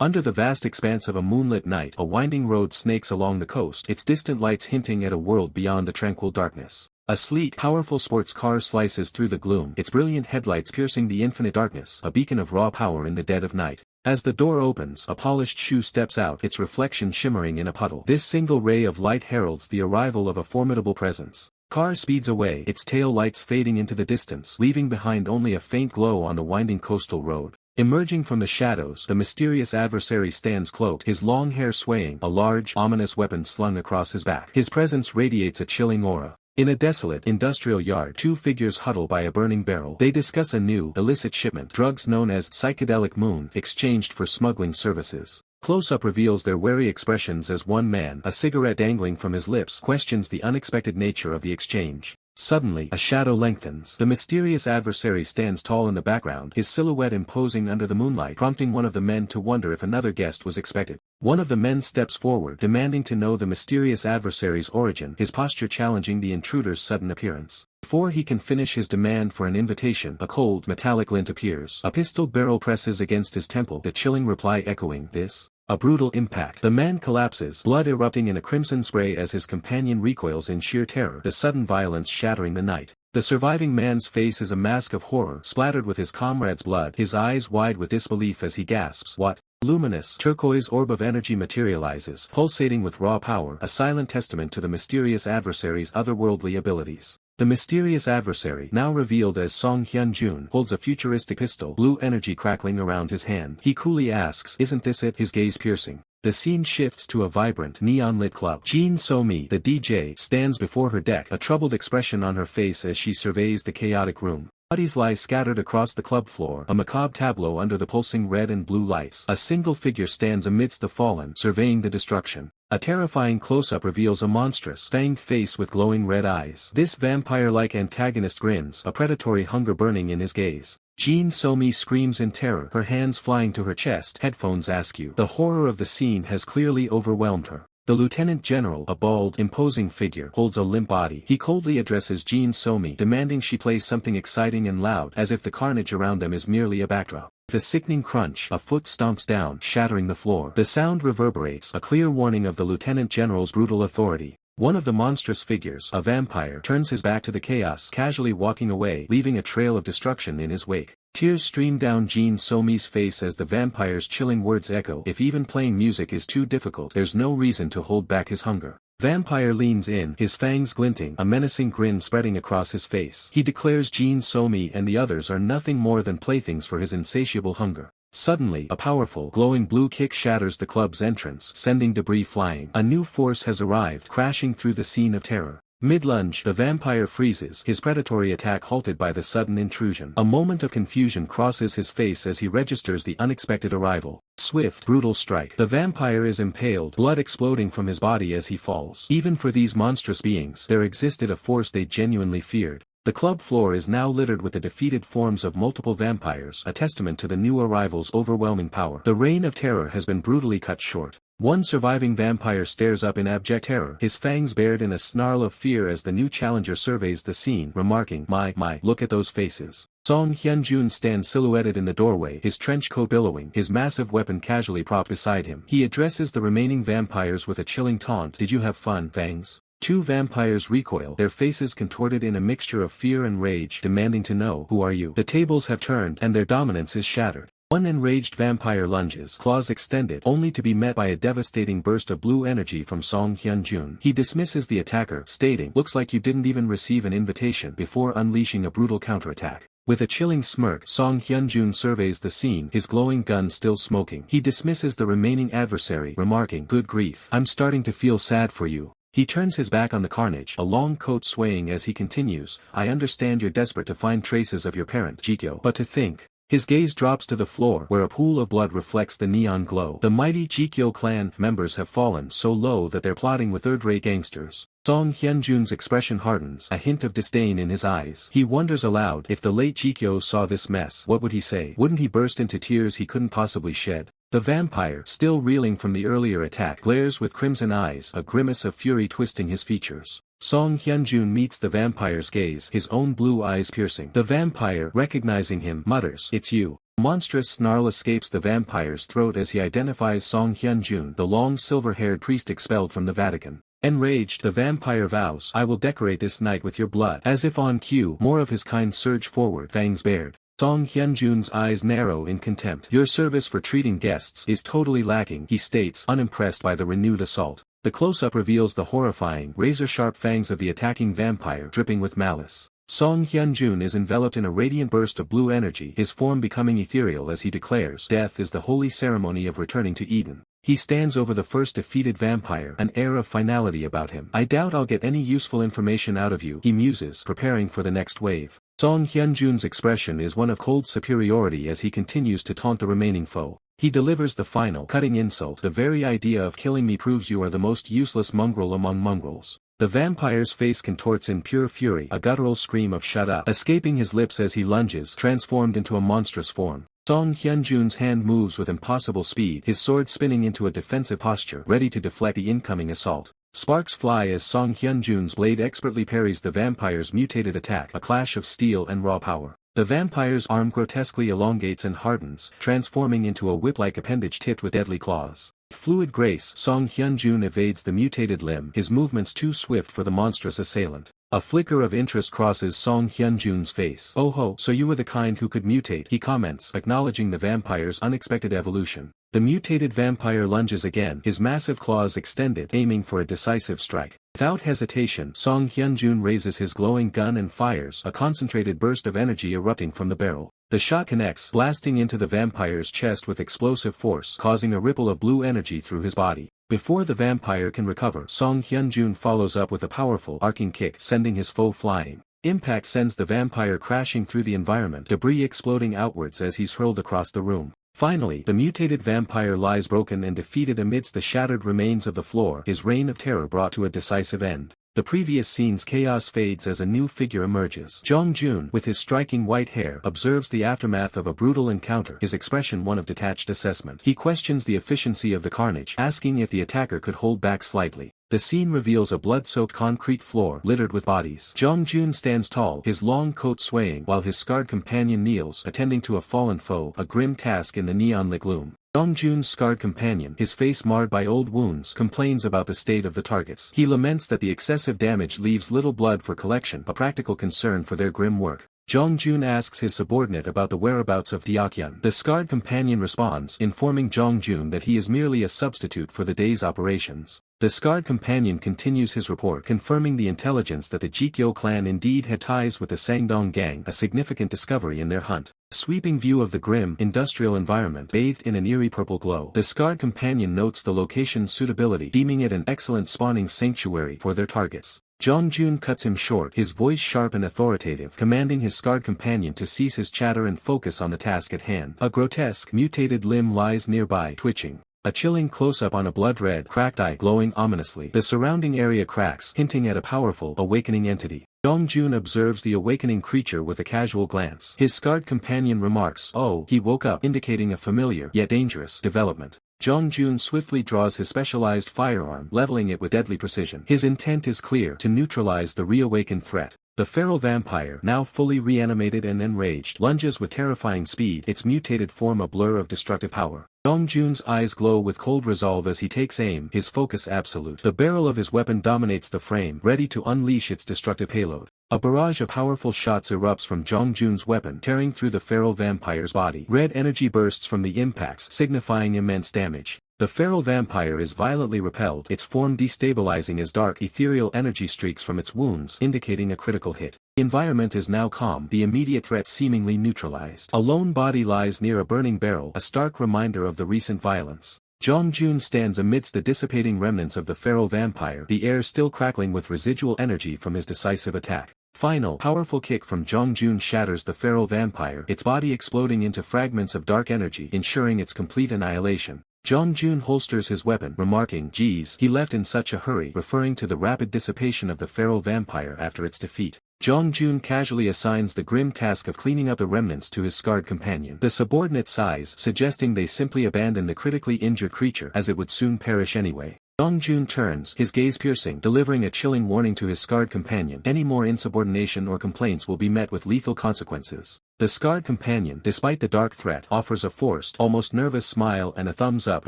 Under the vast expanse of a moonlit night, a winding road snakes along the coast, its distant lights hinting at a world beyond the tranquil darkness. A sleek, powerful sports car slices through the gloom, its brilliant headlights piercing the infinite darkness, a beacon of raw power in the dead of night. As the door opens, a polished shoe steps out, its reflection shimmering in a puddle. This single ray of light heralds the arrival of a formidable presence. Car speeds away, its tail lights fading into the distance, leaving behind only a faint glow on the winding coastal road. Emerging from the shadows, the mysterious adversary stands cloaked, his long hair swaying, a large, ominous weapon slung across his back. His presence radiates a chilling aura. In a desolate, industrial yard, two figures huddle by a burning barrel. They discuss a new, illicit shipment, drugs known as psychedelic moon, exchanged for smuggling services. Close-up reveals their wary expressions as one man, a cigarette dangling from his lips, questions the unexpected nature of the exchange. Suddenly, a shadow lengthens. The mysterious adversary stands tall in the background, his silhouette imposing under the moonlight, prompting one of the men to wonder if another guest was expected. One of the men steps forward, demanding to know the mysterious adversary's origin, his posture challenging the intruder's sudden appearance. Before he can finish his demand for an invitation, a cold, metallic glint appears. A pistol barrel presses against his temple, the chilling reply echoing, "This?" A brutal impact. The man collapses, blood erupting in a crimson spray as his companion recoils in sheer terror, the sudden violence shattering the night. The surviving man's face is a mask of horror, splattered with his comrade's blood, his eyes wide with disbelief as he gasps, "What?" Luminous, turquoise orb of energy materializes, pulsating with raw power, a silent testament to the mysterious adversary's otherworldly abilities. The mysterious adversary, now revealed as Song Hyun-jun, holds a futuristic pistol, blue energy crackling around his hand. He coolly asks, "Isn't this it?" his gaze piercing. The scene shifts to a vibrant, neon-lit club. Jin So-mi, the DJ, stands before her deck, a troubled expression on her face as she surveys the chaotic room. Bodies lie scattered across the club floor, a macabre tableau under the pulsing red and blue lights. A single figure stands amidst the fallen, surveying the destruction. A terrifying close-up reveals a monstrous, fanged face with glowing red eyes. This vampire-like antagonist grins, a predatory hunger burning in his gaze. Jin So-mi screams in terror, her hands flying to her chest, headphones askew. The horror of the scene has clearly overwhelmed her. The lieutenant general, a bald, imposing figure, holds a limp body. He coldly addresses Jin So-mi, demanding she plays something exciting and loud, as if the carnage around them is merely a backdrop. With a sickening crunch, a foot stomps down, shattering the floor. The sound reverberates, a clear warning of the lieutenant general's brutal authority. One of the monstrous figures, a vampire, turns his back to the chaos, casually walking away, leaving a trail of destruction in his wake. Tears stream down Jin So-mi's face as the vampire's chilling words echo, "If even playing music is too difficult, there's no reason to hold back his hunger." Vampire leans in, his fangs glinting, a menacing grin spreading across his face. He declares Jin So-mi and the others are nothing more than playthings for his insatiable hunger. Suddenly, a powerful, glowing blue kick shatters the club's entrance, sending debris flying. A new force has arrived, crashing through the scene of terror. Mid-lunge, the vampire freezes, his predatory attack halted by the sudden intrusion. A moment of confusion crosses his face as he registers the unexpected arrival. Swift, brutal strike. The vampire is impaled, blood exploding from his body as he falls. Even for these monstrous beings, there existed a force they genuinely feared. The club floor is now littered with the defeated forms of multiple vampires, a testament to the new arrival's overwhelming power. The reign of terror has been brutally cut short. One surviving vampire stares up in abject terror, his fangs bared in a snarl of fear as the new challenger surveys the scene, remarking, My, look at those faces." Song Hyun-jun stands silhouetted in the doorway, his trench coat billowing, his massive weapon casually propped beside him. He addresses the remaining vampires with a chilling taunt, "Did you have fun, Fangs?" Two vampires recoil, their faces contorted in a mixture of fear and rage, demanding to know, "Who are you?" The tables have turned, and their dominance is shattered. One enraged vampire lunges, claws extended, only to be met by a devastating burst of blue energy from Song Hyun-jun. He dismisses the attacker, stating, "Looks like you didn't even receive an invitation," before unleashing a brutal counterattack. With a chilling smirk, Song Hyun-jun surveys the scene, his glowing gun still smoking. He dismisses the remaining adversary, remarking, "Good grief, I'm starting to feel sad for you." He turns his back on the carnage, a long coat swaying as he continues, "I understand you're desperate to find traces of your parent, Jikyo, but to think." His gaze drops to the floor, where a pool of blood reflects the neon glow. The mighty Jikyo clan members have fallen so low that they're plotting with third-rate gangsters. Song Hyun-jun's expression hardens, a hint of disdain in his eyes. He wonders aloud, if the late Jikyo saw this mess, what would he say? Wouldn't he burst into tears he couldn't possibly shed? The vampire, still reeling from the earlier attack, glares with crimson eyes, a grimace of fury twisting his features. Song Hyun-jun meets the vampire's gaze, his own blue eyes piercing. The vampire, recognizing him, mutters, "It's you." A monstrous snarl escapes the vampire's throat as he identifies Song Hyun-jun, the long silver-haired priest expelled from the Vatican. Enraged, the vampire vows, "I will decorate this night with your blood." As if on cue, more of his kind surge forward, fangs bared. Song Hyun-jun's eyes narrow in contempt. "Your service for treating guests is totally lacking," he states, unimpressed by the renewed assault. The close-up reveals the horrifying, razor-sharp fangs of the attacking vampire dripping with malice. Song Hyun-jun is enveloped in a radiant burst of blue energy, his form becoming ethereal as he declares, "Death is the holy ceremony of returning to Eden." He stands over the first defeated vampire, an air of finality about him. "I doubt I'll get any useful information out of you," he muses, preparing for the next wave. Song Hyun-jun's expression is one of cold superiority as he continues to taunt the remaining foe. He delivers the final, cutting insult. "The very idea of killing me proves you are the most useless mongrel among mongrels." The vampire's face contorts in pure fury, a guttural scream of "shut up" escaping his lips as he lunges, transformed into a monstrous form. Song Hyun-jun's hand moves with impossible speed, his sword spinning into a defensive posture, ready to deflect the incoming assault. Sparks fly as Song Hyun-jun's blade expertly parries the vampire's mutated attack, a clash of steel and raw power. The vampire's arm grotesquely elongates and hardens, transforming into a whip-like appendage tipped with deadly claws. With fluid grace, Song Hyun-jun evades the mutated limb, his movements too swift for the monstrous assailant. A flicker of interest crosses Song Hyun-jun's face. "Oh ho, so you were the kind who could mutate," he comments, acknowledging the vampire's unexpected evolution. The mutated vampire lunges again, his massive claws extended, aiming for a decisive strike. Without hesitation, Song Hyun-jun raises his glowing gun and fires, a concentrated burst of energy erupting from the barrel. The shot connects, blasting into the vampire's chest with explosive force, causing a ripple of blue energy through his body. Before the vampire can recover, Song Hyun-jun follows up with a powerful, arcing kick, sending his foe flying. Impact sends the vampire crashing through the environment, debris exploding outwards as he's hurled across the room. Finally, the mutated vampire lies broken and defeated amidst the shattered remains of the floor, his reign of terror brought to a decisive end. The previous scene's chaos fades as a new figure emerges. Jong-jun, with his striking white hair, observes the aftermath of a brutal encounter, his expression one of detached assessment. He questions the efficiency of the carnage, asking if the attacker could hold back slightly. The scene reveals a blood-soaked concrete floor littered with bodies. Jong-jun stands tall, his long coat swaying, while his scarred companion kneels, attending to a fallen foe, a grim task in the neon-lit gloom. Jong-jun's scarred companion, his face marred by old wounds, complains about the state of the targets. He laments that the excessive damage leaves little blood for collection, a practical concern for their grim work. Jong-jun asks his subordinate about the whereabouts of Deokhyun. The scarred companion responds, informing Jong-jun that he is merely a substitute for the day's operations. The scarred companion continues his report, confirming the intelligence that the Jikyo clan indeed had ties with the Sangdong gang, a significant discovery in their hunt. A sweeping view of the grim, industrial environment, bathed in an eerie purple glow. The scarred companion notes the location's suitability, deeming it an excellent spawning sanctuary for their targets. Jong-jun cuts him short, his voice sharp and authoritative, commanding his scarred companion to cease his chatter and focus on the task at hand. A grotesque, mutated limb lies nearby, twitching. A chilling close-up on a blood-red, cracked eye glowing ominously. The surrounding area cracks, hinting at a powerful, awakening entity. Jong-jun observes the awakening creature with a casual glance. His scarred companion remarks, "Oh, he woke up," indicating a familiar, yet dangerous, development. Jong-jun swiftly draws his specialized firearm, leveling it with deadly precision. His intent is clear, to neutralize the reawakened threat. The feral vampire, now fully reanimated and enraged, lunges with terrifying speed, its mutated form a blur of destructive power. Jong-jun's eyes glow with cold resolve as he takes aim, his focus absolute. The barrel of his weapon dominates the frame, ready to unleash its destructive payload. A barrage of powerful shots erupts from Jong-jun's weapon, tearing through the feral vampire's body. Red energy bursts from the impacts, signifying immense damage. The feral vampire is violently repelled, its form destabilizing as dark, ethereal energy streaks from its wounds, indicating a critical hit. The environment is now calm, the immediate threat seemingly neutralized. A lone body lies near a burning barrel, a stark reminder of the recent violence. Jong-jun stands amidst the dissipating remnants of the feral vampire, the air still crackling with residual energy from his decisive attack. Final, powerful kick from Jong-jun shatters the feral vampire, its body exploding into fragments of dark energy, ensuring its complete annihilation. Jong-jun holsters his weapon, remarking, "Geez, he left in such a hurry," referring to the rapid dissipation of the feral vampire after its defeat. Jong-jun casually assigns the grim task of cleaning up the remnants to his scarred companion. The subordinate sighs, suggesting they simply abandon the critically injured creature, as it would soon perish anyway. Jong-jun turns, his gaze piercing, delivering a chilling warning to his scarred companion. Any more insubordination or complaints will be met with lethal consequences. The scarred companion, despite the dark threat, offers a forced, almost nervous smile and a thumbs up,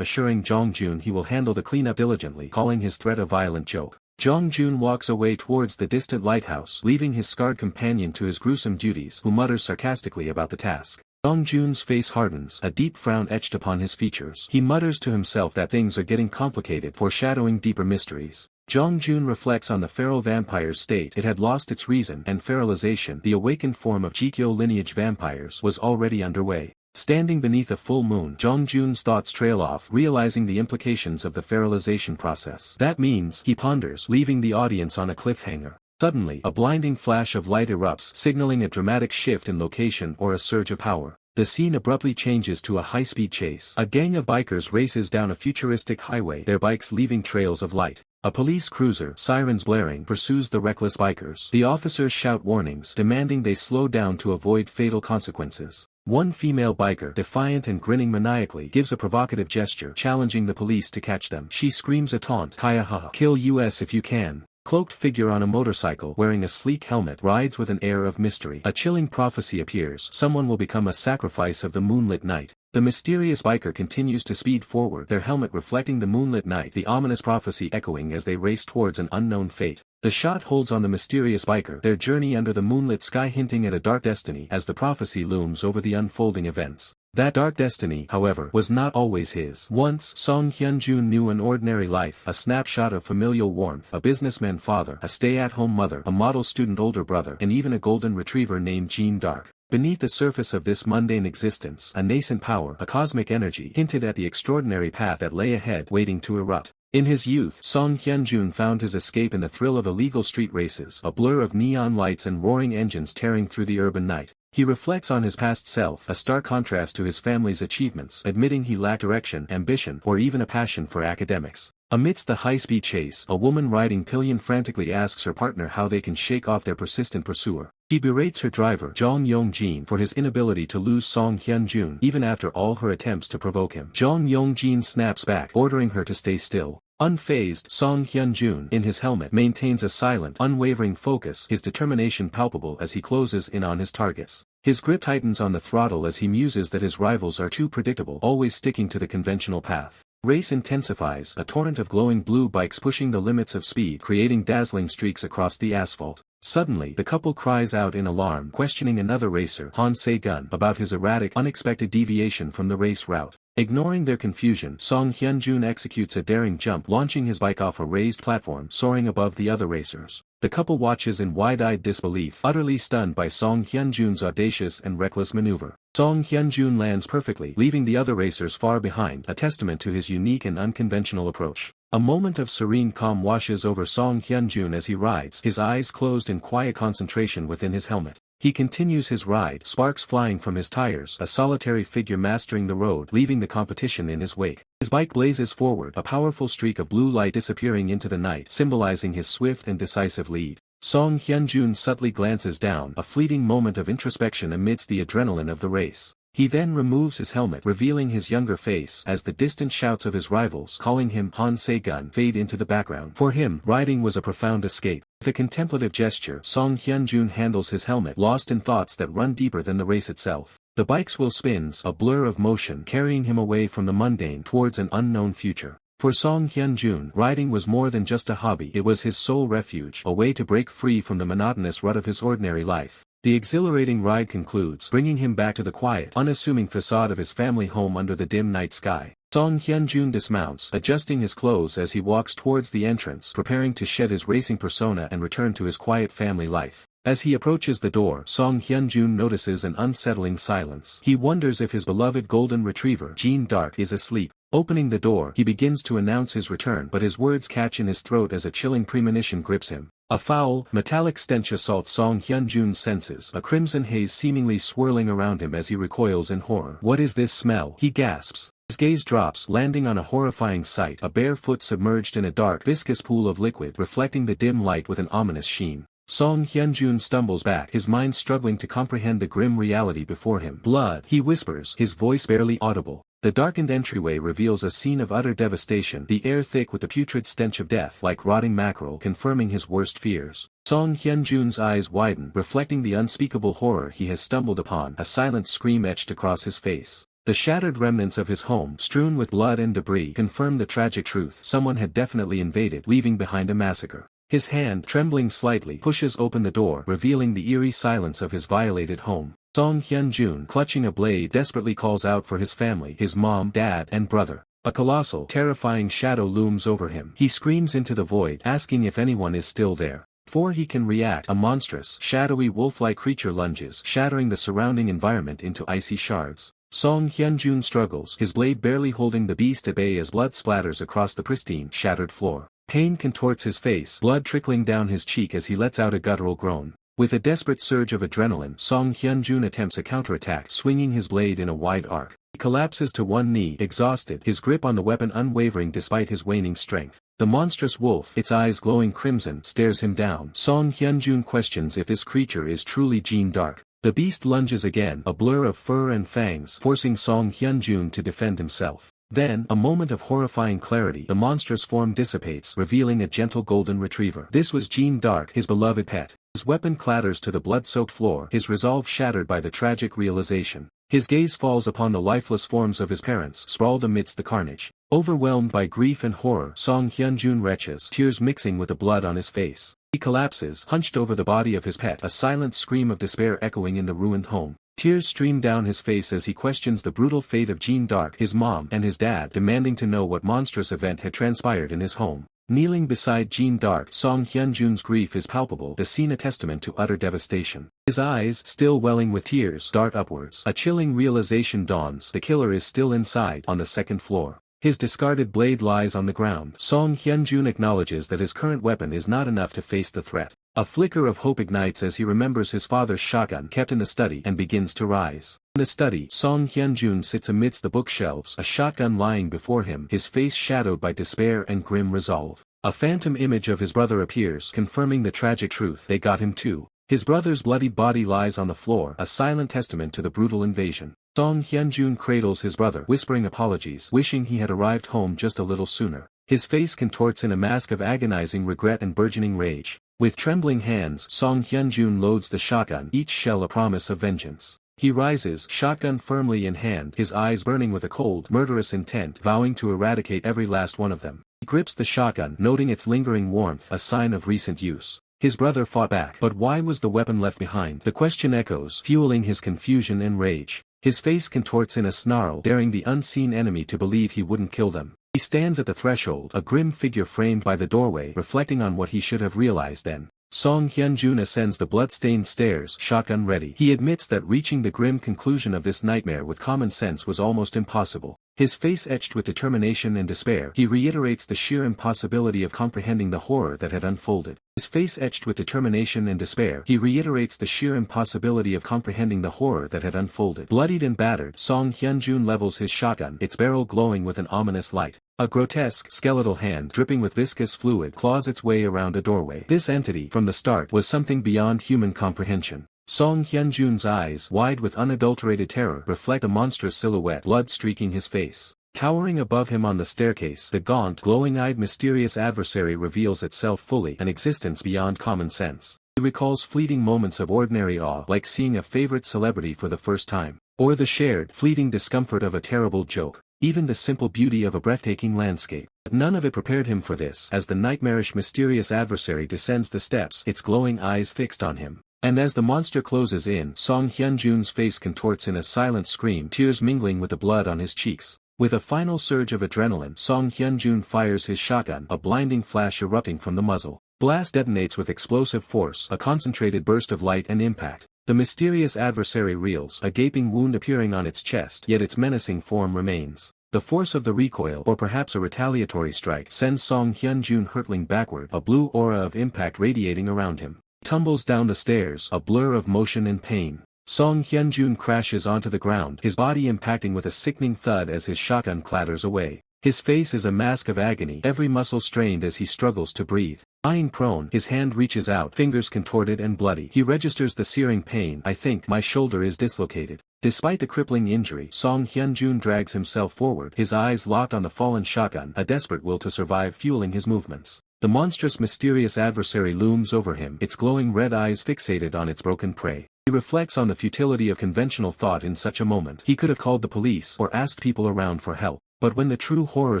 assuring Jong-jun he will handle the cleanup diligently, calling his threat a violent joke. Jong-jun walks away towards the distant lighthouse, leaving his scarred companion to his gruesome duties, who mutters sarcastically about the task. Jong-jun's face hardens, a deep frown etched upon his features. He mutters to himself that things are getting complicated, foreshadowing deeper mysteries. Jong-jun reflects on the feral vampire's state. It had lost its reason, and feralization, the awakened form of Jikyo lineage vampires, was already underway. Standing beneath a full moon, Jong-jun's thoughts trail off, realizing the implications of the feralization process. That means, he ponders, leaving the audience on a cliffhanger. Suddenly, a blinding flash of light erupts, signaling a dramatic shift in location or a surge of power. The scene abruptly changes to a high-speed chase. A gang of bikers races down a futuristic highway, their bikes leaving trails of light. A police cruiser, sirens blaring, pursues the reckless bikers. The officers shout warnings, demanding they slow down to avoid fatal consequences. One female biker, defiant and grinning maniacally, gives a provocative gesture, challenging the police to catch them. She screams a taunt, "Kaya ha, kill us if you can." Cloaked figure on a motorcycle, wearing a sleek helmet, rides with an air of mystery. A chilling prophecy appears: someone will become a sacrifice of the moonlit night. The mysterious biker continues to speed forward, their helmet reflecting the moonlit night, the ominous prophecy echoing as they race towards an unknown fate. The shot holds on the mysterious biker, their journey under the moonlit sky hinting at a dark destiny as the prophecy looms over the unfolding events. That dark destiny, however, was not always his. Once, Song Hyun-jun knew an ordinary life, a snapshot of familial warmth, a businessman father, a stay-at-home mother, a model student older brother, and even a golden retriever named Jean Dark. Beneath the surface of this mundane existence, a nascent power, a cosmic energy, hinted at the extraordinary path that lay ahead, waiting to erupt. In his youth, Song Hyun-jun found his escape in the thrill of illegal street races, a blur of neon lights and roaring engines tearing through the urban night. He reflects on his past self, a stark contrast to his family's achievements, admitting he lacked direction, ambition, or even a passion for academics. Amidst the high-speed chase, a woman riding pillion frantically asks her partner how they can shake off their persistent pursuer. She berates her driver, Jong Yong-jin, for his inability to lose Song Hyun-jun, even after all her attempts to provoke him. Jong Yong-jin snaps back, ordering her to stay still. Unfazed, Song Hyun-jun, in his helmet, maintains a silent, unwavering focus, his determination palpable as he closes in on his targets. His grip tightens on the throttle as he muses that his rivals are too predictable, always sticking to the conventional path. Race intensifies, a torrent of glowing blue bikes pushing the limits of speed, creating dazzling streaks across the asphalt. Suddenly, the couple cries out in alarm, questioning another racer, Han Segun, about his erratic, unexpected deviation from the race route. Ignoring their confusion, Song Hyun-jun executes a daring jump, launching his bike off a raised platform, soaring above the other racers. The couple watches in wide-eyed disbelief, utterly stunned by Song Hyun-jun's audacious and reckless maneuver. Song Hyun-jun lands perfectly, leaving the other racers far behind, a testament to his unique and unconventional approach. A moment of serene calm washes over Song Hyun-jun as he rides, his eyes closed in quiet concentration within his helmet. He continues his ride, sparks flying from his tires, a solitary figure mastering the road, leaving the competition in his wake. His bike blazes forward, a powerful streak of blue light disappearing into the night, symbolizing his swift and decisive lead. Song Hyun-jun subtly glances down, a fleeting moment of introspection amidst the adrenaline of the race. He then removes his helmet, revealing his younger face, as the distant shouts of his rivals, calling him Han Segun, fade into the background. For him, riding was a profound escape. With a contemplative gesture, Song Hyun-jun handles his helmet, lost in thoughts that run deeper than the race itself. The bike's wheel spins, a blur of motion, carrying him away from the mundane towards an unknown future. For Song Hyun-jun, riding was more than just a hobby, it was his sole refuge, a way to break free from the monotonous rut of his ordinary life. The exhilarating ride concludes, bringing him back to the quiet, unassuming facade of his family home under the dim night sky. Song Hyun-jun dismounts, adjusting his clothes as he walks towards the entrance, preparing to shed his racing persona and return to his quiet family life. As he approaches the door, Song Hyun-jun notices an unsettling silence. He wonders if his beloved golden retriever, Jean Dark, is asleep. Opening the door, he begins to announce his return, but his words catch in his throat as a chilling premonition grips him. A foul, metallic stench assaults Song Hyun-jun's senses, a crimson haze seemingly swirling around him as he recoils in horror. "What is this smell?" he gasps. His gaze drops, landing on a horrifying sight, a bare foot submerged in a dark, viscous pool of liquid, reflecting the dim light with an ominous sheen. Song Hyun-jun stumbles back, his mind struggling to comprehend the grim reality before him. "Blood," he whispers, his voice barely audible. The darkened entryway reveals a scene of utter devastation, the air thick with the putrid stench of death, like rotting mackerel, confirming his worst fears. Song Hyun-jun's eyes widen, reflecting the unspeakable horror he has stumbled upon. A silent scream etched across his face. The shattered remnants of his home, strewn with blood and debris, confirmed the tragic truth. Someone had definitely invaded, leaving behind a massacre. His hand, trembling slightly, pushes open the door, revealing the eerie silence of his violated home. Song Hyun-jun, clutching a blade, desperately calls out for his family, his mom, dad, and brother. A colossal, terrifying shadow looms over him. He screams into the void, asking if anyone is still there. Before he can react, a monstrous, shadowy wolf-like creature lunges, shattering the surrounding environment into icy shards. Song Hyun-jun struggles, his blade barely holding the beast at bay as blood splatters across the pristine, shattered floor. Pain contorts his face, blood trickling down his cheek as he lets out a guttural groan. With a desperate surge of adrenaline, Song Hyun-jun attempts a counterattack, swinging his blade in a wide arc. He collapses to one knee, exhausted, his grip on the weapon unwavering despite his waning strength. The monstrous wolf, its eyes glowing crimson, stares him down. Song Hyun-jun questions if this creature is truly Jeanne d'Arc. The beast lunges again, a blur of fur and fangs, forcing Song Hyun-jun to defend himself. Then, a moment of horrifying clarity, the monstrous form dissipates, revealing a gentle golden retriever. This was Jeanne d'Arc, his beloved pet. His weapon clatters to the blood-soaked floor, his resolve shattered by the tragic realization. His gaze falls upon the lifeless forms of his parents, sprawled amidst the carnage. Overwhelmed by grief and horror, Song Hyun-jun retches, tears mixing with the blood on his face. He collapses, hunched over the body of his pet, a silent scream of despair echoing in the ruined home. Tears stream down his face as he questions the brutal fate of Jeanne d'Arc, his mom, and his dad, demanding to know what monstrous event had transpired in his home. Kneeling beside Jeanne d'Arc, Song Hyun-jun's grief is palpable, the scene a testament to utter devastation. His eyes, still welling with tears, dart upwards. A chilling realization dawns: the killer is still inside, on the second floor. His discarded blade lies on the ground. Song Hyun-jun acknowledges that his current weapon is not enough to face the threat. A flicker of hope ignites as he remembers his father's shotgun kept in the study and begins to rise. In the study, Song Hyun-jun sits amidst the bookshelves, a shotgun lying before him, his face shadowed by despair and grim resolve. A phantom image of his brother appears, confirming the tragic truth: they got him too. His brother's bloodied body lies on the floor, a silent testament to the brutal invasion. Song Hyun-jun cradles his brother, whispering apologies, wishing he had arrived home just a little sooner. His face contorts in a mask of agonizing regret and burgeoning rage. With trembling hands, Song Hyun-jun loads the shotgun, each shell a promise of vengeance. He rises, shotgun firmly in hand, his eyes burning with a cold, murderous intent, vowing to eradicate every last one of them. He grips the shotgun, noting its lingering warmth, a sign of recent use. His brother fought back, but why was the weapon left behind? The question echoes, fueling his confusion and rage. His face contorts in a snarl, daring the unseen enemy to believe he wouldn't kill them. He stands at the threshold, a grim figure framed by the doorway, reflecting on what he should have realized then. Song Hyun-jun ascends the blood-stained stairs, shotgun ready. He admits that reaching the grim conclusion of this nightmare with common sense was almost impossible. His face etched with determination and despair, he reiterates the sheer impossibility of comprehending the horror that had unfolded. His face etched with determination and despair, he reiterates the sheer impossibility of comprehending the horror that had unfolded. Bloodied and battered, Song Hyun-jun levels his shotgun, its barrel glowing with an ominous light. A grotesque, skeletal hand, dripping with viscous fluid, claws its way around a doorway. This entity, from the start, was something beyond human comprehension. Song Hyun-jun's eyes, wide with unadulterated terror, reflect a monstrous silhouette, blood streaking his face. Towering above him on the staircase, the gaunt, glowing-eyed mysterious adversary reveals itself fully, an existence beyond common sense. He recalls fleeting moments of ordinary awe, like seeing a favorite celebrity for the first time, or the shared, fleeting discomfort of a terrible joke. Even the simple beauty of a breathtaking landscape. But none of it prepared him for this, as the nightmarish mysterious adversary descends the steps, its glowing eyes fixed on him. And as the monster closes in, Song Hyun-jun's face contorts in a silent scream, tears mingling with the blood on his cheeks. With a final surge of adrenaline, Song Hyun-jun fires his shotgun, a blinding flash erupting from the muzzle. Blast detonates with explosive force, a concentrated burst of light and impact. The mysterious adversary reels, a gaping wound appearing on its chest, yet its menacing form remains. The force of the recoil, or perhaps a retaliatory strike, sends Song Hyun-jun hurtling backward, a blue aura of impact radiating around him. He tumbles down the stairs, a blur of motion and pain. Song Hyun-jun crashes onto the ground, his body impacting with a sickening thud as his shotgun clatters away. His face is a mask of agony, every muscle strained as he struggles to breathe. Lying prone, his hand reaches out, fingers contorted and bloody. He registers the searing pain. I think my shoulder is dislocated. Despite the crippling injury, Song Hyun-jun drags himself forward, his eyes locked on the fallen shotgun, a desperate will to survive fueling his movements. The monstrous mysterious adversary looms over him, its glowing red eyes fixated on its broken prey. He reflects on the futility of conventional thought in such a moment. He could have called the police or asked people around for help. But when the true horror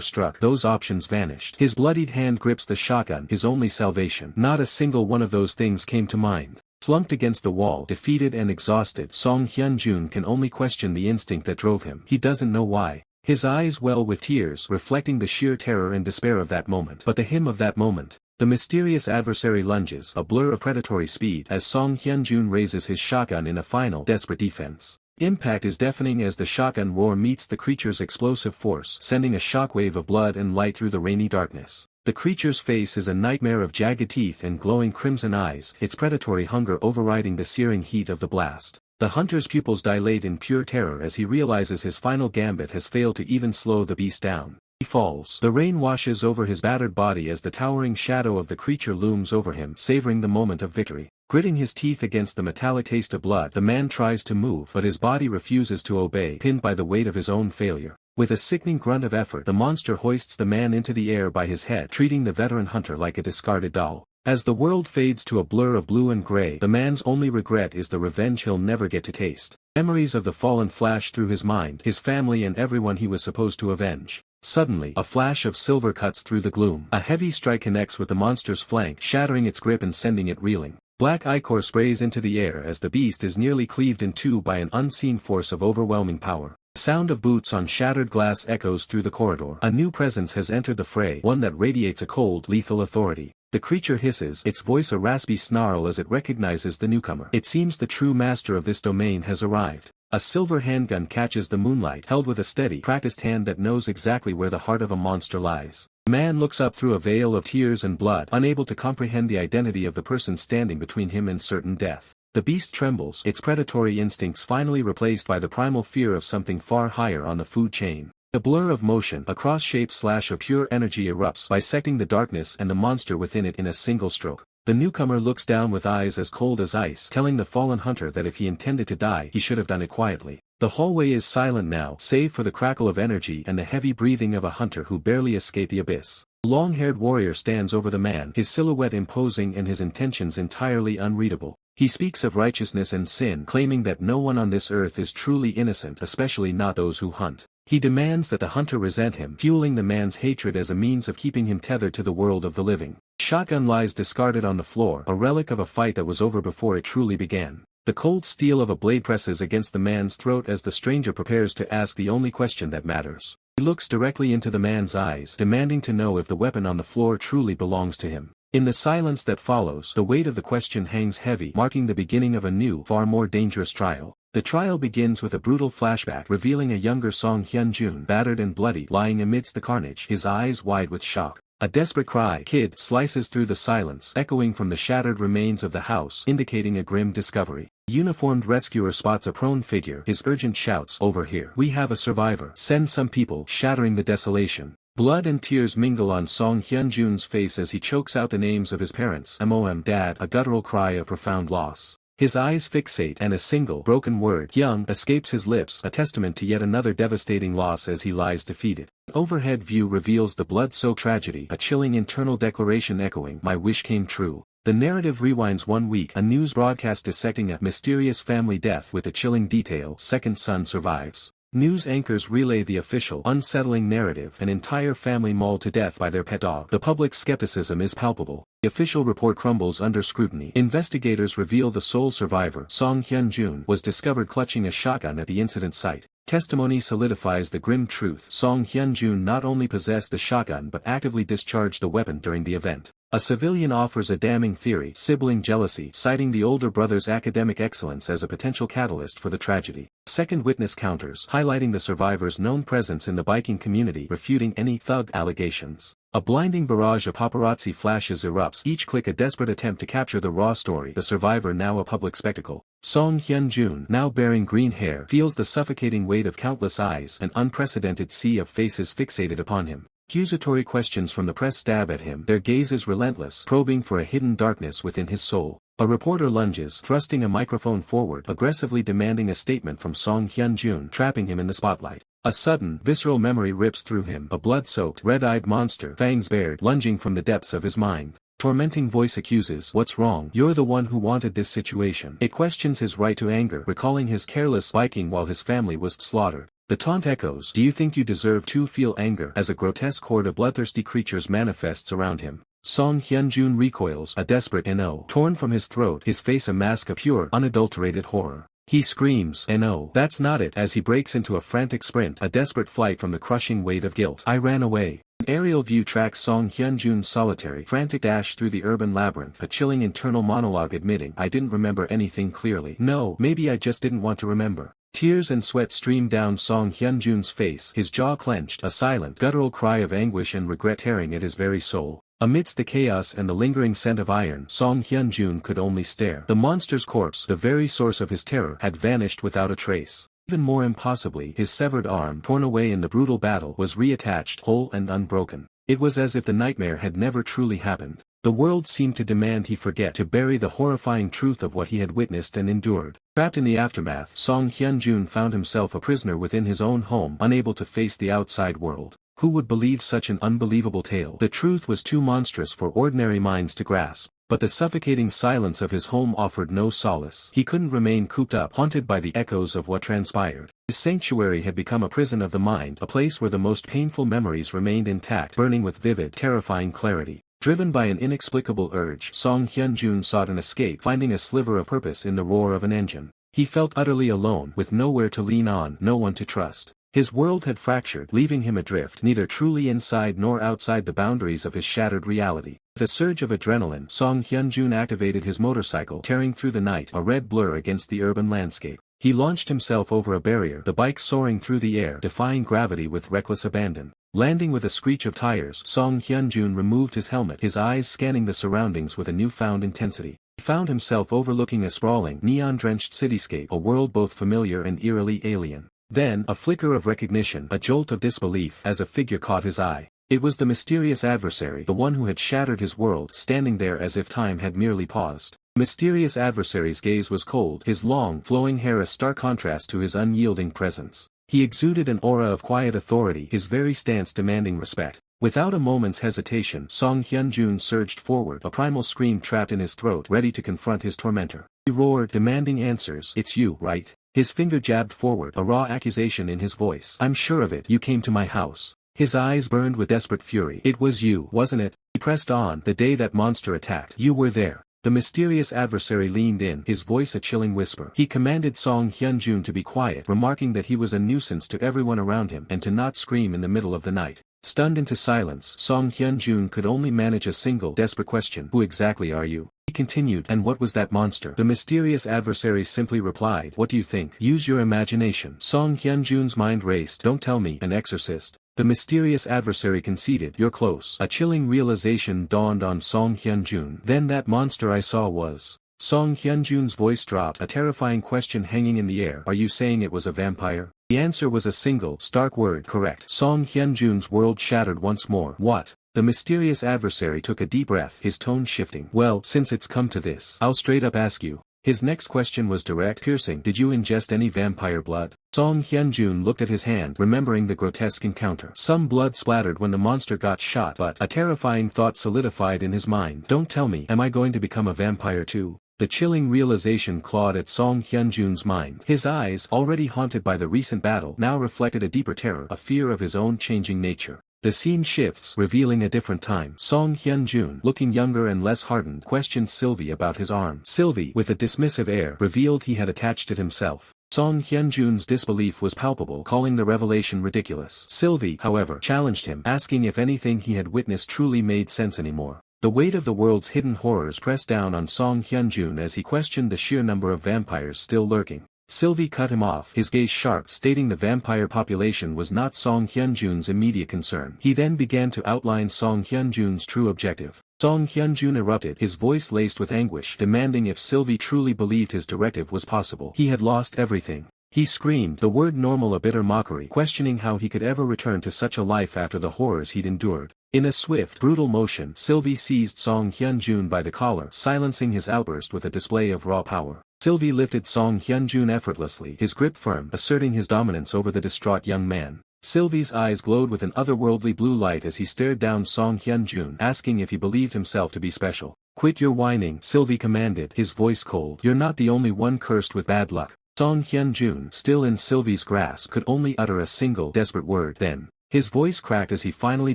struck, those options vanished. His bloodied hand grips the shotgun, his only salvation. Not a single one of those things came to mind. Slumped against the wall, defeated and exhausted, Song Hyun-jun can only question the instinct that drove him. He doesn't know why. His eyes well with tears, reflecting the sheer terror and despair of that moment. But the him of that moment. The mysterious adversary lunges, a blur of predatory speed, as Song Hyun-jun raises his shotgun in a final, desperate defense. Impact is deafening as the shotgun roar meets the creature's explosive force, sending a shockwave of blood and light through the rainy darkness. The creature's face is a nightmare of jagged teeth and glowing crimson eyes, its predatory hunger overriding the searing heat of the blast. The hunter's pupils dilate in pure terror as he realizes his final gambit has failed to even slow the beast down. He falls. The rain washes over his battered body as the towering shadow of the creature looms over him, savoring the moment of victory. Gritting his teeth against the metallic taste of blood, the man tries to move, but his body refuses to obey, pinned by the weight of his own failure. With a sickening grunt of effort, the monster hoists the man into the air by his head, treating the veteran hunter like a discarded doll. As the world fades to a blur of blue and gray, the man's only regret is the revenge he'll never get to taste. Memories of the fallen flash through his mind, his family and everyone he was supposed to avenge. Suddenly, a flash of silver cuts through the gloom. A heavy strike connects with the monster's flank, shattering its grip and sending it reeling. Black ichor sprays into the air as the beast is nearly cleaved in two by an unseen force of overwhelming power. The sound of boots on shattered glass echoes through the corridor. A new presence has entered the fray, one that radiates a cold, lethal authority. The creature hisses, its voice a raspy snarl as it recognizes the newcomer. It seems the true master of this domain has arrived. A silver handgun catches the moonlight, held with a steady, practiced hand that knows exactly where the heart of a monster lies. The man looks up through a veil of tears and blood, unable to comprehend the identity of the person standing between him and certain death. The beast trembles, its predatory instincts finally replaced by the primal fear of something far higher on the food chain. A blur of motion, a cross-shaped slash of pure energy erupts, bisecting the darkness and the monster within it in a single stroke. The newcomer looks down with eyes as cold as ice, telling the fallen hunter that if he intended to die, he should have done it quietly. The hallway is silent now, save for the crackle of energy and the heavy breathing of a hunter who barely escaped the abyss. A long-haired warrior stands over the man, his silhouette imposing and his intentions entirely unreadable. He speaks of righteousness and sin, claiming that no one on this earth is truly innocent, especially not those who hunt. He demands that the hunter resent him, fueling the man's hatred as a means of keeping him tethered to the world of the living. Shotgun lies discarded on the floor, a relic of a fight that was over before it truly began. The cold steel of a blade presses against the man's throat as the stranger prepares to ask the only question that matters. He looks directly into the man's eyes, demanding to know if the weapon on the floor truly belongs to him. In the silence that follows, the weight of the question hangs heavy, marking the beginning of a new, far more dangerous trial. The trial begins with a brutal flashback revealing a younger Song Hyun-jun, battered and bloody, lying amidst the carnage, his eyes wide with shock. A desperate cry, "Kid," slices through the silence, echoing from the shattered remains of the house, indicating a grim discovery. A uniformed rescuer spots a prone figure, his urgent shouts, "Over here. We have a survivor. Send some people," shattering the desolation. Blood and tears mingle on Song Hyun-jun's face as he chokes out the names of his parents, "Mom, Dad," a guttural cry of profound loss. His eyes fixate and a single, broken word, "Young," escapes his lips, a testament to yet another devastating loss as he lies defeated. An overhead view reveals the blood-soaked tragedy, a chilling internal declaration echoing, "My wish came true." The narrative rewinds 1 week, a news broadcast dissecting a mysterious family death with a chilling detail, "Second son survives." News anchors relay the official, unsettling narrative, an entire family mauled to death by their pet dog. The public skepticism is palpable. The official report crumbles under scrutiny. Investigators reveal the sole survivor, Song Hyun-jun, was discovered clutching a shotgun at the incident site. Testimony solidifies the grim truth. Song Hyun-jun not only possessed the shotgun but actively discharged the weapon during the event. A civilian offers a damning theory, sibling jealousy, citing the older brother's academic excellence as a potential catalyst for the tragedy. Second witness counters, highlighting the survivor's known presence in the biking community, refuting any thug allegations. A blinding barrage of paparazzi flashes erupts, each click a desperate attempt to capture the raw story. The survivor now a public spectacle. Song Hyun-jun, now bearing green hair, feels the suffocating weight of countless eyes, an unprecedented sea of faces fixated upon him. Accusatory questions from the press stab at him, their gazes relentless, probing for a hidden darkness within his soul. A reporter lunges, thrusting a microphone forward, aggressively demanding a statement from Song Hyun-jun, trapping him in the spotlight. A sudden, visceral memory rips through him, a blood-soaked, red-eyed monster, fangs bared, lunging from the depths of his mind. Tormenting voice accuses, "What's wrong? You're the one who wanted this situation." It questions his right to anger, recalling his careless biking while his family was slaughtered. The taunt echoes, "Do you think you deserve to feel anger?" as a grotesque horde of bloodthirsty creatures manifests around him. Song Hyun-jun recoils, a desperate "No!" torn from his throat, his face a mask of pure, unadulterated horror. He screams, "No, that's not it," as he breaks into a frantic sprint, a desperate flight from the crushing weight of guilt. "I ran away." An aerial view tracks Song Hyun-jun's solitary, frantic dash through the urban labyrinth, a chilling internal monologue admitting, "I didn't remember anything clearly. No, maybe I just didn't want to remember." Tears and sweat stream down Song Hyun-jun's face, his jaw clenched, a silent, guttural cry of anguish and regret tearing at his very soul. Amidst the chaos and the lingering scent of iron, Song Hyun-jun could only stare. The monster's corpse, the very source of his terror, had vanished without a trace. Even more impossibly, his severed arm, torn away in the brutal battle, was reattached, whole and unbroken. It was as if the nightmare had never truly happened. The world seemed to demand he forget, to bury the horrifying truth of what he had witnessed and endured. Trapped in the aftermath, Song Hyun-jun found himself a prisoner within his own home, unable to face the outside world. Who would believe such an unbelievable tale? The truth was too monstrous for ordinary minds to grasp. But the suffocating silence of his home offered no solace. He couldn't remain cooped up, haunted by the echoes of what transpired. His sanctuary had become a prison of the mind, a place where the most painful memories remained intact, burning with vivid, terrifying clarity. Driven by an inexplicable urge, Song Hyun-jun sought an escape, finding a sliver of purpose in the roar of an engine. He felt utterly alone, with nowhere to lean on, no one to trust. His world had fractured, leaving him adrift, neither truly inside nor outside the boundaries of his shattered reality. With a surge of adrenaline, Song Hyun-jun activated his motorcycle, tearing through the night, a red blur against the urban landscape. He launched himself over a barrier, the bike soaring through the air, defying gravity with reckless abandon. Landing with a screech of tires, Song Hyun-jun removed his helmet, his eyes scanning the surroundings with a newfound intensity. He found himself overlooking a sprawling, neon-drenched cityscape, a world both familiar and eerily alien. Then, a flicker of recognition, a jolt of disbelief, as a figure caught his eye. It was the mysterious adversary, the one who had shattered his world, standing there as if time had merely paused. The mysterious adversary's gaze was cold, his long, flowing hair a stark contrast to his unyielding presence. He exuded an aura of quiet authority, his very stance demanding respect. Without a moment's hesitation, Song Hyun-jun surged forward, a primal scream trapped in his throat, ready to confront his tormentor. He roared, demanding answers. "It's you, right?" His finger jabbed forward, a raw accusation in his voice. "I'm sure of it. You came to my house." His eyes burned with desperate fury. "It was you, wasn't it?" He pressed on. "The day that monster attacked. You were there." The mysterious adversary leaned in, his voice a chilling whisper. He commanded Song Hyun-jun to be quiet, remarking that he was a nuisance to everyone around him and to not scream in the middle of the night. Stunned into silence, Song Hyun-jun could only manage a single, desperate question. "Who exactly are you?" He continued, "And what was that monster?" The mysterious adversary simply replied, "What do you think? Use your imagination." Song Hyun-jun's mind raced. "Don't tell me, an exorcist." The mysterious adversary conceded, "You're close." A chilling realization dawned on Song Hyun-jun. "Then that monster I saw was..." Song Hyun-jun's voice dropped, a terrifying question hanging in the air. "Are you saying it was a vampire?" The answer was a single, stark word. "Correct." Song Hyun-jun's world shattered once more. "What?" The mysterious adversary took a deep breath, his tone shifting. "Well, since it's come to this, I'll straight up ask you." His next question was direct, piercing. "Did you ingest any vampire blood?" Song Hyun-jun looked at his hand, remembering the grotesque encounter. Some blood splattered when the monster got shot, but a terrifying thought solidified in his mind. "Don't tell me, am I going to become a vampire too?" The chilling realization clawed at Song Hyun-jun's mind. His eyes, already haunted by the recent battle, now reflected a deeper terror, a fear of his own changing nature. The scene shifts, revealing a different time. Song Hyun-jun, looking younger and less hardened, questioned Sylvie about his arm. Sylvie, with a dismissive air, revealed he had attached it himself. Song Hyun-jun's disbelief was palpable, calling the revelation ridiculous. Sylvie, however, challenged him, asking if anything he had witnessed truly made sense anymore. The weight of the world's hidden horrors pressed down on Song Hyun-jun as he questioned the sheer number of vampires still lurking. Sylvie cut him off, his gaze sharp, stating the vampire population was not Song Hyun-jun's immediate concern. He then began to outline Song Hyun-jun's true objective. Song Hyun-jun erupted, his voice laced with anguish, demanding if Sylvie truly believed his directive was possible. He had lost everything. He screamed, the word normal a bitter mockery, questioning how he could ever return to such a life after the horrors he'd endured. In a swift, brutal motion, Sylvie seized Song Hyun-jun by the collar, silencing his outburst with a display of raw power. Sylvie lifted Song Hyun-jun effortlessly, his grip firm, asserting his dominance over the distraught young man. Sylvie's eyes glowed with an otherworldly blue light as he stared down Song Hyun-jun, asking if he believed himself to be special. "Quit your whining," Sylvie commanded, his voice cold. "You're not the only one cursed with bad luck." Song Hyun-jun, still in Sylvie's grasp, could only utter a single, desperate word. Then, his voice cracked as he finally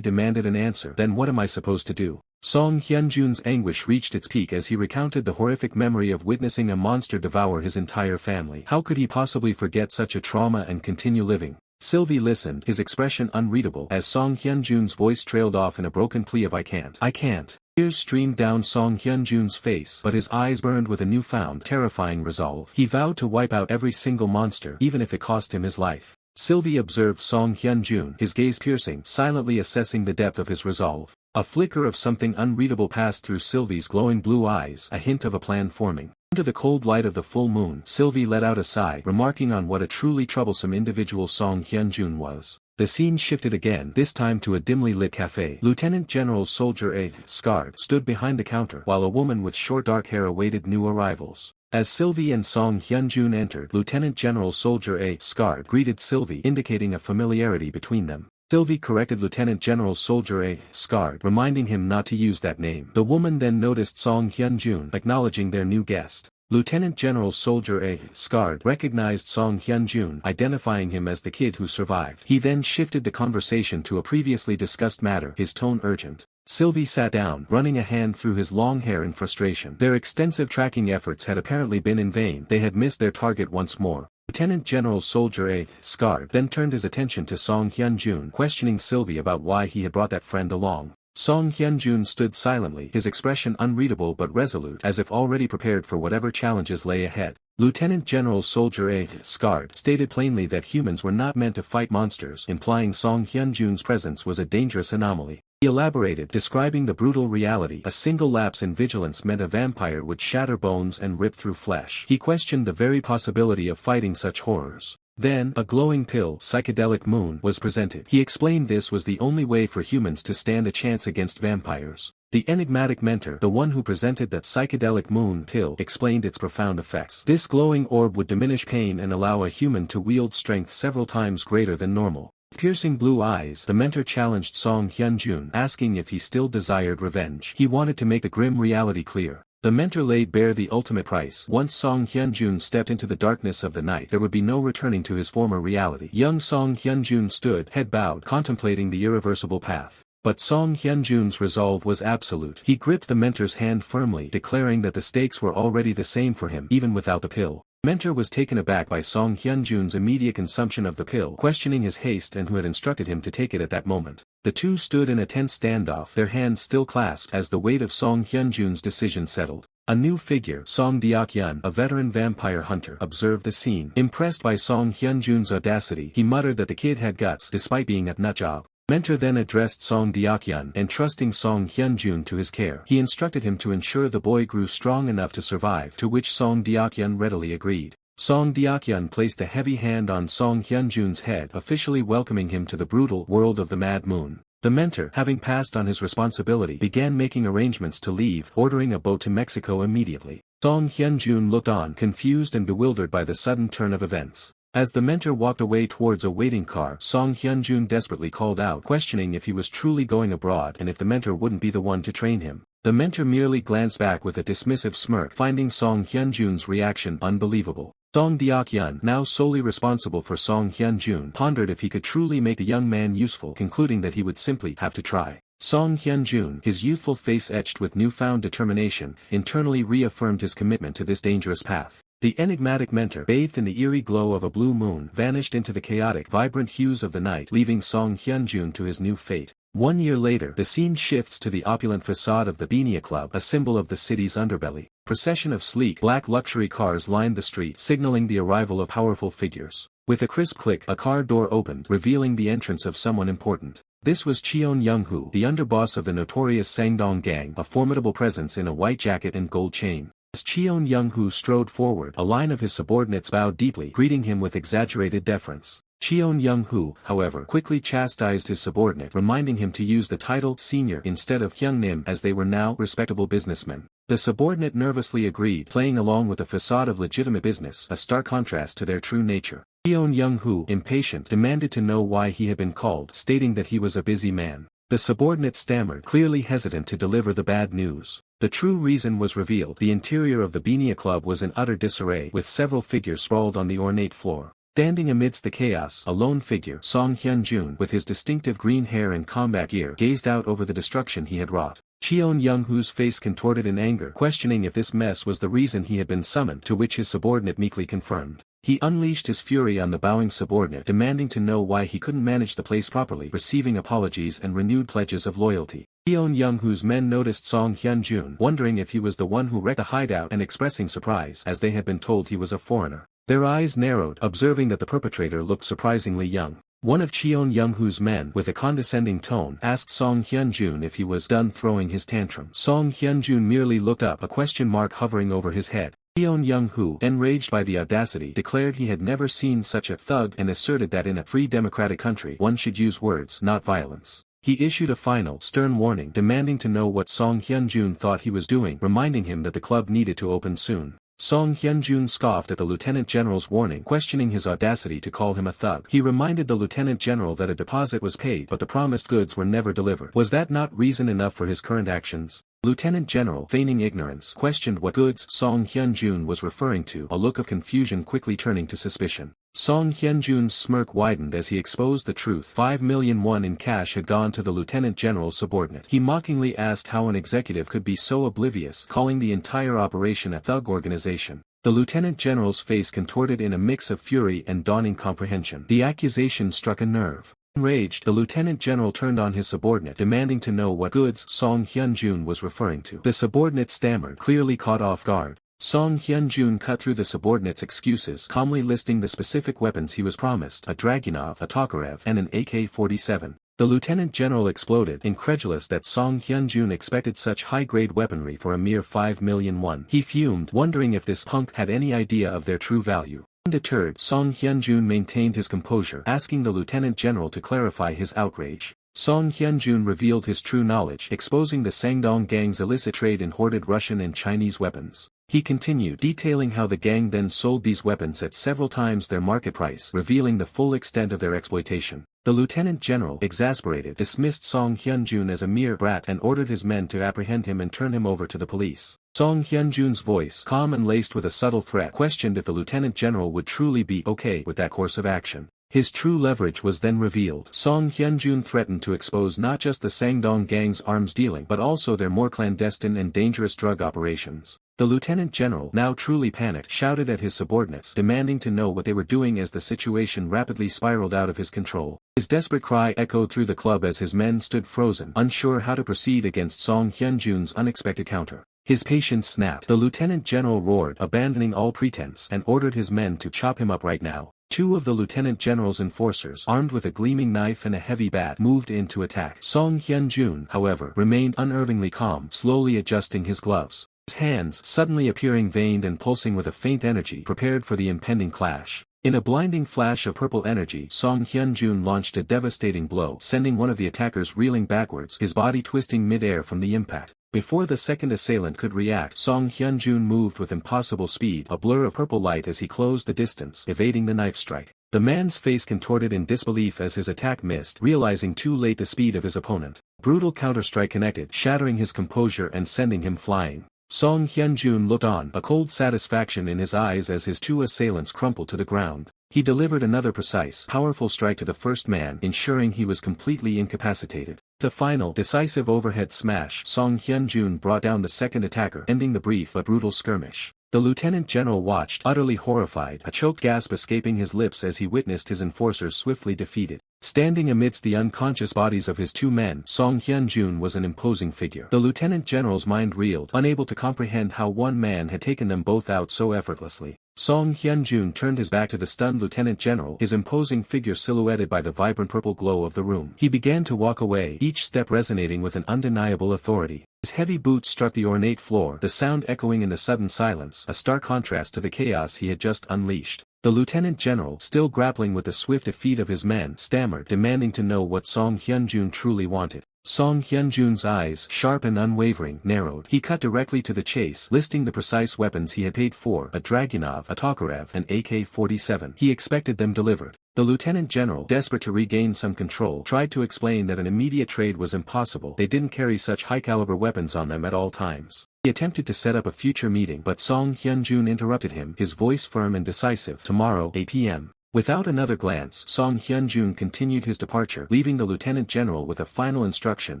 demanded an answer. "Then what am I supposed to do?" Song Hyun-jun's anguish reached its peak as he recounted the horrific memory of witnessing a monster devour his entire family. How could he possibly forget such a trauma and continue living? Sylvie listened, his expression unreadable, as Song Hyun-jun's voice trailed off in a broken plea of "I can't." Tears streamed down Song Hyun-jun's face, but his eyes burned with a newfound, terrifying resolve. He vowed to wipe out every single monster, even if it cost him his life. Sylvie observed Song Hyun-jun, his gaze piercing, silently assessing the depth of his resolve. A flicker of something unreadable passed through Sylvie's glowing blue eyes, a hint of a plan forming. Under the cold light of the full moon, Sylvie let out a sigh, remarking on what a truly troublesome individual Song Hyun-jun was. The scene shifted again, this time to a dimly lit cafe. Lieutenant General Soldier A. Scard stood behind the counter, while a woman with short dark hair awaited new arrivals. As Sylvie and Song Hyun-jun entered, Lieutenant General Soldier A. Scard greeted Sylvie, indicating a familiarity between them. Sylvie corrected Lieutenant General Soldier A. Scard, reminding him not to use that name. The woman then noticed Song Hyun-jun, acknowledging their new guest. Lieutenant General Soldier A. Scard recognized Song Hyun-jun, identifying him as the kid who survived. He then shifted the conversation to a previously discussed matter, his tone urgent. Sylvie sat down, running a hand through his long hair in frustration. Their extensive tracking efforts had apparently been in vain. They had missed their target once more. Lieutenant General Soldier A. Scard then turned his attention to Song Hyun-jun, questioning Sylvie about why he had brought that friend along. Song Hyun-jun stood silently, his expression unreadable but resolute, as if already prepared for whatever challenges lay ahead. Lieutenant General Soldier A. Scard stated plainly that humans were not meant to fight monsters, implying Song Hyun-jun's presence was a dangerous anomaly. He elaborated, describing the brutal reality: a single lapse in vigilance meant a vampire would shatter bones and rip through flesh. He questioned the very possibility of fighting such horrors. Then, a glowing pill, psychedelic moon, was presented. He explained this was the only way for humans to stand a chance against vampires. The enigmatic mentor, the one who presented the psychedelic moon pill, explained its profound effects. This glowing orb would diminish pain and allow a human to wield strength several times greater than normal. With piercing blue eyes, the mentor challenged Song Hyun-jun, asking if he still desired revenge. He wanted to make the grim reality clear. The mentor laid bare the ultimate price. Once Song Hyun-jun stepped into the darkness of the night, there would be no returning to his former reality. Young Song Hyun-jun stood, head bowed, contemplating the irreversible path. But Song Hyun-jun's resolve was absolute. He gripped the mentor's hand firmly, declaring that the stakes were already the same for him, even without the pill. The mentor was taken aback by Song Hyun-jun's immediate consumption of the pill, questioning his haste and who had instructed him to take it at that moment. The two stood in a tense standoff, their hands still clasped, as the weight of Song Hyun-jun's decision settled. A new figure, Song Deok-yeon, a veteran vampire hunter, observed the scene. Impressed by Song Hyun-jun's audacity, he muttered that the kid had guts, despite being a nutjob. Mentor then addressed Song Deok-yeon, entrusting Song Hyun-jun to his care. He instructed him to ensure the boy grew strong enough to survive, to which Song Deok-yeon readily agreed. Song Deok-yeon placed a heavy hand on Song Hyun-jun's head, officially welcoming him to the brutal world of the Mad Moon. The mentor, having passed on his responsibility, began making arrangements to leave, ordering a boat to Mexico immediately. Song Hyun-jun looked on, confused and bewildered by the sudden turn of events. As the mentor walked away towards a waiting car, Song Hyun-jun desperately called out, questioning if he was truly going abroad and if the mentor wouldn't be the one to train him. The mentor merely glanced back with a dismissive smirk, finding Song Hyun-jun's reaction unbelievable. Song Deok-yeon, now solely responsible for Song Hyun-jun, pondered if he could truly make the young man useful, concluding that he would simply have to try. Song Hyun-jun, his youthful face etched with newfound determination, internally reaffirmed his commitment to this dangerous path. The enigmatic mentor, bathed in the eerie glow of a blue moon, vanished into the chaotic, vibrant hues of the night, leaving Song Hyun-jun to his new fate. 1 year later, the scene shifts to the opulent facade of the Beania Club, a symbol of the city's underbelly. Procession of sleek, black luxury cars lined the street, signaling the arrival of powerful figures. With a crisp click, a car door opened, revealing the entrance of someone important. This was Cheon Young-hoo, the underboss of the notorious Sangdong gang, a formidable presence in a white jacket and gold chain. As Cheon Young-hoo strode forward, a line of his subordinates bowed deeply, greeting him with exaggerated deference. Cheon Young-hoo, however, quickly chastised his subordinate, reminding him to use the title senior instead of Hyung-nim, as they were now respectable businessmen. The subordinate nervously agreed, playing along with a facade of legitimate business, a stark contrast to their true nature. Yeon Young-hoo, impatient, demanded to know why he had been called, stating that he was a busy man. The subordinate stammered, clearly hesitant to deliver the bad news. The true reason was revealed. The interior of the Beania Club was in utter disarray, with several figures sprawled on the ornate floor. Standing amidst the chaos, a lone figure, Song Hyun-jun, with his distinctive green hair and combat gear, gazed out over the destruction he had wrought. Cheon Young-hoo's face contorted in anger, questioning if this mess was the reason he had been summoned, to which his subordinate meekly confirmed. He unleashed his fury on the bowing subordinate, demanding to know why he couldn't manage the place properly, receiving apologies and renewed pledges of loyalty. Cheon Young-hoo's men noticed Song Hyun-jun, wondering if he was the one who wrecked the hideout and expressing surprise, as they had been told he was a foreigner. Their eyes narrowed, observing that the perpetrator looked surprisingly young. One of Cheon Young-hoo's men, with a condescending tone, asked Song Hyun-jun if he was done throwing his tantrum. Song Hyun-jun merely looked up, a question mark hovering over his head. Cheon Young-hoo, enraged by the audacity, declared he had never seen such a thug and asserted that in a free democratic country one should use words, not violence. He issued a final, stern warning, demanding to know what Song Hyun-jun thought he was doing, reminding him that the club needed to open soon. Song Hyun-jun scoffed at the lieutenant general's warning, questioning his audacity to call him a thug. He reminded the lieutenant general that a deposit was paid but the promised goods were never delivered. Was that not reason enough for his current actions? Lieutenant General, feigning ignorance, questioned what goods Song Hyun-jun was referring to, a look of confusion quickly turning to suspicion. Song Hyun-jun's smirk widened as he exposed the truth. 5 million won in cash had gone to the Lieutenant General's subordinate. He mockingly asked how an executive could be so oblivious, calling the entire operation a thug organization. The Lieutenant General's face contorted in a mix of fury and dawning comprehension. The accusation struck a nerve. Enraged, the Lieutenant General turned on his subordinate, demanding to know what goods Song Hyun-jun was referring to. The subordinate stammered, clearly caught off guard. Song Hyun-jun cut through the subordinate's excuses, calmly listing the specific weapons he was promised: a Dragunov, a Tokarev, and an AK-47. The Lieutenant General exploded, incredulous that Song Hyun-jun expected such high-grade weaponry for a mere 5 million won. He fumed, wondering if this punk had any idea of their true value. Undeterred, Song Hyun-jun maintained his composure, asking the Lieutenant General to clarify his outrage. Song Hyun-jun revealed his true knowledge, exposing the Sangdong gang's illicit trade in hoarded Russian and Chinese weapons. He continued, detailing how the gang then sold these weapons at several times their market price, revealing the full extent of their exploitation. The Lieutenant General, exasperated, dismissed Song Hyun-jun as a mere brat and ordered his men to apprehend him and turn him over to the police. Song Hyun-jun's voice, calm and laced with a subtle threat, questioned if the Lieutenant General would truly be okay with that course of action. His true leverage was then revealed. Song Hyun-jun threatened to expose not just the Sangdong gang's arms dealing but also their more clandestine and dangerous drug operations. The Lieutenant General, now truly panicked, shouted at his subordinates, demanding to know what they were doing as the situation rapidly spiraled out of his control. His desperate cry echoed through the club as his men stood frozen, unsure how to proceed against Song Hyun-jun's unexpected counter. His patience snapped. The Lieutenant General roared, abandoning all pretense, and ordered his men to chop him up right now. Two of the Lieutenant General's enforcers, armed with a gleaming knife and a heavy bat, moved in to attack. Song Hyun-jun, however, remained unerringly calm, slowly adjusting his gloves. His hands, suddenly appearing veined and pulsing with a faint energy, prepared for the impending clash. In a blinding flash of purple energy, Song Hyun-jun launched a devastating blow, sending one of the attackers reeling backwards, his body twisting mid-air from the impact. Before the second assailant could react, Song Hyun-jun moved with impossible speed, a blur of purple light as he closed the distance, evading the knife strike. The man's face contorted in disbelief as his attack missed, realizing too late the speed of his opponent. Brutal counterstrike connected, shattering his composure and sending him flying. Song Hyun-jun looked on, a cold satisfaction in his eyes as his two assailants crumpled to the ground. He delivered another precise, powerful strike to the first man, ensuring he was completely incapacitated. The final, decisive overhead smash, Song Hyun-jun brought down the second attacker, ending the brief but brutal skirmish. The Lieutenant General watched, utterly horrified, a choked gasp escaping his lips as he witnessed his enforcers swiftly defeated. Standing amidst the unconscious bodies of his two men, Song Hyun-jun was an imposing figure. The Lieutenant General's mind reeled, unable to comprehend how one man had taken them both out so effortlessly. Song Hyun-jun turned his back to the stunned Lieutenant General, his imposing figure silhouetted by the vibrant purple glow of the room. He began to walk away, each step resonating with an undeniable authority. His heavy boots struck the ornate floor, the sound echoing in the sudden silence, a stark contrast to the chaos he had just unleashed. The Lieutenant General, still grappling with the swift defeat of his men, stammered, demanding to know what Song Hyun-jun truly wanted. Song Hyun-jun's eyes, sharp and unwavering, narrowed. He cut directly to the chase, listing the precise weapons he had paid for: a Dragunov, a Tokarev, and AK-47. He expected them delivered. The lieutenant general, desperate to regain some control, tried to explain that an immediate trade was impossible. They didn't carry such high-caliber weapons on them at all times. He attempted to set up a future meeting, but Song Hyun-jun interrupted him, his voice firm and decisive. Tomorrow, 8 p.m. Without another glance, Song Hyun-jun continued his departure, leaving the lieutenant general with a final instruction.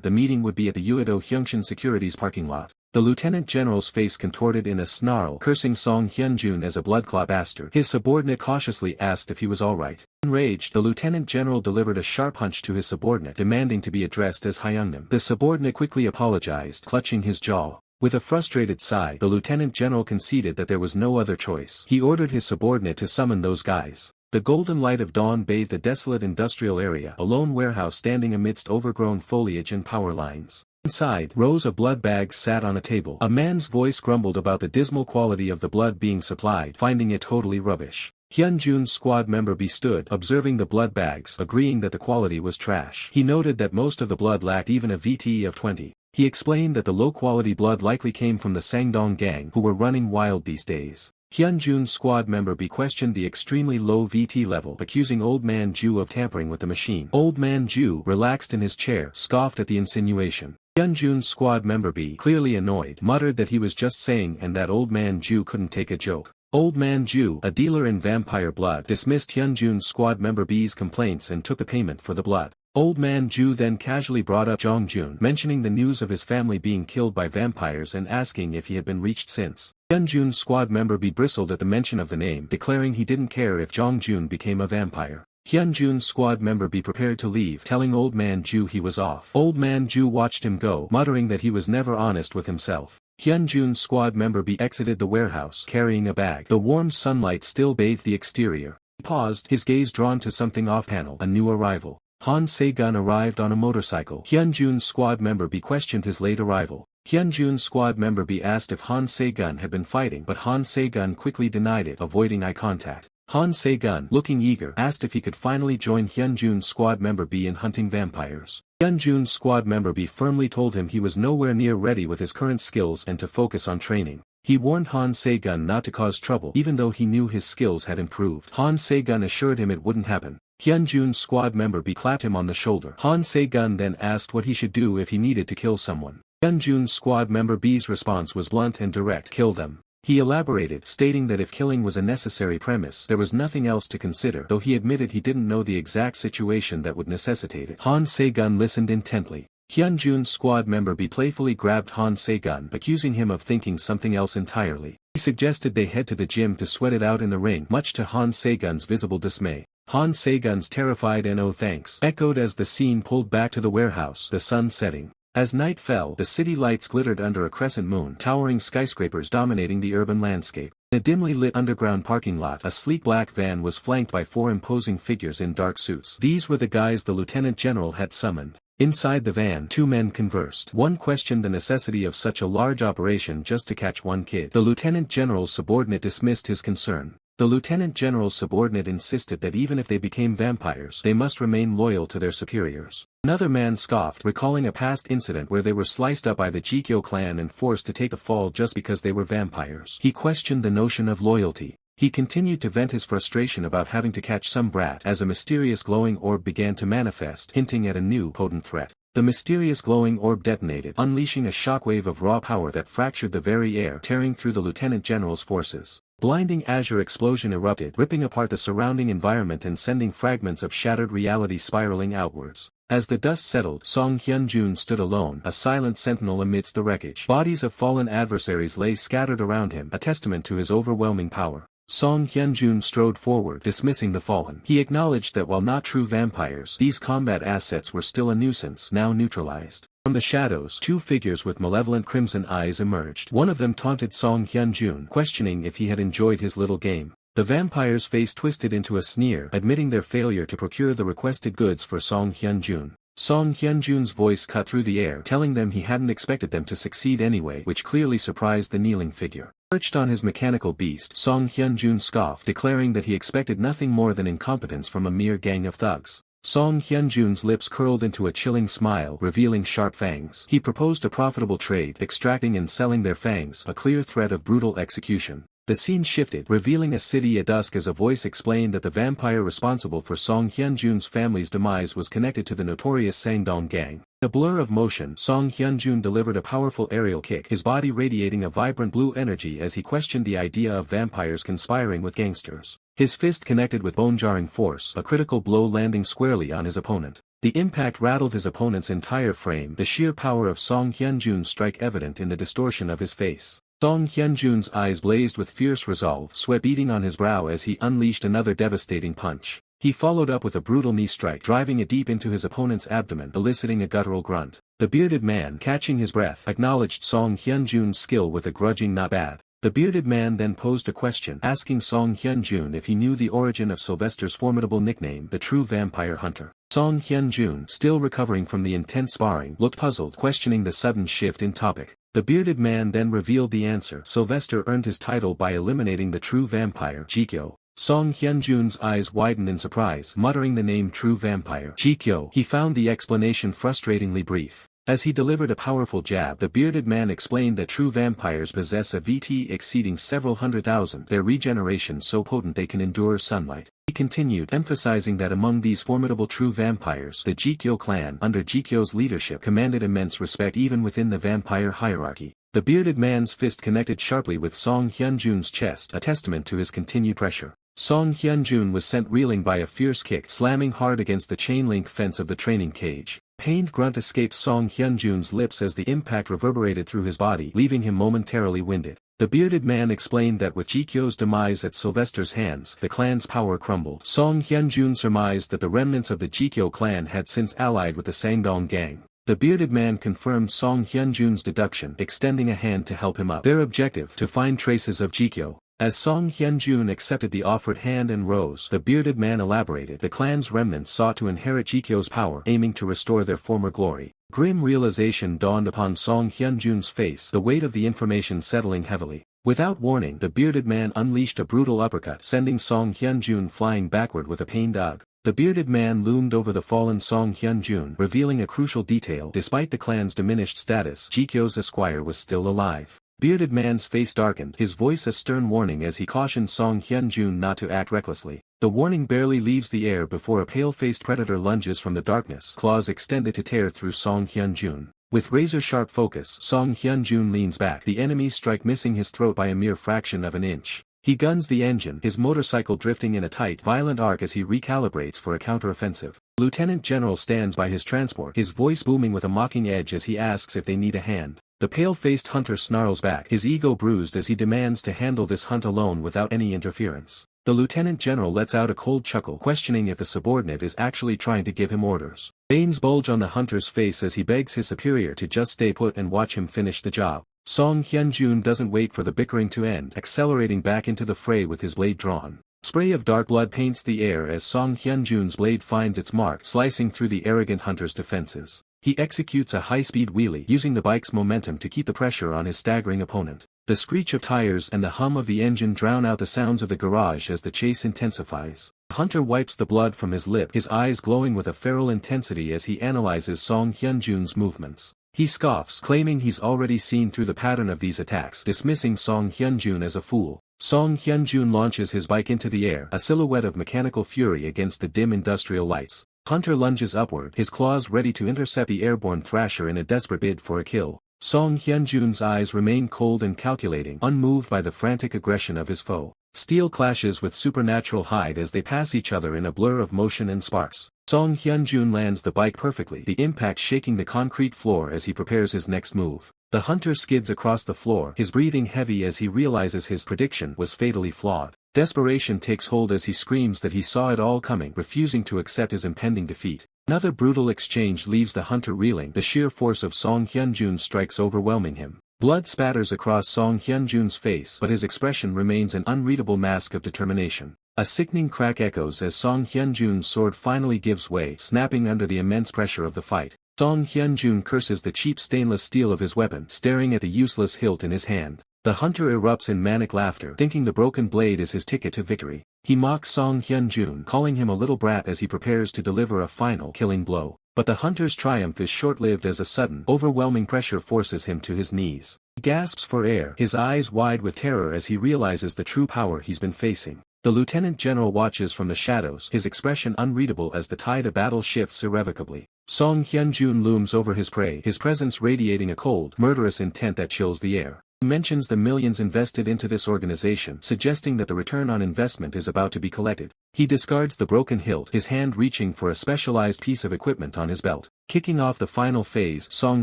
The meeting would be at the Uedo Hyungshin Securities parking lot. The lieutenant general's face contorted in a snarl, cursing Song Hyun-jun as a bloodclot bastard. His subordinate cautiously asked if he was alright. Enraged, the lieutenant general delivered a sharp punch to his subordinate, demanding to be addressed as Hyungnim. The subordinate quickly apologized, clutching his jaw. With a frustrated sigh, the lieutenant general conceded that there was no other choice. He ordered his subordinate to summon those guys. The golden light of dawn bathed the desolate industrial area, a lone warehouse standing amidst overgrown foliage and power lines. Inside, rows of blood bags sat on a table. A man's voice grumbled about the dismal quality of the blood being supplied, finding it totally rubbish. Hyun-jun's squad member B stood, observing the blood bags, agreeing that the quality was trash. He noted that most of the blood lacked even a VTE of 20. He explained that the low-quality blood likely came from the Sangdong gang, who were running wild these days. Hyun-jun's squad member B questioned the extremely low VT level, accusing Old Man Ju of tampering with the machine. Old Man Ju, relaxed in his chair, scoffed at the insinuation. Hyun-jun's squad member B, clearly annoyed, muttered that he was just saying and that Old Man Ju couldn't take a joke. Old Man Ju, a dealer in vampire blood, dismissed Hyun-jun's squad member B's complaints and took the payment for the blood. Old Man Ju then casually brought up Jong-jun, mentioning the news of his family being killed by vampires and asking if he had been reached since. Hyun-jun's squad member B bristled at the mention of the name, declaring he didn't care if Jong-jun became a vampire. Hyun-jun's squad member B prepared to leave, telling Old Man Ju he was off. Old Man Ju watched him go, muttering that he was never honest with himself. Hyun-jun's squad member B exited the warehouse, carrying a bag. The warm sunlight still bathed the exterior. He paused, his gaze drawn to something off-panel, a new arrival. Han Segun arrived on a motorcycle. Hyun-jun's squad member B questioned his late arrival. Hyun-jun's squad member B asked if Han Segun had been fighting, but Han Segun quickly denied it, avoiding eye contact. Han Segun, looking eager, asked if he could finally join Hyun-jun's squad member B in hunting vampires. Hyun-jun's squad member B firmly told him he was nowhere near ready with his current skills and to focus on training. He warned Han Segun not to cause trouble, even though he knew his skills had improved. Han Segun assured him it wouldn't happen. Hyun-jun's squad member B clapped him on the shoulder. Han Segun then asked what he should do if he needed to kill someone. Hyun-jun's squad member B's response was blunt and direct: kill them. He elaborated, stating that if killing was a necessary premise, there was nothing else to consider, though he admitted he didn't know the exact situation that would necessitate it. Han Segun listened intently. Hyun-jun's squad member B playfully grabbed Han Segun, accusing him of thinking something else entirely. He suggested they head to the gym to sweat it out in the ring, much to Han Segun's visible dismay. Han Segun's terrified "no thanks" echoed as the scene pulled back to the warehouse, the sun setting. As night fell, the city lights glittered under a crescent moon, towering skyscrapers dominating the urban landscape. In a dimly lit underground parking lot, a sleek black van was flanked by 4 imposing figures in dark suits. These were the guys the lieutenant general had summoned. Inside the van, 2 men conversed. One questioned the necessity of such a large operation just to catch one kid. The lieutenant general's subordinate dismissed his concern. The lieutenant general's subordinate insisted that even if they became vampires, they must remain loyal to their superiors. Another man scoffed, recalling a past incident where they were sliced up by the Jikyo clan and forced to take the fall just because they were vampires. He questioned the notion of loyalty. He continued to vent his frustration about having to catch some brat as a mysterious glowing orb began to manifest, hinting at a new potent threat. The mysterious glowing orb detonated, unleashing a shockwave of raw power that fractured the very air, tearing through the lieutenant general's forces. Blinding azure explosion erupted, ripping apart the surrounding environment and sending fragments of shattered reality spiraling outwards. As the dust settled, Song Hyun-jun stood alone, a silent sentinel amidst the wreckage. Bodies of fallen adversaries lay scattered around him, a testament to his overwhelming power. Song Hyun-jun strode forward, dismissing the fallen. He acknowledged that while not true vampires, these combat assets were still a nuisance, now neutralized. From the shadows, 2 figures with malevolent crimson eyes emerged. One of them taunted Song Hyun-jun, questioning if he had enjoyed his little game. The vampire's face twisted into a sneer, admitting their failure to procure the requested goods for Song Hyun-jun. Song Hyun-jun's voice cut through the air, telling them he hadn't expected them to succeed anyway, which clearly surprised the kneeling figure. Perched on his mechanical beast, Song Hyun-jun scoffed, declaring that he expected nothing more than incompetence from a mere gang of thugs. Song Hyunjun's lips curled into a chilling smile, revealing sharp fangs. He proposed a profitable trade, extracting and selling their fangs, a clear threat of brutal execution. The scene shifted, revealing a city at dusk as a voice explained that the vampire responsible for Song Hyunjun's family's demise was connected to the notorious Sangdong gang. A blur of motion, Song Hyunjun delivered a powerful aerial kick, his body radiating a vibrant blue energy as he questioned the idea of vampires conspiring with gangsters. His fist connected with bone-jarring force, a critical blow landing squarely on his opponent. The impact rattled his opponent's entire frame, the sheer power of Song Hyunjun's strike evident in the distortion of his face. Song Hyunjun's eyes blazed with fierce resolve, sweat beading on his brow as he unleashed another devastating punch. He followed up with a brutal knee strike, driving it deep into his opponent's abdomen, eliciting a guttural grunt. The bearded man, catching his breath, acknowledged Song Hyunjun's skill with a grudging "not bad." The bearded man then posed a question, asking Song Hyunjun if he knew the origin of Sylvester's formidable nickname, the True Vampire Hunter. Song Hyunjun, still recovering from the intense sparring, looked puzzled, questioning the sudden shift in topic. The bearded man then revealed the answer. Sylvester earned his title by eliminating the true vampire, Jikyo. Song Hyunjun's eyes widened in surprise, muttering the name True Vampire Jikyo. He found the explanation frustratingly brief. As he delivered a powerful jab, the bearded man explained that true vampires possess a VT exceeding several 100,000, their regeneration so potent they can endure sunlight. He continued, emphasizing that among these formidable true vampires, the Jikyo clan, under Jikyo's leadership, commanded immense respect even within the vampire hierarchy. The bearded man's fist connected sharply with Song Hyunjun's chest, a testament to his continued pressure. Song Hyunjun was sent reeling by a fierce kick, slamming hard against the chain-link fence of the training cage. Pained grunt escaped Song Hyunjun's lips as the impact reverberated through his body, leaving him momentarily winded. The bearded man explained that with Jikyo's demise at Sylvester's hands, the clan's power crumbled. Song Hyunjun surmised that the remnants of the Jikyo clan had since allied with the Sangdong gang. The bearded man confirmed Song Hyunjun's deduction, extending a hand to help him up. Their objective, to find traces of Jikyo. As Song Hyunjun accepted the offered hand and rose, the bearded man elaborated, the clan's remnants sought to inherit Jikyo's power, aiming to restore their former glory. Grim realization dawned upon Song Hyunjun's face, the weight of the information settling heavily. Without warning, the bearded man unleashed a brutal uppercut, sending Song Hyunjun flying backward with a pained ugh. The bearded man loomed over the fallen Song Hyunjun, revealing a crucial detail. Despite the clan's diminished status, Jikyo's esquire was still alive. Bearded man's face darkened, his voice a stern warning as he cautioned Song Hyunjun not to act recklessly. The warning barely leaves the air before a pale-faced predator lunges from the darkness, claws extended to tear through Song Hyunjun. With razor-sharp focus, Song Hyunjun leans back, the enemy's strike missing his throat by a mere fraction of an inch. He guns the engine, his motorcycle drifting in a tight, violent arc as he recalibrates for a counteroffensive. Lieutenant General stands by his transport, his voice booming with a mocking edge as he asks if they need a hand. The pale-faced hunter snarls back, his ego bruised as he demands to handle this hunt alone without any interference. The lieutenant general lets out a cold chuckle, questioning if the subordinate is actually trying to give him orders. Veins bulge on the hunter's face as he begs his superior to just stay put and watch him finish the job. Song Hyunjun doesn't wait for the bickering to end, accelerating back into the fray with his blade drawn. Spray of dark blood paints the air as Song Hyunjun's blade finds its mark, slicing through the arrogant hunter's defenses. He executes a high-speed wheelie, using the bike's momentum to keep the pressure on his staggering opponent. The screech of tires and the hum of the engine drown out the sounds of the garage as the chase intensifies. The hunter wipes the blood from his lip, his eyes glowing with a feral intensity as he analyzes Song Hyunjun's movements. He scoffs, claiming he's already seen through the pattern of these attacks, dismissing Song Hyunjun as a fool. Song Hyunjun launches his bike into the air, a silhouette of mechanical fury against the dim industrial lights. Hunter lunges upward, his claws ready to intercept the airborne thrasher in a desperate bid for a kill. Song Hyunjun's eyes remain cold and calculating, unmoved by the frantic aggression of his foe. Steel clashes with supernatural hide as they pass each other in a blur of motion and sparks. Song Hyunjun lands the bike perfectly, the impact shaking the concrete floor as he prepares his next move. The hunter skids across the floor, his breathing heavy as he realizes his prediction was fatally flawed. Desperation takes hold as he screams that he saw it all coming, refusing to accept his impending defeat. Another brutal exchange leaves the hunter reeling, the sheer force of Song Hyunjun's strikes overwhelming him. Blood spatters across Song Hyunjun's face, but his expression remains an unreadable mask of determination. A sickening crack echoes as Song Hyunjun's sword finally gives way, snapping under the immense pressure of the fight. Song Hyunjun curses the cheap stainless steel of his weapon, staring at the useless hilt in his hand. The hunter erupts in manic laughter, thinking the broken blade is his ticket to victory. He mocks Song Hyun-jun, calling him a little brat as he prepares to deliver a final killing blow. But the hunter's triumph is short-lived as a sudden, overwhelming pressure forces him to his knees. He gasps for air, his eyes wide with terror as he realizes the true power he's been facing. The lieutenant general watches from the shadows, his expression unreadable as the tide of battle shifts irrevocably. Song Hyun-jun looms over his prey, his presence radiating a cold, murderous intent that chills the air. He mentions the millions invested into this organization, suggesting that the return on investment is about to be collected. He discards the broken hilt, his hand reaching for a specialized piece of equipment on his belt. Kicking off the final phase, Song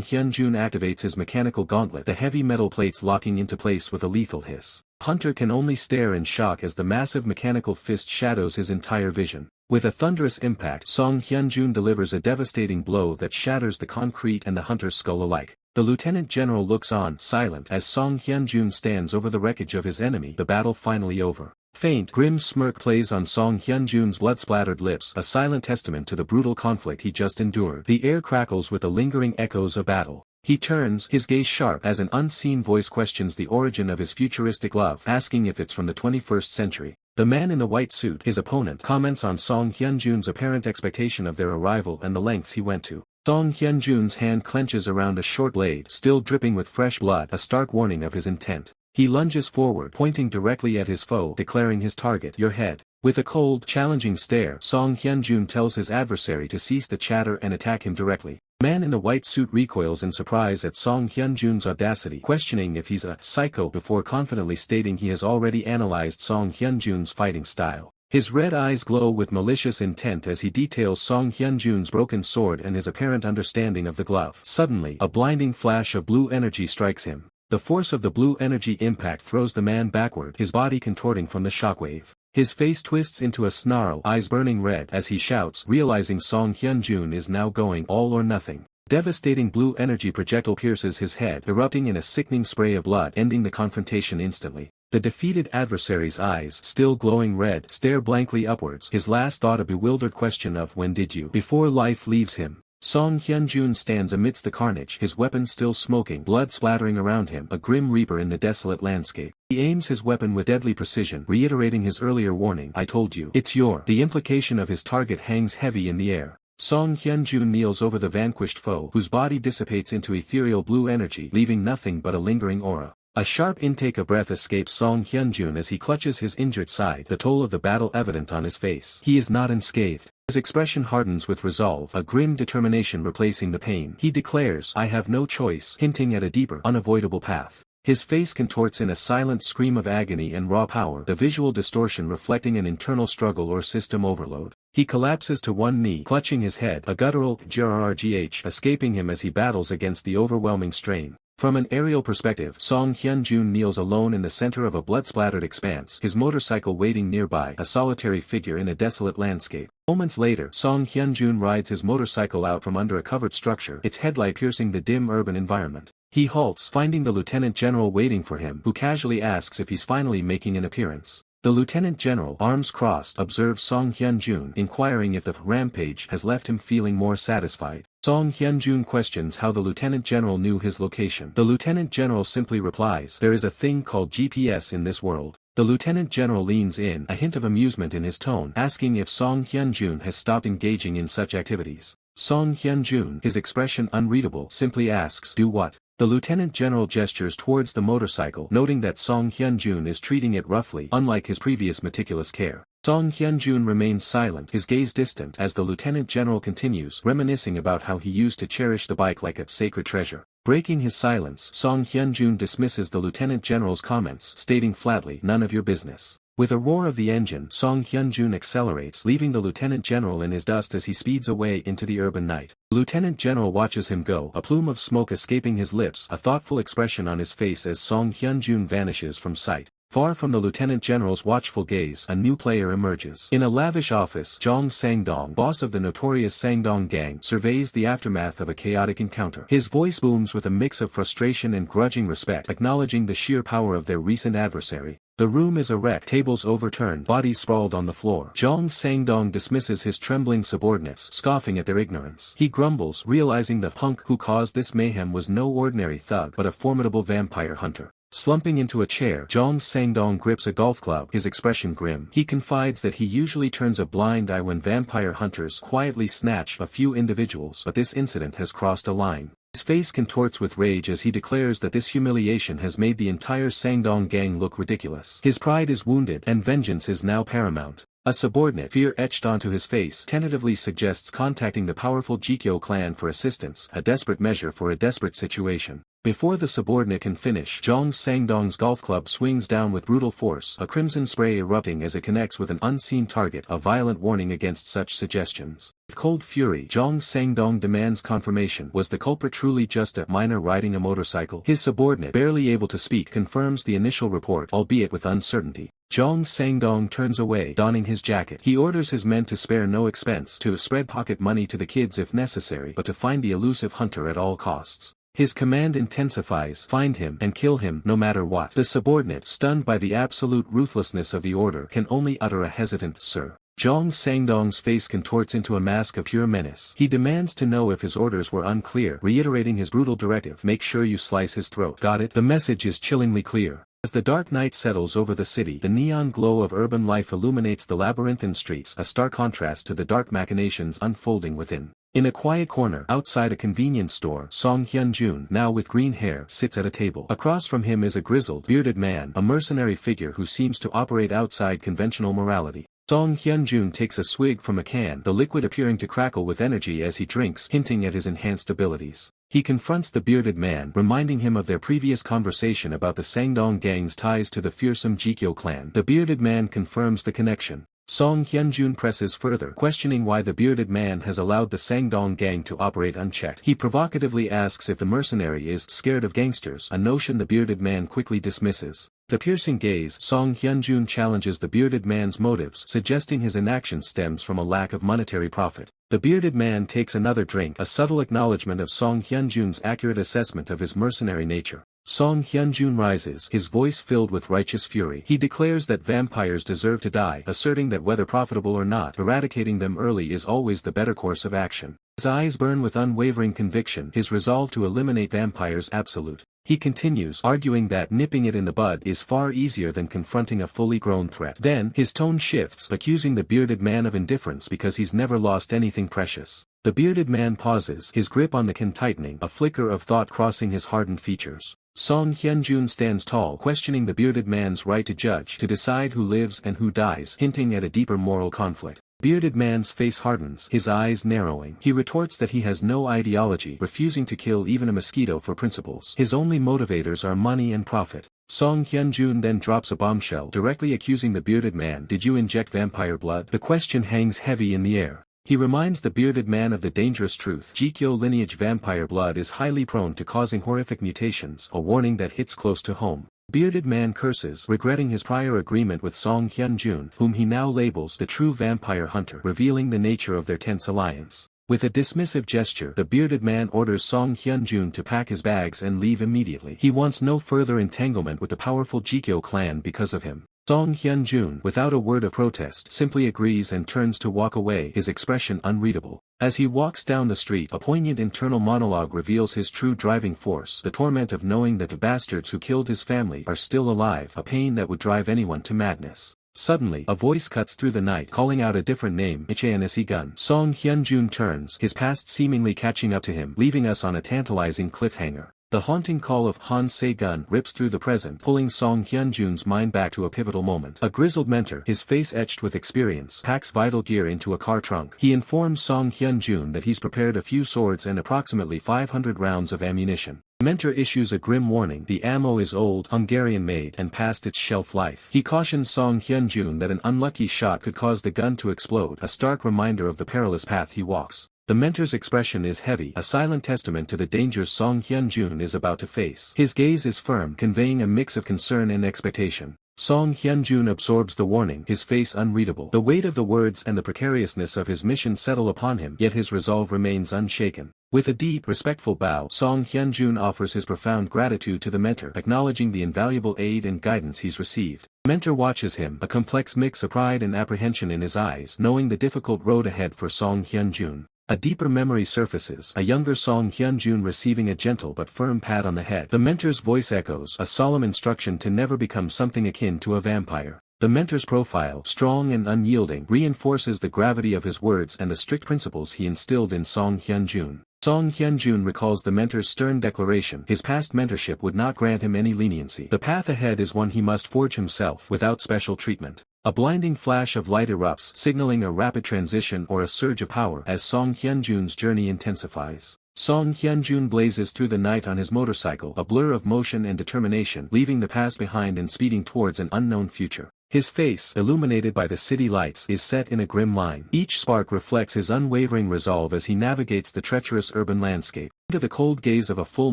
Hyun-jun activates his mechanical gauntlet, the heavy metal plates locking into place with a lethal hiss. Hunter can only stare in shock as the massive mechanical fist shadows his entire vision. With a thunderous impact, Song Hyun-jun delivers a devastating blow that shatters the concrete and the hunter's skull alike. The lieutenant general looks on, silent, as Song Hyun-jun stands over the wreckage of his enemy, the battle finally over. Faint, grim smirk plays on Song Hyun-jun's blood-splattered lips, a silent testament to the brutal conflict he just endured. The air crackles with the lingering echoes of battle. He turns, his gaze sharp as an unseen voice questions the origin of his futuristic love, asking if it's from the 21st century. The man in the white suit, his opponent, comments on Song Hyun-jun's apparent expectation of their arrival and the lengths he went to. Song Hyun-jun's hand clenches around a short blade, still dripping with fresh blood, a stark warning of his intent. He lunges forward, pointing directly at his foe, declaring his target, your head. With a cold, challenging stare, Song Hyun-jun tells his adversary to cease the chatter and attack him directly. Man in the white suit recoils in surprise at Song Hyun-jun's audacity, questioning if he's a psycho before confidently stating he has already analyzed Song Hyun-jun's fighting style. His red eyes glow with malicious intent as he details Song Hyun-jun's broken sword and his apparent understanding of the glove. Suddenly, a blinding flash of blue energy strikes him. The force of the blue energy impact throws the man backward, his body contorting from the shockwave. His face twists into a snarl, eyes burning red as he shouts, realizing Song Hyun-jun is now going all or nothing. Devastating blue energy projectile pierces his head, erupting in a sickening spray of blood, ending the confrontation instantly. The defeated adversary's eyes, still glowing red, stare blankly upwards, his last thought a bewildered question of when did you, before life leaves him. Song Hyun-jun stands amidst the carnage, his weapon still smoking, blood splattering around him, a grim reaper in the desolate landscape. He aims his weapon with deadly precision, reiterating his earlier warning, I told you, it's your. The implication of his target hangs heavy in the air. Song Hyun-jun kneels over the vanquished foe, whose body dissipates into ethereal blue energy, leaving nothing but a lingering aura. A sharp intake of breath escapes Song Hyun-jun as he clutches his injured side, the toll of the battle evident on his face. He is not unscathed. His expression hardens with resolve, a grim determination replacing the pain. He declares, I have no choice, hinting at a deeper, unavoidable path. His face contorts in a silent scream of agony and raw power, the visual distortion reflecting an internal struggle or system overload. He collapses to one knee, clutching his head, a guttural grrgh escaping him as he battles against the overwhelming strain. From an aerial perspective, Song Hyun-jun kneels alone in the center of a blood-splattered expanse, his motorcycle waiting nearby, a solitary figure in a desolate landscape. Moments later, Song Hyun-jun rides his motorcycle out from under a covered structure, its headlight piercing the dim urban environment. He halts, finding the lieutenant general waiting for him, who casually asks if he's finally making an appearance. The lieutenant general, arms crossed, observes Song Hyun-jun, inquiring if the rampage has left him feeling more satisfied. Song Hyun-jun questions how the lieutenant general knew his location. The lieutenant general simply replies, there is a thing called GPS in this world. The lieutenant general leans in, a hint of amusement in his tone, asking if Song Hyun-jun has stopped engaging in such activities. Song Hyun-jun, his expression unreadable, simply asks, do what? The lieutenant general gestures towards the motorcycle, noting that Song Hyun-jun is treating it roughly, unlike his previous meticulous care. Song Hyun-jun remains silent, his gaze distant, as the lieutenant general continues, reminiscing about how he used to cherish the bike like a sacred treasure. Breaking his silence, Song Hyun-jun dismisses the lieutenant general's comments, stating flatly, none of your business. With a roar of the engine, Song Hyun-jun accelerates, leaving the lieutenant general in his dust as he speeds away into the urban night. The lieutenant general watches him go, a plume of smoke escaping his lips, a thoughtful expression on his face as Song Hyun-jun vanishes from sight. Far from the lieutenant general's watchful gaze, a new player emerges. In a lavish office, Jong Sang-dong, boss of the notorious Sang-dong gang, surveys the aftermath of a chaotic encounter. His voice booms with a mix of frustration and grudging respect, acknowledging the sheer power of their recent adversary. The room is a wreck, tables overturned, bodies sprawled on the floor. Jong Sang-dong dismisses his trembling subordinates, scoffing at their ignorance. He grumbles, realizing the punk who caused this mayhem was no ordinary thug but a formidable vampire hunter. Slumping into a chair, Zhang Sangdong grips a golf club, his expression grim. He confides that he usually turns a blind eye when vampire hunters quietly snatch a few individuals, but this incident has crossed a line. His face contorts with rage as he declares that this humiliation has made the entire Sangdong gang look ridiculous. His pride is wounded, and vengeance is now paramount. A subordinate, fear etched onto his face, tentatively suggests contacting the powerful Jikyo clan for assistance, a desperate measure for a desperate situation. Before the subordinate can finish, Zhang Sangdong's golf club swings down with brutal force, a crimson spray erupting as it connects with an unseen target, a violent warning against such suggestions. With cold fury, Zhang Sangdong demands confirmation. Was the culprit truly just a minor riding a motorcycle? His subordinate, barely able to speak, confirms the initial report, albeit with uncertainty. Zhang Sangdong turns away, donning his jacket. He orders his men to spare no expense, to spread pocket money to the kids if necessary, but to find the elusive hunter at all costs. His command intensifies: find him and kill him no matter what. The subordinate, stunned by the absolute ruthlessness of the order, can only utter a hesitant "Sir." Zhang Sangdong's face contorts into a mask of pure menace. He demands to know if his orders were unclear, reiterating his brutal directive: make sure you slice his throat. Got it? The message is chillingly clear. As the dark night settles over the city, the neon glow of urban life illuminates the labyrinthine streets, a stark contrast to the dark machinations unfolding within. In a quiet corner, outside a convenience store, Song Hyun-jun, now with green hair, sits at a table. Across from him is a grizzled, bearded man, a mercenary figure who seems to operate outside conventional morality. Song Hyun-jun takes a swig from a can, the liquid appearing to crackle with energy as he drinks, hinting at his enhanced abilities. He confronts the bearded man, reminding him of their previous conversation about the Sangdong gang's ties to the fearsome Jikyo clan. The bearded man confirms the connection. Song Hyun-jun presses further, questioning why the bearded man has allowed the Sangdong gang to operate unchecked. He provocatively asks if the mercenary is scared of gangsters, a notion the bearded man quickly dismisses. The piercing gaze, Song Hyun-jun challenges the bearded man's motives, suggesting his inaction stems from a lack of monetary profit. The bearded man takes another drink, a subtle acknowledgement of Song Hyun-jun's accurate assessment of his mercenary nature. Song Hyun-jun rises, his voice filled with righteous fury. He declares that vampires deserve to die, asserting that whether profitable or not, eradicating them early is always the better course of action. His eyes burn with unwavering conviction, his resolve to eliminate vampires absolute. He continues, arguing that nipping it in the bud is far easier than confronting a fully grown threat. Then, his tone shifts, accusing the bearded man of indifference because he's never lost anything precious. The bearded man pauses, his grip on the can tightening, a flicker of thought crossing his hardened features. Song Hyun-jun stands tall, questioning the bearded man's right to judge, to decide who lives and who dies, hinting at a deeper moral conflict. Bearded man's face hardens, his eyes narrowing. He retorts that he has no ideology, refusing to kill even a mosquito for principles. His only motivators are money and profit. Song Hyun-jun then drops a bombshell, directly accusing the bearded man. Did you inject vampire blood? The question hangs heavy in the air. He reminds the bearded man of the dangerous truth. Jikyo lineage vampire blood is highly prone to causing horrific mutations, a warning that hits close to home. Bearded man curses, regretting his prior agreement with Song Hyun-jun, whom he now labels the true vampire hunter, revealing the nature of their tense alliance. With a dismissive gesture, the bearded man orders Song Hyun-jun to pack his bags and leave immediately. He wants no further entanglement with the powerful Jikyo clan because of him. Song Hyun-jun, without a word of protest, simply agrees and turns to walk away, his expression unreadable. As he walks down the street, a poignant internal monologue reveals his true driving force, the torment of knowing that the bastards who killed his family are still alive, a pain that would drive anyone to madness. Suddenly, a voice cuts through the night, calling out a different name, Segun. Song Hyun-jun turns, his past seemingly catching up to him, leaving us on a tantalizing cliffhanger. The haunting call of Han Segun rips through the present, pulling Song Hyun-jun's mind back to a pivotal moment. A grizzled mentor, his face etched with experience, packs vital gear into a car trunk. He informs Song Hyun-jun that he's prepared a few swords and approximately 500 rounds of ammunition. The mentor issues a grim warning: the ammo is old, Hungarian-made, and past its shelf life. He cautions Song Hyun-jun that an unlucky shot could cause the gun to explode, a stark reminder of the perilous path he walks. The mentor's expression is heavy, a silent testament to the dangers Song Hyun-jun is about to face. His gaze is firm, conveying a mix of concern and expectation. Song Hyun-jun absorbs the warning, his face unreadable. The weight of the words and the precariousness of his mission settle upon him, yet his resolve remains unshaken. With a deep, respectful bow, Song Hyun-jun offers his profound gratitude to the mentor, acknowledging the invaluable aid and guidance he's received. The mentor watches him, a complex mix of pride and apprehension in his eyes, knowing the difficult road ahead for Song Hyun-jun. A deeper memory surfaces, a younger Song Hyun-jun receiving a gentle but firm pat on the head. The mentor's voice echoes, a solemn instruction to never become something akin to a vampire. The mentor's profile, strong and unyielding, reinforces the gravity of his words and the strict principles he instilled in Song Hyun-jun. Song Hyun-jun recalls the mentor's stern declaration: his past mentorship would not grant him any leniency. The path ahead is one he must forge himself, without special treatment. A blinding flash of light erupts, signaling a rapid transition or a surge of power as Song Hyun-jun's journey intensifies. Song Hyun-jun blazes through the night on his motorcycle, a blur of motion and determination, leaving the past behind and speeding towards an unknown future. His face, illuminated by the city lights, is set in a grim line. Each spark reflects his unwavering resolve as he navigates the treacherous urban landscape. Under the cold gaze of a full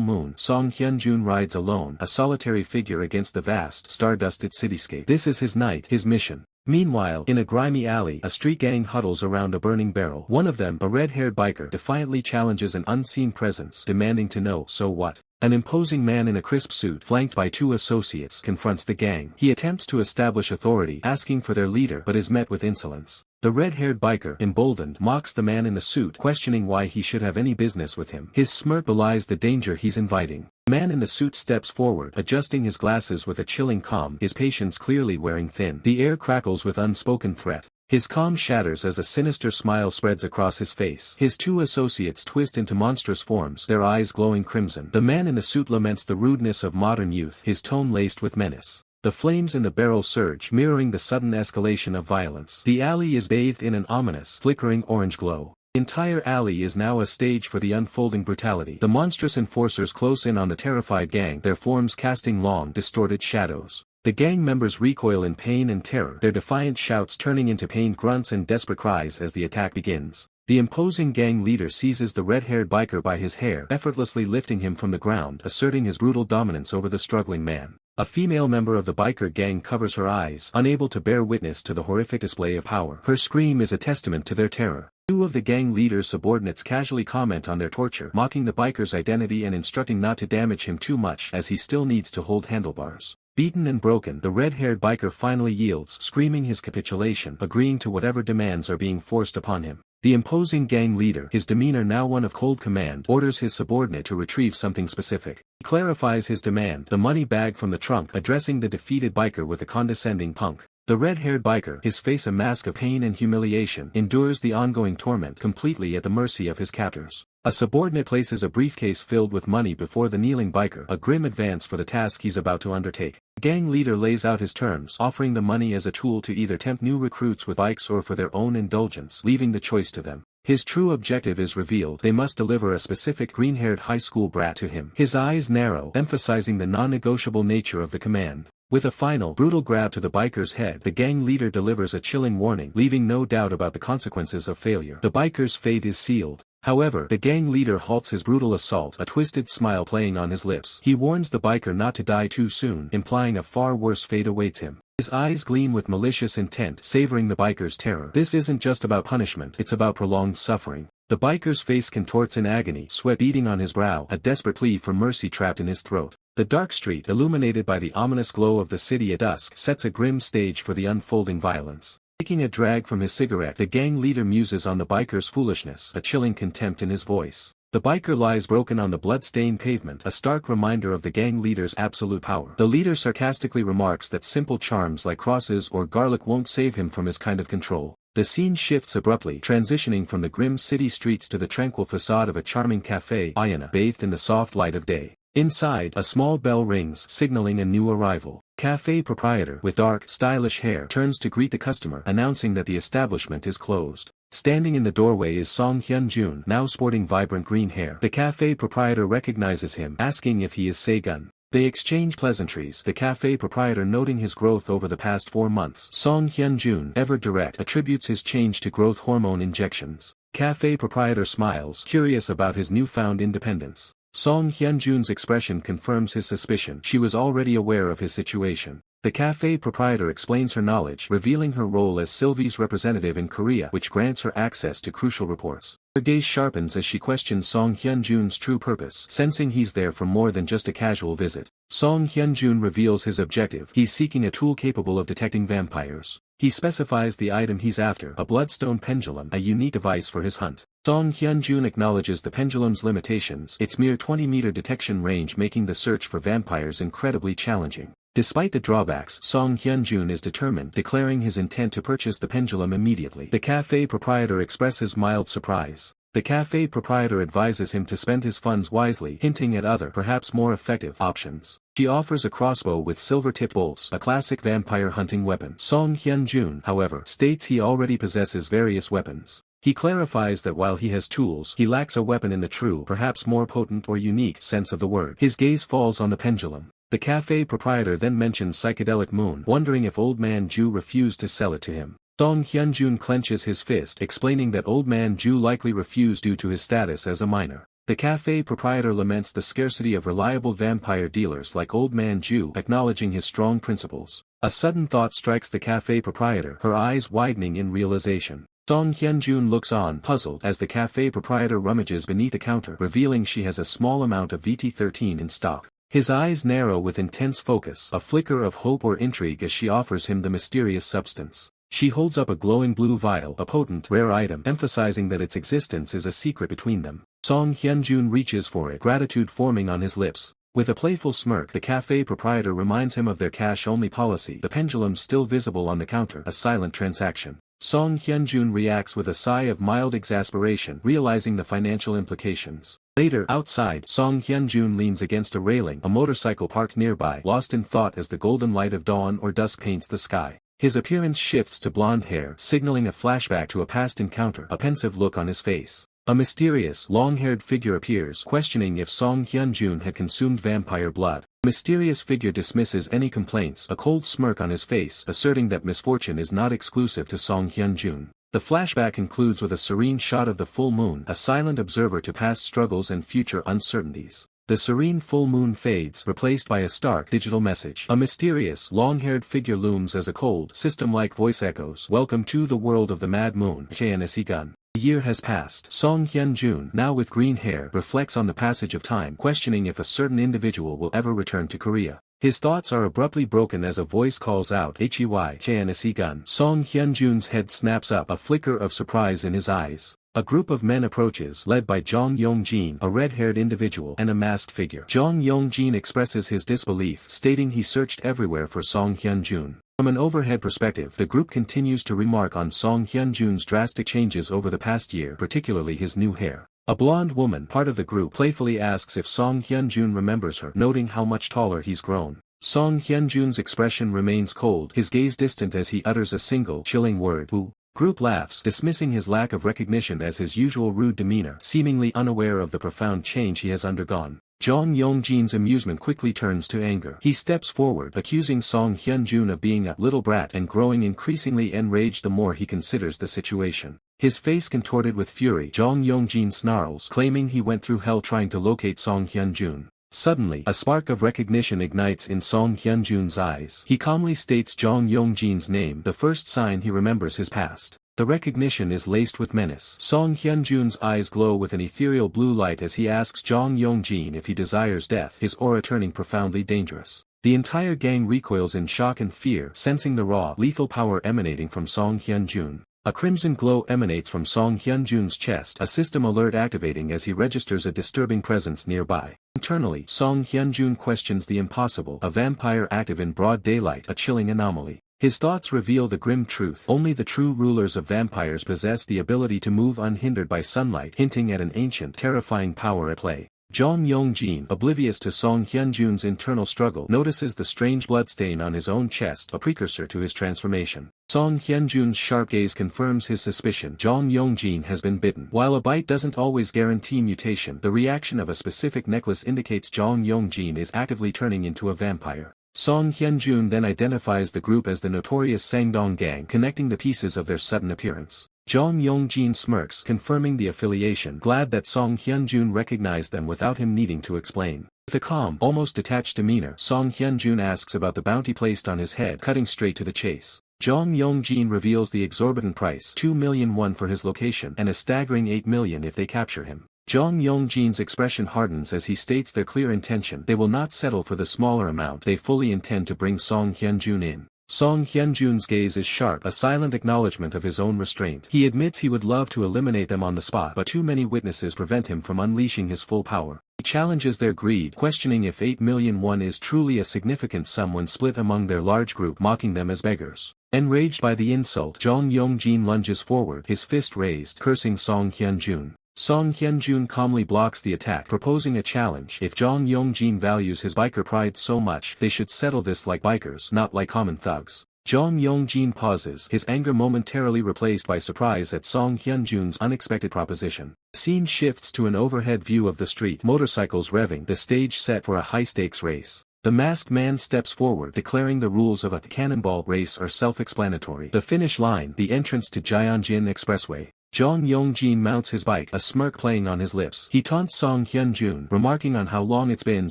moon, Song Hyun-jun rides alone, a solitary figure against the vast, star-dusted cityscape. This is his night, his mission. Meanwhile, in a grimy alley, a street gang huddles around a burning barrel. One of them, a red-haired biker, defiantly challenges an unseen presence, demanding to know, so what? An imposing man in a crisp suit, flanked by two associates, confronts the gang. He attempts to establish authority, asking for their leader, but is met with insolence. The red-haired biker, emboldened, mocks the man in the suit, questioning why he should have any business with him. His smirk belies the danger he's inviting. The man in the suit steps forward, adjusting his glasses with a chilling calm, his patience clearly wearing thin. The air crackles with unspoken threat. His calm shatters as a sinister smile spreads across his face. His two associates twist into monstrous forms, their eyes glowing crimson. The man in the suit laments the rudeness of modern youth, his tone laced with menace. The flames in the barrel surge, mirroring the sudden escalation of violence. The alley is bathed in an ominous, flickering orange glow. The entire alley is now a stage for the unfolding brutality. The monstrous enforcers close in on the terrified gang, their forms casting long, distorted shadows. The gang members recoil in pain and terror, their defiant shouts turning into pained grunts and desperate cries as the attack begins. The imposing gang leader seizes the red-haired biker by his hair, effortlessly lifting him from the ground, asserting his brutal dominance over the struggling man. A female member of the biker gang covers her eyes, unable to bear witness to the horrific display of power. Her scream is a testament to their terror. Two of the gang leader's subordinates casually comment on their torture, mocking the biker's identity and instructing not to damage him too much as he still needs to hold handlebars. Beaten and broken, the red-haired biker finally yields, screaming his capitulation, agreeing to whatever demands are being forced upon him. The imposing gang leader, his demeanor now one of cold command, orders his subordinate to retrieve something specific. He clarifies his demand, the money bag from the trunk, addressing the defeated biker with a condescending punk. The red-haired biker, his face a mask of pain and humiliation, endures the ongoing torment, completely at the mercy of his captors. A subordinate places a briefcase filled with money before the kneeling biker, a grim advance for the task he's about to undertake. The gang leader lays out his terms, offering the money as a tool to either tempt new recruits with bikes or for their own indulgence, leaving the choice to them. His true objective is revealed: they must deliver a specific green-haired high school brat to him. His eyes narrow, emphasizing the non-negotiable nature of the command. With a final, brutal grab to the biker's head, the gang leader delivers a chilling warning, leaving no doubt about the consequences of failure. The biker's fate is sealed. However, the gang leader halts his brutal assault, a twisted smile playing on his lips. He warns the biker not to die too soon, implying a far worse fate awaits him. His eyes gleam with malicious intent, savoring the biker's terror. This isn't just about punishment, it's about prolonged suffering. The biker's face contorts in agony, sweat beading on his brow, a desperate plea for mercy trapped in his throat. The dark street, illuminated by the ominous glow of the city at dusk, sets a grim stage for the unfolding violence. Taking a drag from his cigarette, the gang leader muses on the biker's foolishness, a chilling contempt in his voice. The biker lies broken on the blood-stained pavement, a stark reminder of the gang leader's absolute power. The leader sarcastically remarks that simple charms like crosses or garlic won't save him from his kind of control. The scene shifts abruptly, transitioning from the grim city streets to the tranquil facade of a charming café, Ayana, bathed in the soft light of day. Inside, a small bell rings, signaling a new arrival. Café proprietor, with dark, stylish hair, turns to greet the customer, announcing that the establishment is closed. Standing in the doorway is Song Hyun-jun, now sporting vibrant green hair. The café proprietor recognizes him, asking if he is Segun. They exchange pleasantries, the café proprietor noting his growth over the past 4 months. Song Hyun-jun, ever direct, attributes his change to growth hormone injections. Café proprietor smiles, curious about his newfound independence. Song Hyun-jun's expression confirms his suspicion. She was already aware of his situation. The café proprietor explains her knowledge, revealing her role as Sylvie's representative in Korea, which grants her access to crucial reports. Her gaze sharpens as she questions Song Hyun-jun's true purpose, sensing he's there for more than just a casual visit. Song Hyun-jun reveals his objective. He's seeking a tool capable of detecting vampires. He specifies the item he's after, a bloodstone pendulum, a unique device for his hunt. Song Hyun-jun acknowledges the pendulum's limitations, its mere 20-meter detection range making the search for vampires incredibly challenging. Despite the drawbacks, Song Hyun-jun is determined, declaring his intent to purchase the pendulum immediately. The cafe proprietor expresses mild surprise. The cafe proprietor advises him to spend his funds wisely, hinting at other, perhaps more effective, options. She offers a crossbow with silver-tipped bolts, a classic vampire hunting weapon. Song Hyun-jun, however, states he already possesses various weapons. He clarifies that while he has tools, he lacks a weapon in the true, perhaps more potent or unique sense of the word. His gaze falls on the pendulum. The cafe proprietor then mentions psychedelic moon, wondering if Old Man Ju refused to sell it to him. Song Hyun-jun clenches his fist, explaining that Old Man Ju likely refused due to his status as a minor. The cafe proprietor laments the scarcity of reliable vampire dealers like Old Man Ju, acknowledging his strong principles. A sudden thought strikes the cafe proprietor, her eyes widening in realization. Song Hyun-jun looks on, puzzled, as the cafe proprietor rummages beneath the counter, revealing she has a small amount of VT-13 in stock. His eyes narrow with intense focus, a flicker of hope or intrigue as she offers him the mysterious substance. She holds up a glowing blue vial, a potent, rare item, emphasizing that its existence is a secret between them. Song Hyun-jun reaches for it, gratitude forming on his lips. With a playful smirk, the cafe proprietor reminds him of their cash-only policy, the pendulum still visible on the counter, a silent transaction. Song Hyun-jun reacts with a sigh of mild exasperation, realizing the financial implications. Later, outside, Song Hyun-jun leans against a railing, a motorcycle parked nearby, lost in thought as the golden light of dawn or dusk paints the sky. His appearance shifts to blonde hair, signaling a flashback to a past encounter, a pensive look on his face. A mysterious, long-haired figure appears, questioning if Song Hyun-jun had consumed vampire blood. The mysterious figure dismisses any complaints, a cold smirk on his face, asserting that misfortune is not exclusive to Song Hyun-jun. The flashback concludes with a serene shot of the full moon, a silent observer to past struggles and future uncertainties. The serene full moon fades, replaced by a stark digital message. A mysterious, long-haired figure looms as a cold, system-like voice echoes, "Welcome to the world of the Mad Moon, Segun." A year has passed. Song Hyun-jun, now with green hair, reflects on the passage of time, questioning if a certain individual will ever return to Korea. His thoughts are abruptly broken as a voice calls out, "Hey, Segun." Song Hyun-jun's head snaps up, a flicker of surprise in his eyes. A group of men approaches, led by Jong Yong-jin, a red-haired individual, and a masked figure. Jong Yong-jin expresses his disbelief, stating he searched everywhere for Song Hyun-jun. From an overhead perspective, the group continues to remark on Song Hyun-jun's drastic changes over the past year, particularly his new hair. A blonde woman, part of the group, playfully asks if Song Hyun-jun remembers her, noting how much taller he's grown. Song Hyun-jun's expression remains cold, his gaze distant as he utters a single, chilling word, "Who?" Group laughs, dismissing his lack of recognition as his usual rude demeanor, seemingly unaware of the profound change he has undergone. Jong Yong-jin's amusement quickly turns to anger. He steps forward, accusing Song Hyun-jun of being a little brat and growing increasingly enraged the more he considers the situation. His face contorted with fury, Jong Yong-jin snarls, claiming he went through hell trying to locate Song Hyun-jun. Suddenly, a spark of recognition ignites in Song Hyun-jun's eyes. He calmly states Jong Yong-jin's name, the first sign he remembers his past. The recognition is laced with menace. Song Hyun-jun's eyes glow with an ethereal blue light as he asks Jong Yong-jin if he desires death, his aura turning profoundly dangerous. The entire gang recoils in shock and fear, sensing the raw, lethal power emanating from Song Hyun-jun. A crimson glow emanates from Song Hyun-jun's chest, a system alert activating as he registers a disturbing presence nearby. Internally, Song Hyun-jun questions the impossible, a vampire active in broad daylight, a chilling anomaly. His thoughts reveal the grim truth. Only the true rulers of vampires possess the ability to move unhindered by sunlight, hinting at an ancient, terrifying power at play. Jong Yong-jin, oblivious to Song Hyun-jun's internal struggle, notices the strange bloodstain on his own chest, a precursor to his transformation. Song Hyun-jun's sharp gaze confirms his suspicion. Jong Yong-jin has been bitten. While a bite doesn't always guarantee mutation, the reaction of a specific necklace indicates Jong Yong-jin is actively turning into a vampire. Song Hyun-jun then identifies the group as the notorious Sangdong gang, connecting the pieces of their sudden appearance. Jong Yong-jin smirks, confirming the affiliation, glad that Song Hyun-jun recognized them without him needing to explain. With a calm, almost detached demeanor, Song Hyun-jun asks about the bounty placed on his head, cutting straight to the chase. Jong Yong-jin reveals the exorbitant price, 2 million won for his location, and a staggering 8 million if they capture him. Jong Yong-jin's expression hardens as he states their clear intention: they will not settle for the smaller amount, they fully intend to bring Song Hyun-jun in. Song Hyunjoon's gaze is sharp, a silent acknowledgement of his own restraint. He admits he would love to eliminate them on the spot, but too many witnesses prevent him from unleashing his full power. He challenges their greed, questioning if 8 million won is truly a significant sum when split among their large group, mocking them as beggars. Enraged by the insult, Jong Yong-jin lunges forward, his fist raised, cursing Song Hyunjoon. Song Hyunjoon calmly blocks the attack, proposing a challenge. If Jong Yong-jin values his biker pride so much, they should settle this like bikers, not like common thugs. Jong Yong-jin pauses, his anger momentarily replaced by surprise at Song Hyunjoon's unexpected proposition. The scene shifts to an overhead view of the street, motorcycles revving, the stage set for a high-stakes race. The masked man steps forward, declaring the rules of a cannonball race are self-explanatory. The finish line, the entrance to Jeonjin Expressway. Jong Yong-jin mounts his bike, a smirk playing on his lips. He taunts Song Hyunjoon, remarking on how long it's been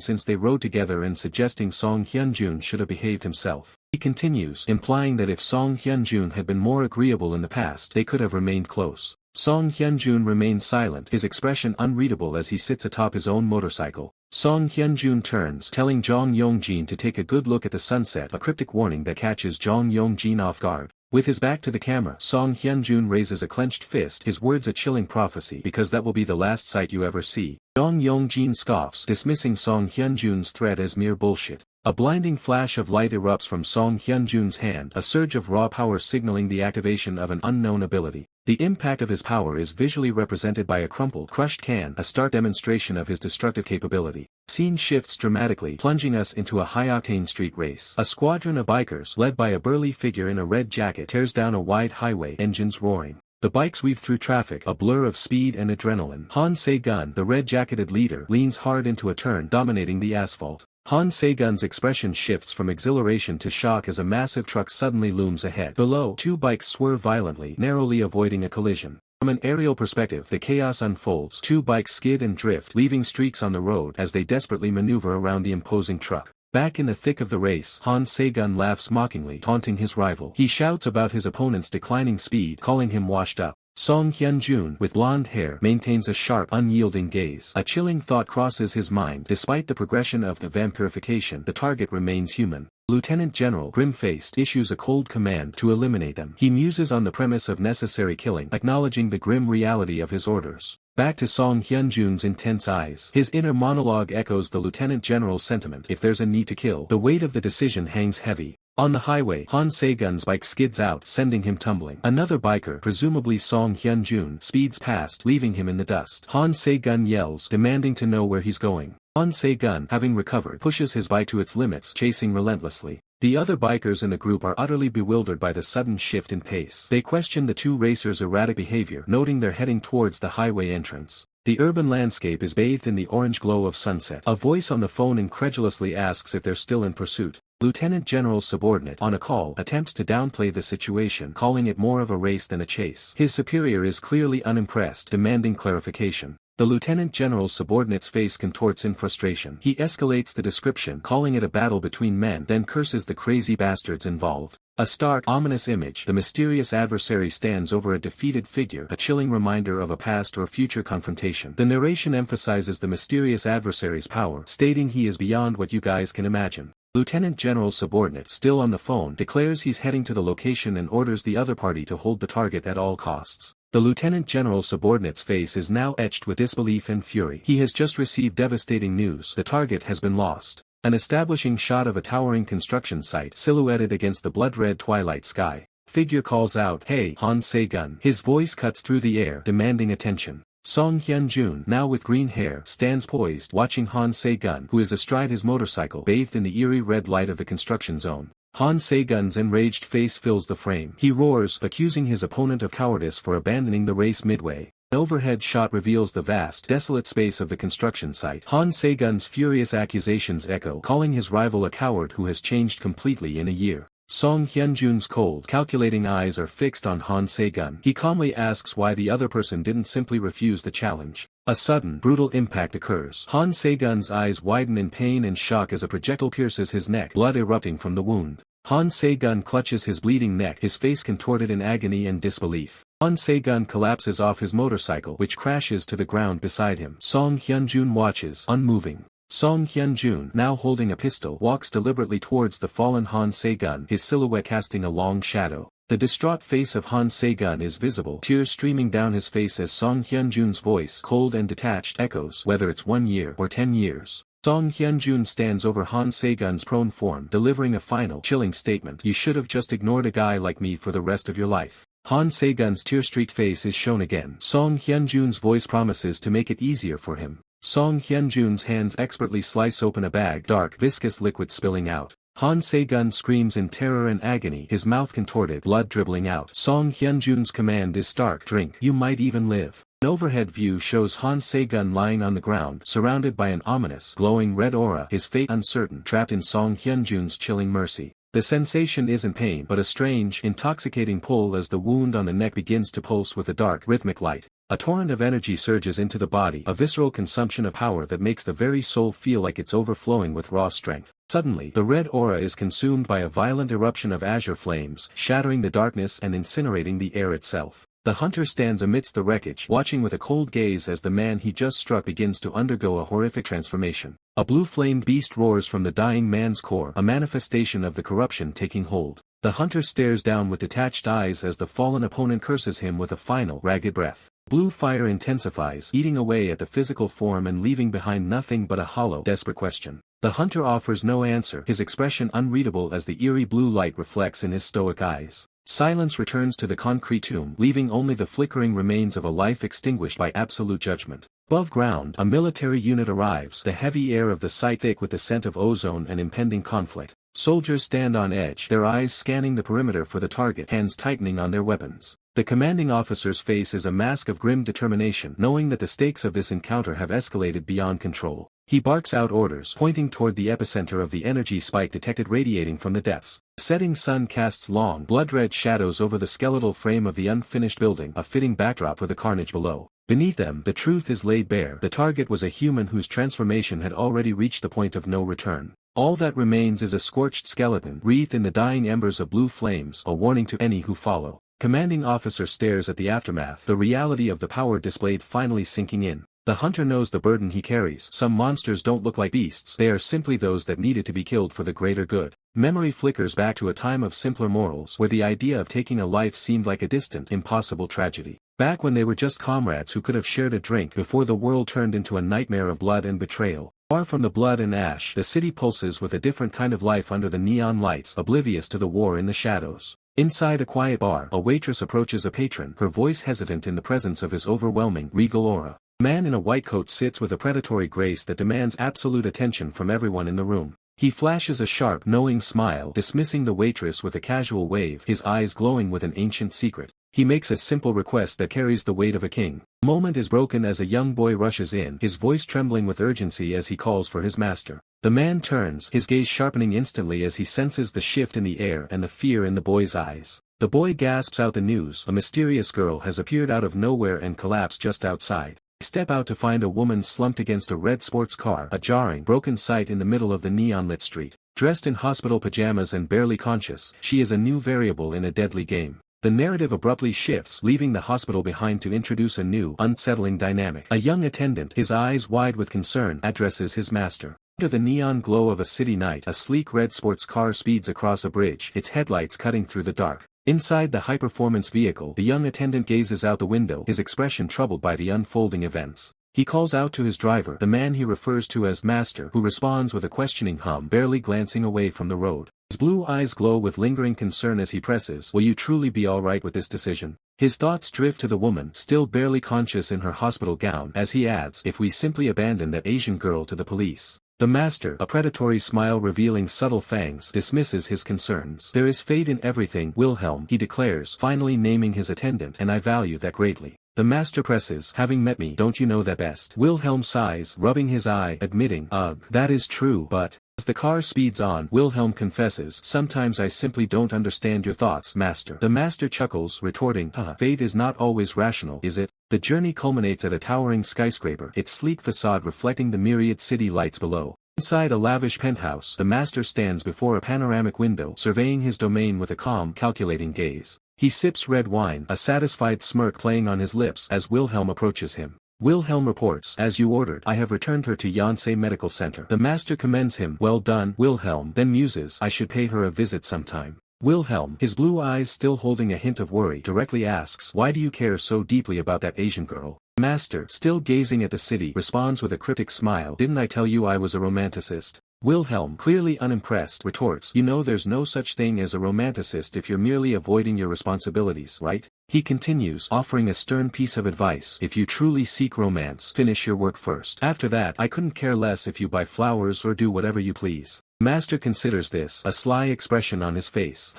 since they rode together and suggesting Song Hyunjoon should have behaved himself. He continues, implying that if Song Hyunjoon had been more agreeable in the past, they could have remained close. Song Hyunjoon remains silent, his expression unreadable as he sits atop his own motorcycle. Song Hyunjoon turns, telling Jong Yong-jin to take a good look at the sunset, a cryptic warning that catches Jong Yong-jin off guard. With his back to the camera, Song Hyunjoon raises a clenched fist, his words a chilling prophecy, because that will be the last sight you ever see. Jong Yong-jin scoffs, dismissing Song Hyunjoon's threat as mere bullshit. A blinding flash of light erupts from Song Hyunjoon's hand, a surge of raw power signaling the activation of an unknown ability. The impact of his power is visually represented by a crumpled, crushed can, a stark demonstration of his destructive capability. Scene shifts dramatically, plunging us into a high-octane street race. A squadron of bikers, led by a burly figure in a red jacket, tears down a wide highway, engines roaring. The bikes weave through traffic, a blur of speed and adrenaline. Han Se-gun, the red-jacketed leader, leans hard into a turn, dominating the asphalt. Han Se-gun's expression shifts from exhilaration to shock as a massive truck suddenly looms ahead. Below, two bikes swerve violently, narrowly avoiding a collision. From an aerial perspective, the chaos unfolds. Two bikes skid and drift, leaving streaks on the road as they desperately maneuver around the imposing truck. Back in the thick of the race, Han Se-gun laughs mockingly, taunting his rival. He shouts about his opponent's declining speed, calling him washed up. Song Hyunjoon, with blonde hair, maintains a sharp, unyielding gaze. A chilling thought crosses his mind. Despite the progression of the vampirification, the target remains human. Lieutenant General, grim-faced, issues a cold command to eliminate them. He muses on the premise of necessary killing, acknowledging the grim reality of his orders. Back to Song Hyunjoon's intense eyes. His inner monologue echoes the Lieutenant General's sentiment. If there's a need to kill, the weight of the decision hangs heavy. On the highway, Han Se-gun's bike skids out, sending him tumbling. Another biker, presumably Song Hyunjoon, speeds past, leaving him in the dust. Han Se-gun yells, demanding to know where he's going. Han Se-gun, having recovered, pushes his bike to its limits, chasing relentlessly. The other bikers in the group are utterly bewildered by the sudden shift in pace. They question the two racers' erratic behavior, noting they're heading towards the highway entrance. The urban landscape is bathed in the orange glow of sunset. A voice on the phone incredulously asks if they're still in pursuit. Lieutenant General's subordinate, on a call, attempts to downplay the situation, calling it more of a race than a chase. His superior is clearly unimpressed, demanding clarification. The Lieutenant General's subordinate's face contorts in frustration. He escalates the description, calling it a battle between men, then curses the crazy bastards involved. A stark, ominous image, the mysterious adversary stands over a defeated figure, a chilling reminder of a past or future confrontation. The narration emphasizes the mysterious adversary's power, stating he is beyond what you guys can imagine. Lieutenant General's subordinate, still on the phone, declares he's heading to the location and orders the other party to hold the target at all costs. The Lieutenant General's subordinate's face is now etched with disbelief and fury. He has just received devastating news. The target has been lost. An establishing shot of a towering construction site silhouetted against the blood-red twilight sky. Figure calls out, "Hey, Han Se-gun." His voice cuts through the air, demanding attention. Song Hyunjoon, now with green hair, stands poised, watching Han Se-gun, who is astride his motorcycle, bathed in the eerie red light of the construction zone. Han Se-gun's enraged face fills the frame. He roars, accusing his opponent of cowardice for abandoning the race midway. An overhead shot reveals the vast, desolate space of the construction site. Han Se-gun's furious accusations echo, calling his rival a coward who has changed completely in a year. Song Hyunjoon's cold, calculating eyes are fixed on Han Se-gun. He calmly asks why the other person didn't simply refuse the challenge. A sudden, brutal impact occurs. Han Se-gun's eyes widen in pain and shock as a projectile pierces his neck, blood erupting from the wound. Han Se-gun clutches his bleeding neck, his face contorted in agony and disbelief. Han Se-gun collapses off his motorcycle, which crashes to the ground beside him. Song Hyunjoon watches, unmoving. Song Hyun-jun, now holding a pistol, walks deliberately towards the fallen Han Se-gun, his silhouette casting a long shadow. The distraught face of Han Se-gun is visible, tears streaming down his face as Song Hyun-jun's voice, cold and detached, echoes, whether it's 1 year or 10 years. Song Hyun-jun stands over Han Se-gun's prone form, delivering a final, chilling statement. You should have just ignored a guy like me for the rest of your life. Han Se-gun's tear-streaked face is shown again. Song Hyun-jun's voice promises to make it easier for him. Song Hyun-jun's hands expertly slice open a bag, dark, viscous liquid spilling out. Han Se-gun screams in terror and agony, his mouth contorted, blood dribbling out. Song Hyun-jun's command is stark: drink, you might even live. An overhead view shows Han Se-gun lying on the ground, surrounded by an ominous, glowing red aura, his fate uncertain, trapped in Song Hyun-jun's chilling mercy. The sensation isn't pain, but a strange, intoxicating pull as the wound on the neck begins to pulse with a dark, rhythmic light. A torrent of energy surges into the body, a visceral consumption of power that makes the very soul feel like it's overflowing with raw strength. Suddenly, the red aura is consumed by a violent eruption of azure flames, shattering the darkness and incinerating the air itself. The hunter stands amidst the wreckage, watching with a cold gaze as the man he just struck begins to undergo a horrific transformation. A blue-flamed beast roars from the dying man's core, a manifestation of the corruption taking hold. The hunter stares down with detached eyes as the fallen opponent curses him with a final, ragged breath. Blue fire intensifies, eating away at the physical form and leaving behind nothing but a hollow, desperate question. The hunter offers no answer, his expression unreadable as the eerie blue light reflects in his stoic eyes. Silence returns to the concrete tomb, leaving only the flickering remains of a life extinguished by absolute judgment. Above ground, a military unit arrives, the heavy air of the site thick with the scent of ozone and impending conflict. Soldiers stand on edge, their eyes scanning the perimeter for the target, hands tightening on their weapons. The commanding officer's face is a mask of grim determination, knowing that the stakes of this encounter have escalated beyond control. He barks out orders, pointing toward the epicenter of the energy spike detected radiating from the depths. The setting sun casts long, blood-red shadows over the skeletal frame of the unfinished building, a fitting backdrop for the carnage below. Beneath them, the truth is laid bare. The target was a human whose transformation had already reached the point of no return. All that remains is a scorched skeleton, wreathed in the dying embers of blue flames, a warning to any who follow. Commanding officer stares at the aftermath, the reality of the power displayed finally sinking in. The hunter knows the burden he carries. Some monsters don't look like beasts, they are simply those that needed to be killed for the greater good. Memory flickers back to a time of simpler morals, where the idea of taking a life seemed like a distant, impossible tragedy. Back when they were just comrades who could have shared a drink before the world turned into a nightmare of blood and betrayal. Far from the blood and ash, the city pulses with a different kind of life under the neon lights, oblivious to the war in the shadows. Inside a quiet bar, a waitress approaches a patron, her voice hesitant in the presence of his overwhelming, regal aura. A man in a white coat sits with a predatory grace that demands absolute attention from everyone in the room. He flashes a sharp, knowing smile, dismissing the waitress with a casual wave, his eyes glowing with an ancient secret. He makes a simple request that carries the weight of a king. The moment is broken as a young boy rushes in, his voice trembling with urgency as he calls for his master. The man turns, his gaze sharpening instantly as he senses the shift in the air and the fear in the boy's eyes. The boy gasps out the news: a mysterious girl has appeared out of nowhere and collapsed just outside. They step out to find a woman slumped against a red sports car, a jarring, broken sight in the middle of the neon-lit street. Dressed in hospital pajamas and barely conscious, she is a new variable in a deadly game. The narrative abruptly shifts, leaving the hospital behind to introduce a new, unsettling dynamic. A young attendant, his eyes wide with concern, addresses his master. Under the neon glow of a city night, a sleek red sports car speeds across a bridge, its headlights cutting through the dark. Inside the high-performance vehicle, the young attendant gazes out the window, his expression troubled by the unfolding events. He calls out to his driver, the man he refers to as master, who responds with a questioning hum, barely glancing away from the road. His blue eyes glow with lingering concern as he presses, "Will you truly be alright with this decision?" His thoughts drift to the woman, still barely conscious in her hospital gown, as he adds, "If we simply abandon that Asian girl to the police." The master, a predatory smile revealing subtle fangs, dismisses his concerns. "There is fate in everything, Wilhelm," he declares, finally naming his attendant, "and I value that greatly." The master presses, "Having met me, don't you know that best?" Wilhelm sighs, rubbing his eye, admitting, "Ugh, that is true, but..." As the car speeds on, Wilhelm confesses, "Sometimes I simply don't understand your thoughts, master." The master chuckles, retorting, "Fate is not always rational, is it?" The journey culminates at a towering skyscraper, its sleek facade reflecting the myriad city lights below. Inside a lavish penthouse, the master stands before a panoramic window, surveying his domain with a calm, calculating gaze. He sips red wine, a satisfied smirk playing on his lips as Wilhelm approaches him. Wilhelm reports, as you ordered. I have returned her to Yonsei Medical Center. The master commends him. Well done, Wilhelm. Then muses, I should pay her a visit sometime. Wilhelm, his blue eyes still holding a hint of worry, directly asks, why do you care so deeply about that Asian girl? Master, still gazing at the city, responds with a cryptic smile, didn't I tell you I was a romanticist? Wilhelm, clearly unimpressed, retorts, you know there's no such thing as a romanticist if you're merely avoiding your responsibilities, right? He continues, offering a stern piece of advice, if you truly seek romance, finish your work first. After that, I couldn't care less if you buy flowers or do whatever you please. Master considers this, a sly expression on his face.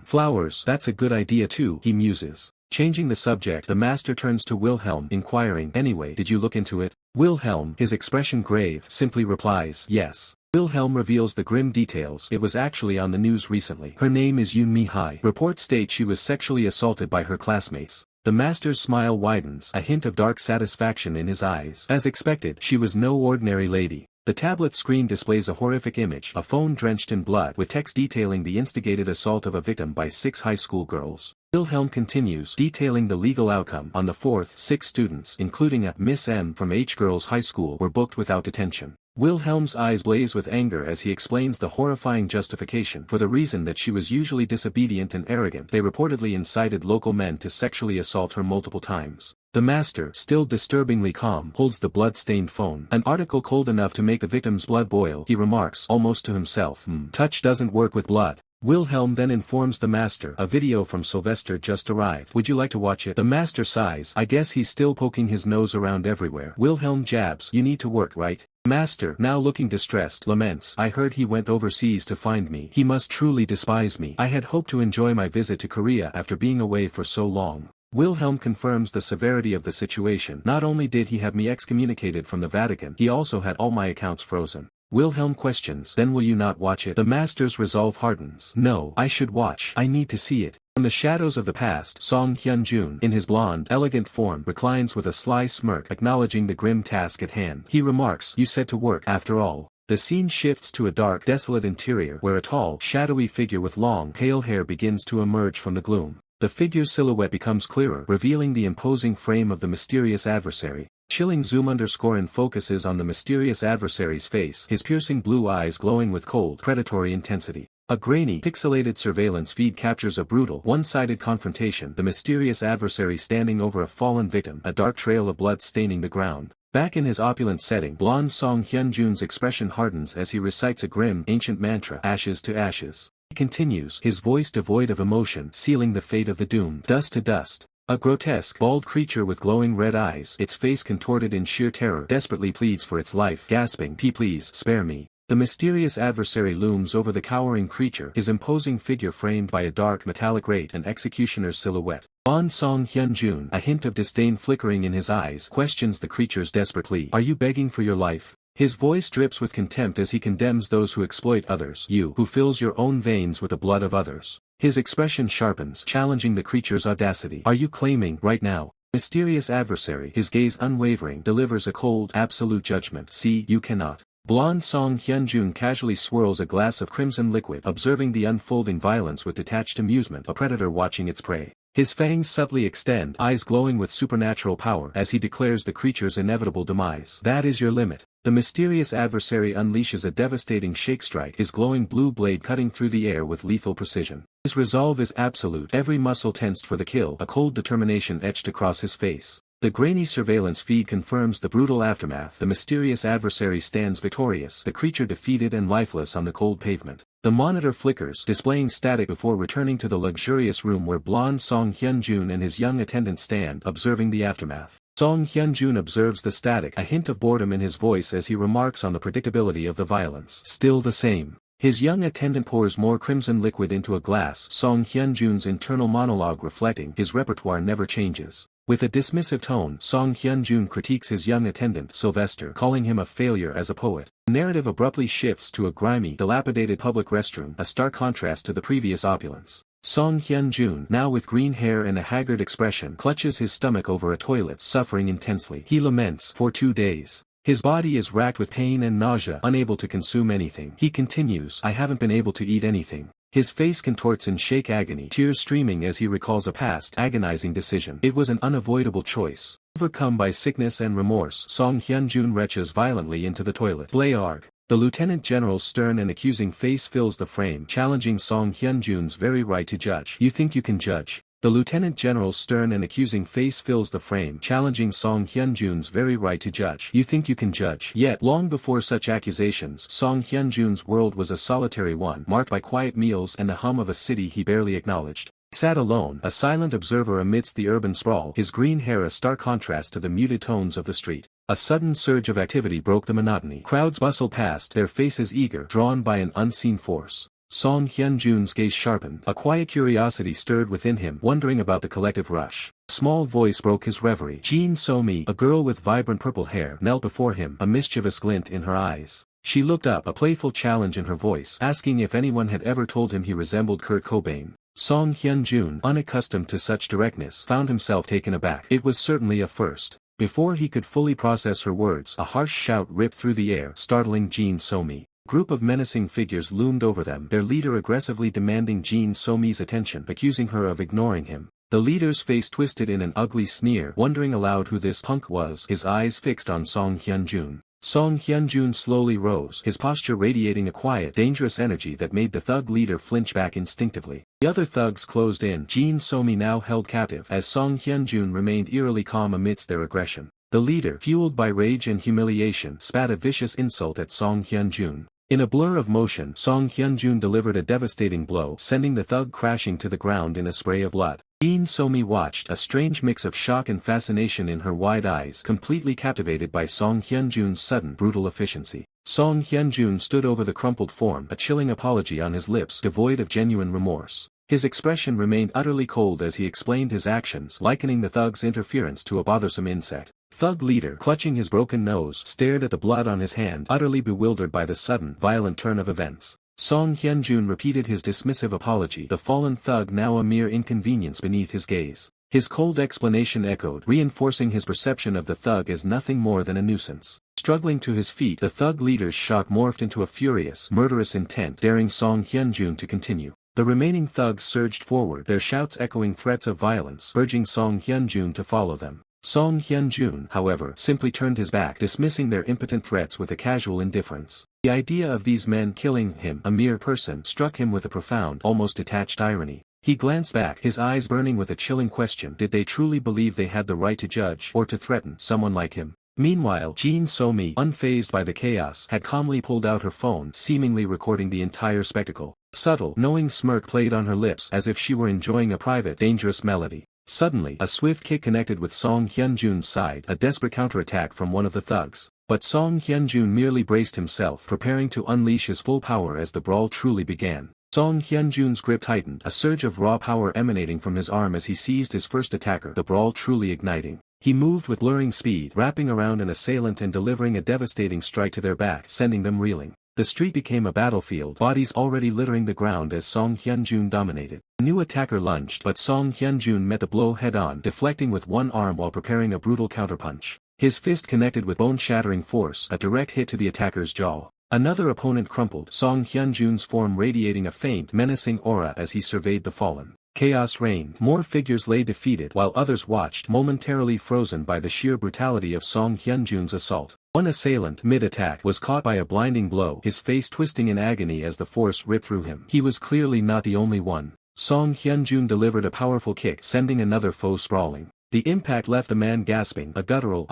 Flowers, that's a good idea too, he muses. Changing the subject, the master turns to Wilhelm, inquiring, anyway, did you look into it? Wilhelm, his expression grave, simply replies, yes. Wilhelm reveals the grim details. It was actually on the news recently. Her name is Yoon Mi-hai. Reports state she was sexually assaulted by her classmates. The master's smile widens, a hint of dark satisfaction in his eyes. As expected, she was no ordinary lady. The tablet screen displays a horrific image, a phone drenched in blood with text detailing the instigated assault of a victim by 6 high school girls. Wilhelm continues, detailing the legal outcome. On the 4th, 6 students, including a Miss M from H Girls High School, were booked without detention. Wilhelm's eyes blaze with anger as he explains the horrifying justification. For the reason that she was usually disobedient and arrogant, they reportedly incited local men to sexually assault her multiple times. The master, still disturbingly calm, holds the blood-stained phone. An article cold enough to make the victim's blood boil, he remarks, almost to himself, touch doesn't work with blood. Wilhelm then informs the master, a video from Sylvester just arrived. Would you like to watch it? The master sighs, I guess he's still poking his nose around everywhere. Wilhelm jabs, you need to work, right? Master, now looking distressed, laments, I heard he went overseas to find me. He must truly despise me. I had hoped to enjoy my visit to Korea after being away for so long. Wilhelm confirms the severity of the situation. Not only did he have me excommunicated from the Vatican, he also had all my accounts frozen. Wilhelm questions, then will you not watch it? The master's resolve hardens. No, I should watch. I need to see it. From the shadows of the past, Song Hyun-jun, in his blonde, elegant form, reclines with a sly smirk, acknowledging the grim task at hand. He remarks, you said to work, after all. The scene shifts to a dark, desolate interior, where a tall, shadowy figure with long, pale hair begins to emerge from the gloom. The figure's silhouette becomes clearer, revealing the imposing frame of the mysterious adversary. Chilling zoom_in focuses on the mysterious adversary's face, his piercing blue eyes glowing with cold, predatory intensity. A grainy, pixelated surveillance feed captures a brutal, one-sided confrontation, the mysterious adversary standing over a fallen victim, a dark trail of blood staining the ground. Back in his opulent setting, blonde Song Hyun-jun's expression hardens as he recites a grim, ancient mantra, ashes to ashes. He continues, his voice devoid of emotion, sealing the fate of the doomed. Dust to dust. A grotesque, bald creature with glowing red eyes, its face contorted in sheer terror, desperately pleads for its life, gasping, please, spare me. The mysterious adversary looms over the cowering creature, his imposing figure framed by a dark metallic grate and executioner's silhouette. Blonde Song Hyun-jun, a hint of disdain flickering in his eyes, questions the creature's desperate plea. Are you begging for your life? His voice drips with contempt as he condemns those who exploit others, you, who fills your own veins with the blood of others. His expression sharpens, challenging the creature's audacity. Are you claiming, right now? Mysterious adversary, his gaze unwavering, delivers a cold, absolute judgment. See, you cannot. Blonde Song Hyun-jun casually swirls a glass of crimson liquid, observing the unfolding violence with detached amusement, a predator watching its prey. His fangs subtly extend, eyes glowing with supernatural power, as he declares the creature's inevitable demise. That is your limit. The mysterious adversary unleashes a devastating shake strike, his glowing blue blade cutting through the air with lethal precision. His resolve is absolute, every muscle tensed for the kill, a cold determination etched across his face. The grainy surveillance feed confirms the brutal aftermath. The mysterious adversary stands victorious, the creature defeated and lifeless on the cold pavement. The monitor flickers, displaying static before returning to the luxurious room where blonde Song Hyun-jun and his young attendant stand, observing the aftermath. Song Hyun-jun observes the static, a hint of boredom in his voice as he remarks on the predictability of the violence. Still the same. His young attendant pours more crimson liquid into a glass, Song Hyun-jun's internal monologue reflecting, his repertoire never changes. With a dismissive tone, Song Hyun-jun critiques his young attendant, Sylvester, calling him a failure as a poet. The narrative abruptly shifts to a grimy, dilapidated public restroom, a stark contrast to the previous opulence. Song Hyun-jun, now with green hair and a haggard expression, clutches his stomach over a toilet, suffering intensely. He laments, for 2 days. His body is racked with pain and nausea, unable to consume anything. He continues, I haven't been able to eat anything. His face contorts in shake agony, tears streaming as he recalls a past, agonizing decision. It was an unavoidable choice. Overcome by sickness and remorse, Song Hyun-jun retches violently into the toilet. Blayarg. The lieutenant general's stern and accusing face fills the frame, challenging Song Hyun-jun's very right to judge. You think you can judge? The lieutenant general's stern and accusing face fills the frame, challenging Song Hyun-jun's very right to judge. You think you can judge? Yet, long before such accusations, Song Hyun-jun's world was a solitary one, marked by quiet meals and the hum of a city he barely acknowledged. He sat alone, a silent observer amidst the urban sprawl, his green hair a stark contrast to the muted tones of the street. A sudden surge of activity broke the monotony. Crowds bustled past, their faces eager, drawn by an unseen force. Song Hyun-jun's gaze sharpened, a quiet curiosity stirred within him, wondering about the collective rush. A small voice broke his reverie. Jin So-mi, a girl with vibrant purple hair, knelt before him, a mischievous glint in her eyes. She looked up, a playful challenge in her voice, asking if anyone had ever told him he resembled Kurt Cobain. Song Hyun-jun, unaccustomed to such directness, found himself taken aback. It was certainly a first. Before he could fully process her words, a harsh shout ripped through the air, startling Jin So-mi. A group of menacing figures loomed over them, their leader aggressively demanding Jin So-mi's attention, accusing her of ignoring him. The leader's face twisted in an ugly sneer, wondering aloud who this punk was, his eyes fixed on Song Hyun-jun. Song Hyun-jun slowly rose, his posture radiating a quiet, dangerous energy that made the thug leader flinch back instinctively. The other thugs closed in, Jin So-mi now held captive, as Song Hyun-jun remained eerily calm amidst their aggression. The leader, fueled by rage and humiliation, spat a vicious insult at Song Hyun-jun. In a blur of motion, Song Hyun-jun delivered a devastating blow, sending the thug crashing to the ground in a spray of blood. Jin So-mi watched, a strange mix of shock and fascination in her wide eyes, completely captivated by Song Hyun-jun's sudden, brutal efficiency. Song Hyun-jun stood over the crumpled form, a chilling apology on his lips, devoid of genuine remorse. His expression remained utterly cold as he explained his actions, likening the thug's interference to a bothersome insect. Thug leader, clutching his broken nose, stared at the blood on his hand, utterly bewildered by the sudden, violent turn of events. Song Hyun-jun repeated his dismissive apology, the fallen thug now a mere inconvenience beneath his gaze. His cold explanation echoed, reinforcing his perception of the thug as nothing more than a nuisance. Struggling to his feet, the thug leader's shock morphed into a furious, murderous intent, daring Song Hyun-jun to continue. The remaining thugs surged forward, their shouts echoing threats of violence, urging Song Hyun-jun to follow them. Song Hyun-jun, however, simply turned his back, dismissing their impotent threats with a casual indifference. The idea of these men killing him, a mere person, struck him with a profound, almost detached irony. He glanced back, his eyes burning with a chilling question: did they truly believe they had the right to judge, or to threaten, someone like him? Meanwhile, Jin So-mi, unfazed by the chaos, had calmly pulled out her phone, seemingly recording the entire spectacle. A subtle, knowing smirk played on her lips, as if she were enjoying a private, dangerous melody. Suddenly, a swift kick connected with Song Hyun-jun's side, a desperate counterattack from one of the thugs. But Song Hyun-jun merely braced himself, preparing to unleash his full power as the brawl truly began. Song Hyun-jun's grip tightened, a surge of raw power emanating from his arm as he seized his first attacker, the brawl truly igniting. He moved with luring speed, wrapping around an assailant and delivering a devastating strike to their back, sending them reeling. The street became a battlefield, bodies already littering the ground as Song Hyun-jun dominated. A new attacker lunged, but Song Hyun-jun met the blow head-on, deflecting with one arm while preparing a brutal counterpunch. His fist connected with bone-shattering force, a direct hit to the attacker's jaw. Another opponent crumpled, Song Hyun-jun's form radiating a faint, menacing aura as he surveyed the fallen. Chaos reigned. More figures lay defeated, while others watched, momentarily frozen by the sheer brutality of Song Hyun-jun's assault. One assailant, mid-attack, was caught by a blinding blow, his face twisting in agony as the force ripped through him. He was clearly not the only one. Song Hyun-jun delivered a powerful kick, sending another foe sprawling. The impact left the man gasping, a guttural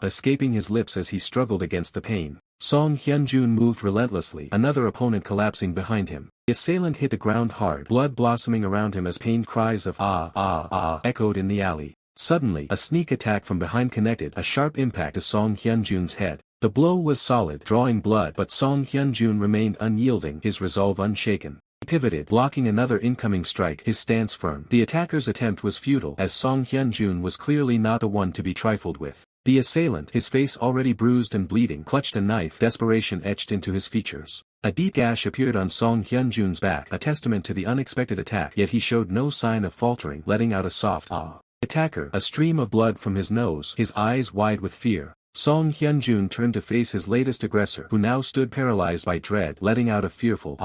escaping his lips as he struggled against the pain. Song Hyun-jun moved relentlessly, another opponent collapsing behind him. The assailant hit the ground hard, blood blossoming around him as pained cries of echoed in the alley. Suddenly, a sneak attack from behind connected, a sharp impact to Song Hyun-jun's head. The blow was solid, drawing blood, but Song Hyun-jun remained unyielding, his resolve unshaken. He pivoted, blocking another incoming strike, his stance firm. The attacker's attempt was futile, as Song Hyun-jun was clearly not the one to be trifled with. The assailant, his face already bruised and bleeding, clutched a knife, desperation etched into his features. A deep gash appeared on Song Hyun-jun's back, a testament to the unexpected attack, yet he showed no sign of faltering, letting out a soft Attacker, a stream of blood from his nose, his eyes wide with fear. Song Hyun-jun turned to face his latest aggressor, who now stood paralyzed by dread, letting out a fearful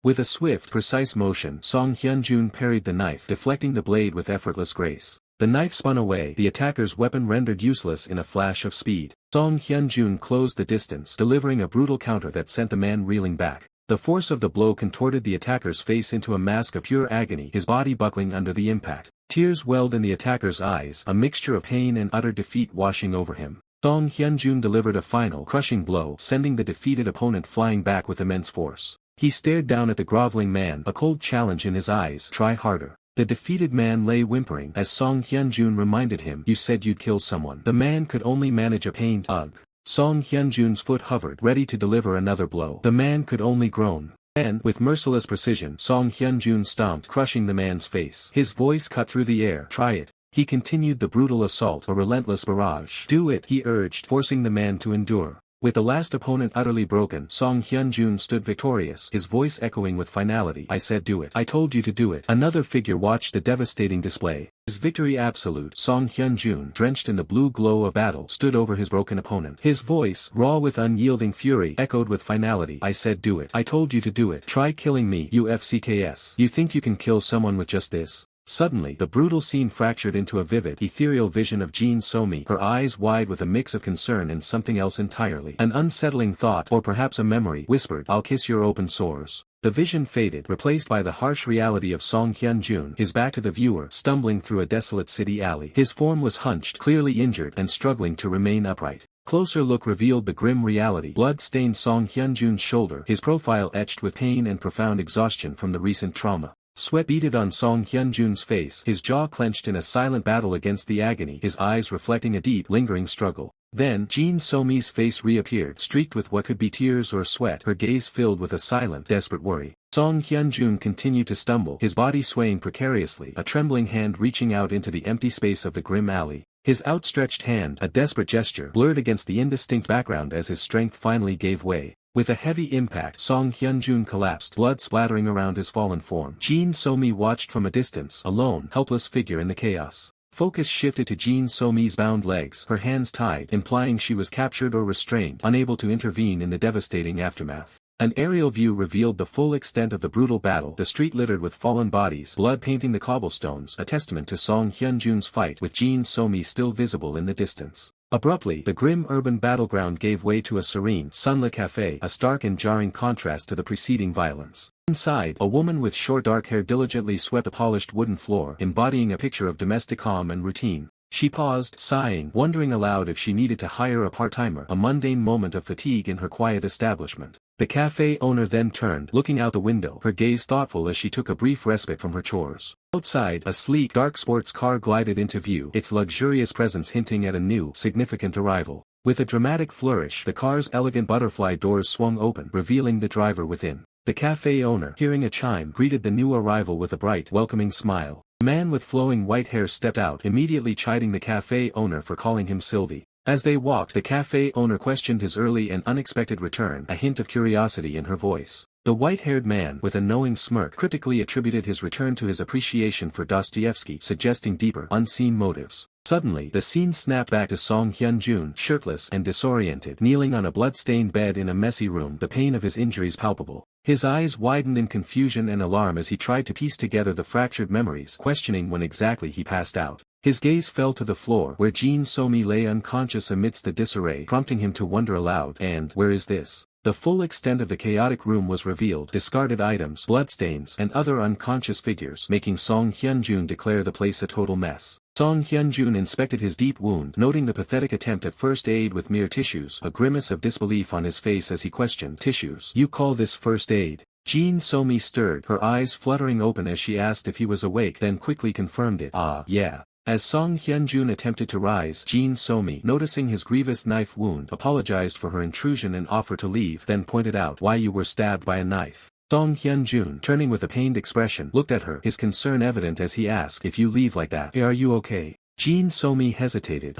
With a swift, precise motion, Song Hyun-jun parried the knife, deflecting the blade with effortless grace. The knife spun away, the attacker's weapon rendered useless in a flash of speed. Song Hyun-jun closed the distance, delivering a brutal counter that sent the man reeling back. The force of the blow contorted the attacker's face into a mask of pure agony, his body buckling under the impact. Tears welled in the attacker's eyes, a mixture of pain and utter defeat washing over him. Song Hyun-jun delivered a final, crushing blow, sending the defeated opponent flying back with immense force. He stared down at the groveling man, a cold challenge in his eyes. Try harder. The defeated man lay whimpering as Song Hyun-jun reminded him, you said you'd kill someone. The man could only manage a pained ugh. Song Hyun-jun's foot hovered, ready to deliver another blow. The man could only groan. Then, with merciless precision, Song Hyun-jun stomped, crushing the man's face. His voice cut through the air. Try it. He continued the brutal assault, a relentless barrage. Do it, he urged, forcing the man to endure. With the last opponent utterly broken, Song Hyun-jun stood victorious, his voice echoing with finality. I said do it. I told you to do it. Another figure watched the devastating display. His victory absolute. Song Hyun-jun, drenched in the blue glow of battle, stood over his broken opponent. His voice, raw with unyielding fury, echoed with finality. I said do it. I told you to do it. Try killing me, UFCKS. You think you can kill someone with just this? Suddenly, the brutal scene fractured into a vivid, ethereal vision of Jin So-mi, her eyes wide with a mix of concern and something else entirely. An unsettling thought, or perhaps a memory, whispered, I'll kiss your open sores. The vision faded, replaced by the harsh reality of Song Hyun-jun, his back to the viewer, stumbling through a desolate city alley. His form was hunched, clearly injured, and struggling to remain upright. Closer look revealed the grim reality. Blood-stained Song Hyun-jun's shoulder, his profile etched with pain and profound exhaustion from the recent trauma. Sweat beaded on Song Hyun-jun's face, his jaw clenched in a silent battle against the agony, his eyes reflecting a deep, lingering struggle. Then, Jin So-mi's face reappeared, streaked with what could be tears or sweat, her gaze filled with a silent, desperate worry. Song Hyun-jun continued to stumble, his body swaying precariously, a trembling hand reaching out into the empty space of the grim alley. His outstretched hand, a desperate gesture, blurred against the indistinct background as his strength finally gave way. With a heavy impact, Song Hyun-jun collapsed, blood splattering around his fallen form. Jin So-mi watched from a distance, a lone, helpless figure in the chaos. Focus shifted to Jin So-mi's bound legs, her hands tied, implying she was captured or restrained, unable to intervene in the devastating aftermath. An aerial view revealed the full extent of the brutal battle, the street littered with fallen bodies, blood painting the cobblestones, a testament to Song Hyun-jun's fight with Jin So-mi still visible in the distance. Abruptly, the grim urban battleground gave way to a serene, sunlit cafe, a stark and jarring contrast to the preceding violence. Inside, a woman with short dark hair diligently swept a polished wooden floor, embodying a picture of domestic calm and routine. She paused, sighing, wondering aloud if she needed to hire a part-timer, a mundane moment of fatigue in her quiet establishment. The cafe owner then turned, looking out the window, her gaze thoughtful as she took a brief respite from her chores. Outside, a sleek, dark sports car glided into view, its luxurious presence hinting at a new, significant arrival. With a dramatic flourish, the car's elegant butterfly doors swung open, revealing the driver within. The cafe owner, hearing a chime, greeted the new arrival with a bright, welcoming smile. A man with flowing white hair stepped out, immediately chiding the cafe owner for calling him Sylvie. As they walked, the cafe owner questioned his early and unexpected return, a hint of curiosity in her voice. The white-haired man, with a knowing smirk, critically attributed his return to his appreciation for Dostoevsky, suggesting deeper, unseen motives. Suddenly, the scene snapped back to Song Hyun-jun, shirtless and disoriented, kneeling on a blood-stained bed in a messy room, the pain of his injuries palpable. His eyes widened in confusion and alarm as he tried to piece together the fractured memories, questioning when exactly he passed out. His gaze fell to the floor, where Jin So-mi lay unconscious amidst the disarray, prompting him to wonder aloud, and, where is this? The full extent of the chaotic room was revealed, discarded items, bloodstains, and other unconscious figures, making Song Hyun-jun declare the place a total mess. Song Hyun-jun inspected his deep wound, noting the pathetic attempt at first aid with mere tissues, a grimace of disbelief on his face as he questioned, tissues? You call this first aid? Jin So-mi stirred, her eyes fluttering open as she asked if he was awake, then quickly confirmed it. Ah, yeah. As Song Hyun-jun attempted to rise, Jin So-mi, noticing his grievous knife wound, apologized for her intrusion and offered to leave, then pointed out why you were stabbed by a knife. Song Hyun-jun, turning with a pained expression, looked at her, his concern evident as he asked, if you leave like that, are you okay? Jin So-mi hesitated,